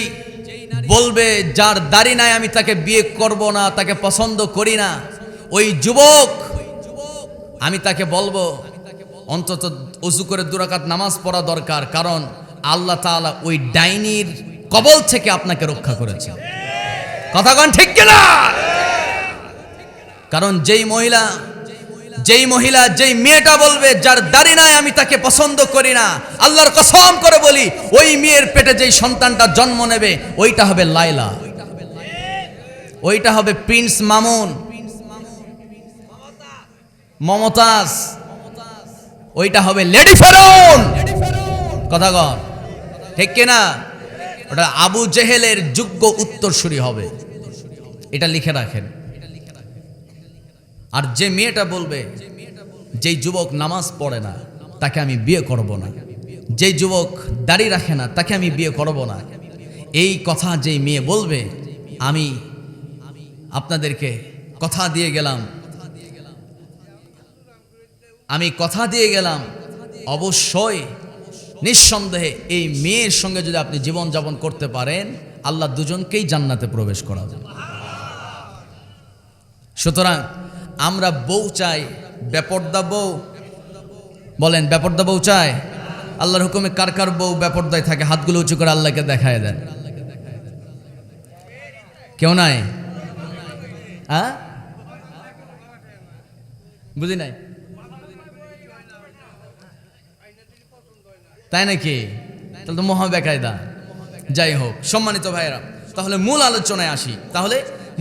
বলবে যার দাড়ি নাই আমি তাকে বিয়ে করব না, তাকে পছন্দ করি না, ওই যুবক আমি তাকে বলবো অন্তত ওযু করে 2 রাকাত নামাজ পড়া দরকার, কারণ আল্লাহ তাআলা ওই ডাইনির কবল থেকে আপনাকে রক্ষা করেছেন। কথাগণ ঠিক কিনা? কারণ যেই মহিলা যেই মেয়েটা বলবে যার দাড়ি নাই আমি তাকে পছন্দ করি না, আল্লাহর কসম করে বলি ওই মেয়ের পেটে যেই সন্তানটা জন্ম নেবে ওইটা হবে লায়লা, ওইটা হবে প্রিন্স মামুন, মমতাজ, ওইটা হবে লেডি ফেরাউন। কথাগণ ঠিক কিনা? ওটা আবু জেহেলের যোগ্য উত্তরসূরি হবে, এটা লিখে রাখেন। আর যে মেয়েটা বলবে, যেই যুবক নামাজ পড়ে না তাকে আমি বিয়ে করব না, যেই যুবক দাড়ি রাখে না তাকে আমি বিয়ে করব না, এই কথা যেই মেয়ে বলবে, আমি আপনাদেরকে কথা দিয়ে গেলাম আমি কথা দিয়ে গেলাম অবশ্যই নিঃসন্দেহে এই মেয়ের সঙ্গে যদি আপনি জীবন যাপন করতে পারেন, আল্লাহ দুজনকেই জান্নাতে প্রবেশ করাবেন। সুতরাং আমরা বউ চাই, বেপর্দা বউ। বলেন, বেপর্দা বউ চাই? আল্লাহর হুকুমে কার কার বউ বেপর্দায় থাকে? হাতগুলো উঁচু করে আল্লাহকে দেখায় দেন। কেউ নাই? হ্যাঁ, বুঝি নাই, তাই নাকি? তাহলে তো মহা বেকায়দা। যাই হোক, সম্মানিত ভাইয়েরা, তাহলে মূল আলোচনায় আসি। তাহলে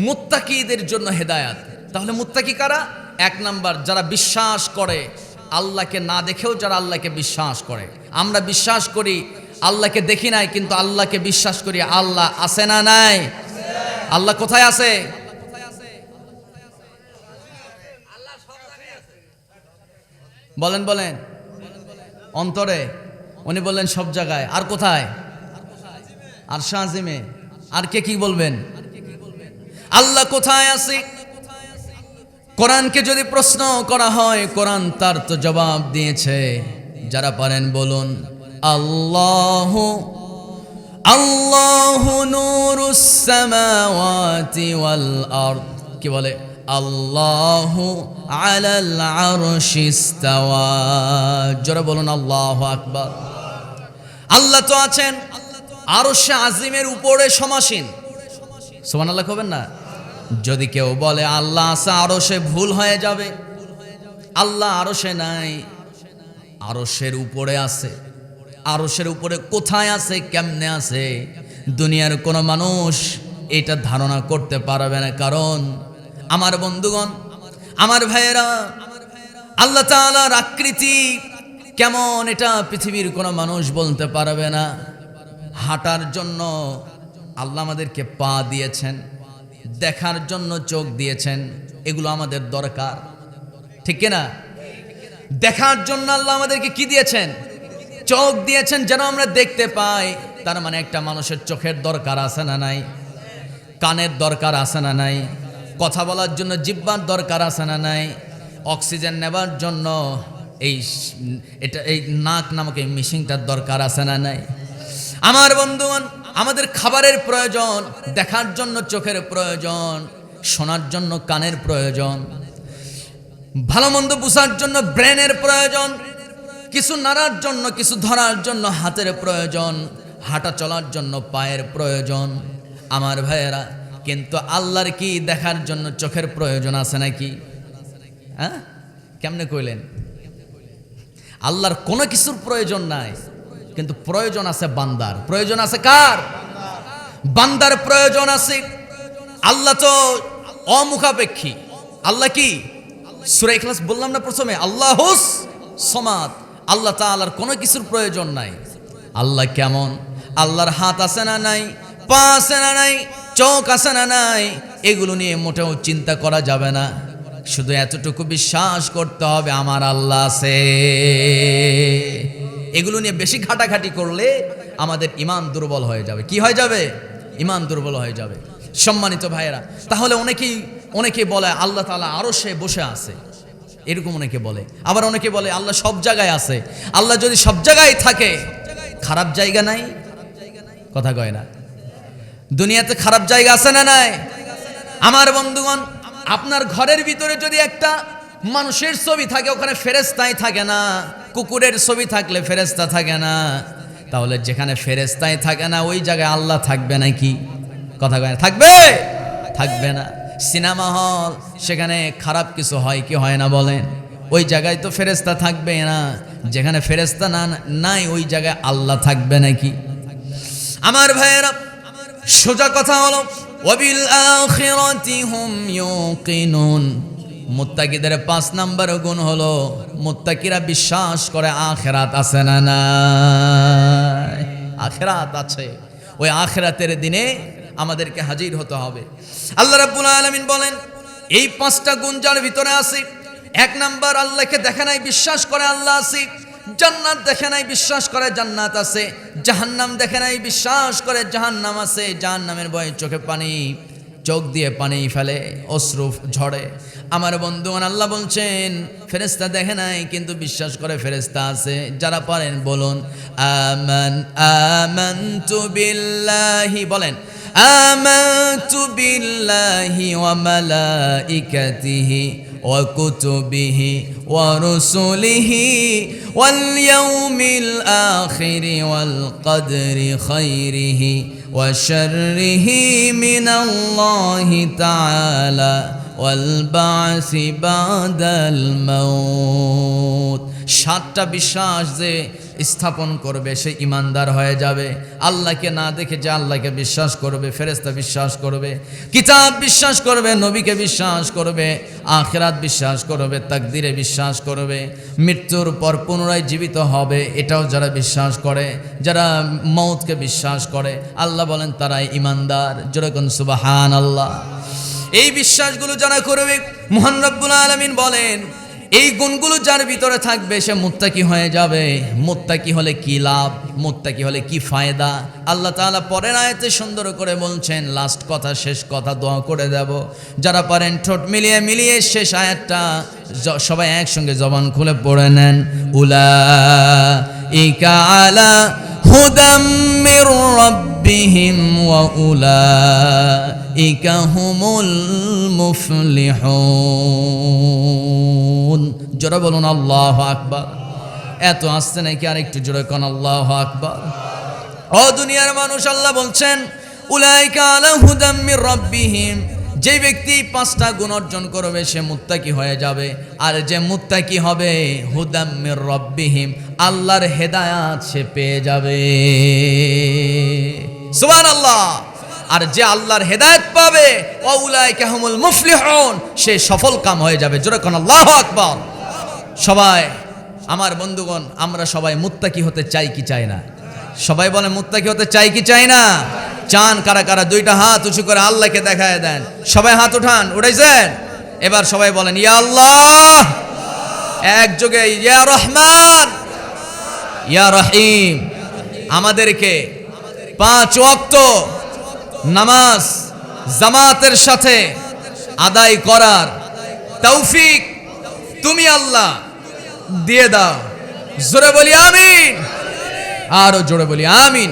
মুত্তাকিদের জন্য হেদায়াত। তাহলে মুত্তাকি কারা? এক নাম্বার, যারা বিশ্বাস করে আল্লাহকে না দেখেও, যারা আল্লাহকে বিশ্বাস করে। আমরা বিশ্বাস করি আল্লাহকে দেখি নাই, কিন্তু আল্লাহকে বিশ্বাস করি। আল্লাহ আছে না নাই? আল্লাহ কোথায় আছে? বলেন বলেন। অন্তরে। উনি বললেন সব জায়গায়। আর কোথায়? আরশে আজিমে। আর কে কি বলবেন? আল্লাহ কোথায় আছে? কোরআনকে যদি প্রশ্ন করা হয়, কোরআন তার তো জবাব দিয়েছে। যারা পারেন বলুন আল্লাহু আল্লাহু নূরুস সামাওয়াতি ওয়াল আরদ। কি বলে? আল্লাহু আলাল আরশি ইস্তাওয়া। জোরে বলুন আল্লাহু আকবার। আল্লাহ তো আছেন আরশে আজিমের উপরে সমাসীন। সুবহানাল্লাহ কবেন না? যদি কেউ বলে আল্লাহ আছে আরশে, ভুল হয়ে যাবে। আল্লাহ আরশে নাই, আরশের উপরে আছে। আরশের উপরে কোথায় আছে, কেমনে আছে, দুনিয়ার কোনো মানুষ এটা ধারণা করতে পারবে না। কারণ আমার বন্ধুগণ, আমার ভাইয়েরা, আল্লাহ তাআলার আকৃতি কেমন এটা পৃথিবীর কোনো মানুষ বলতে পারবে না। হাঁটার জন্য আল্লাহ আমাদেরকে পা দিয়েছেন, দেখার জন্য চোখ দিয়েছেন। এগুলো আমাদের দরকার, ঠিক কিনা? দেখার জন্য আল্লাহ আমাদেরকে কি দিয়েছেন? চোখ দিয়েছেন, যেন আমরা দেখতে পাই। তার মানে একটা মানুষের চোখের দরকার আছে না নাই? কানের দরকার আছে না নাই? কথা বলার জন্য জিহ্বার দরকার আছে না নাই? অক্সিজেন নেবার জন্য এই নাক নামক এই মেশিনটার দরকার আছে না নাই? আমার বন্ধুগণ, আমাদের খাবারের প্রয়োজন, দেখার জন্য চোখের প্রয়োজন, শোনার জন্য কানের প্রয়োজন, ভালো মন্দ বুঝার জন্য ব্রেনের প্রয়োজন, কিছু নাড়ার জন্য, কিছু ধরার জন্য হাতের প্রয়োজন, হাঁটা চলার জন্য পায়ের প্রয়োজন। আমার ভাইয়েরা, কিন্তু আল্লাহর কি দেখার জন্য চোখের প্রয়োজন আছে নাকি? হ্যাঁ, কেমনে কইলেন? আল্লাহর কোনো কিছুর প্রয়োজন নাই, কিন্তু প্রয়োজন আছে বান্দার। প্রয়োজন আছে কার? বান্দার প্রয়োজন আছে। আল্লাহ তো অমুখাপেক্ষী। আল্লাহ কি? সূরা ইখলাস বললাম না প্রথমে, আল্লাহুস সামাদ। আল্লাহ তাআলার কোনো কিছুর প্রয়োজন নাই। আল্লাহ কেমন? আল্লাহর হাত আছে না নাই? পা আছে না নাই? চোখ আছে না নাই? এগুলো নিয়ে মোটেও চিন্তা করা যাবে না। শুধু এতটুকু বিশ্বাস করতে হবে আমার আল্লাহ আছে। এগুলো নিয়ে বেশি ঘাটাঘাটি করলে আমাদের ঈমান দুর্বল হয়ে যাবে। কি হয়ে যাবে? ঈমান দুর্বল হয়ে যাবে। সম্মানিত ভাইয়েরা, তাহলে অনেকে বলে আল্লাহ তাআলা আরশে বসে আছে, এরকম অনেকে বলে। আবার অনেকে বলে আল্লাহ সব জায়গায় আছে। আল্লাহ যদি সব জায়গায় থাকে, খারাপ জায়গা নাই? কথা কয় না। দুনিয়াতে খারাপ জায়গা আছে না নাই? আমার বন্ধুগণ, আপনার ঘরের ভিতরে যদি একটা মানুষের ছবি থাকে, ওখানে ফেরেশতাই থাকে না। কুকুরের ছবি থাকলে ফেরেশতা থাকে না। তাহলে যেখানে ফেরেশতাই থাকে না, ওই জায়গায় আল্লাহ থাকবে নাকি? কথা কয় না। থাকবে? থাকবে না। সিনেমা হল, সেখানে খারাপ কিছু হয় কি হয় না বলেন? ওই জায়গায় তো ফেরেশতা থাকবে না। যেখানে ফেরেশতা নাই, ওই জায়গায় আল্লাহ থাকবে নাকি? আমার ভাইয়েরা, সোজা কথা হলো ওয়াবিল আখিরাতি হুম ইউকিনুন। মুত্তাকিদের 5 নাম্বার গুণ হলো মুত্তাকিরা বিশ্বাস করে আখিরাত আছে না নাই? আখিরাত আছে। ওই আখিরাতের দিনে আমাদেরকে হাজির হতে হবে। আল্লাহ রাব্বুল আলামিন বলেন, এই 5টা গুণ যার ভিতরে আছে, 1 নাম্বার আল্লাহকে দেখে নাই, বিশ্বাস করে আল্লাহ আছে। জান্নাত দেখে নাই, বিশ্বাস করে জান্নাত আছে। জাহান্নাম দেখে নাই, বিশ্বাস করে জাহান্নাম আছে। জাহান্নামের ভয়ে চোখে পানি। চোখ দিয়ে পানি ফেলে, অশ্রু ঝরে। আমার বন্ধুগণ, আল্লাহ বলছেন ফেরেশতা দেখে নাই কিন্তু বিশ্বাস করে ফেরেশতা আছে। যারা পারেন বলুন আমানতু বিল্লাহি, বলেন আমানতু বিল্লাহি ওয়া মালাইকাতিহি ওয়া কুতুবিহি ওয়া রুসুলিহি ওয়াল ইয়াউমিল আখিরি ওয়াল কদরি খাইরিহি ওয়া শাররিহি মিনাল্লাহি তাআলা ওয়াল বা'সি বাদাল মাউত। 7টা বিশ্বাস যে স্থাপন করবে সে ইমানদার হয়ে যাবে। আল্লাহকে না দেখে যে আল্লাহকে বিশ্বাস করবে, ফেরেশতা বিশ্বাস করবে, কিতাব বিশ্বাস করবে, নবীকে বিশ্বাস করবে, আখিরাত বিশ্বাস করবে, তাকদীরে বিশ্বাস করবে, মৃত্যুর পর পুনরায় জীবিত হবে এটাও যারা বিশ্বাস করে, যারা মওতকে বিশ্বাস করে, আল্লাহ বলেন তারাই ইমানদার। যেরকম সুবহানাল্লাহ। এই বিশ্বাসগুলো যারা করবে, মহান রব্বুল আলামিন বলেন এই গুণগুলো যার ভিতরে থাকবে সে মুত্তাকি হয়ে যাবে। মুত্তাকি হলে কি লাভ, মুত্তাকি হলে কি ফায়দা, আল্লাহ তাআলা পরের আয়াতে সুন্দর করে বলছেন। লাস্ট কথা, শেষ কথা দোয়া করে দেব। যারা পারেন ঠোঁট মিলিয়ে মিলিয়ে শেষ আয়াতটা সবাই একসঙ্গে জবান খুলে পড়ে নেন। উলাইকা আলা হুদাম মির রাব্বিহিম ওয়া উলাইকা হুমুল মুফলিহুন। জোরে বলুন আল্লাহু আকবার। এত আসছে নাকি আর একটু জোরে কোন আল্লাহু আকবার। ও দুনিয়ার মানুষ, আল্লাহ বলছেন উলাইকা আলা হুদাম মির রাব্বিহিম, যে ব্যক্তি 5টা গুণ অর্জন করবে সে মুত্তাকি হয়ে যাবে। আর যে মুত্তাকি হবে হুদাম মির রাব্বিহিম, আল্লাহর হেদায়াত সে পেয়ে যাবে। সুবহানাল্লাহ। আর যে আল্লাহর হেদায়েত পাবে ওয়াউলাইকা হুমুল মুফলিহুন, সে সফল কাম হয়ে যাবে। জোরে কোন আল্লাহু আকবার। সবাই আমার বন্ধুগণ, আমরা সবাই মুত্তাকি হতে চাই কি চাই না? সবাই বলে মুত্তাকি হতে চাই কি চাই না? চান কারা কারা? 2টা হাত উঁচু করে আল্লাহকে দেখায় দেন। সবাই হাত উঠান, উঠাইছেন? এবার সবাই বলেন ইয়া আল্লাহ, একযোগে ইয়া রহমান ইয়া রহিম। আমাদেরকে 5 ওয়াক্ত নামাজ জামাতের সাথে আদায় করার তৌফিক তুমি আল্লাহ দিয়ে দাও। জোরে বলি আমিন, আরো জোরে বলি আমিন।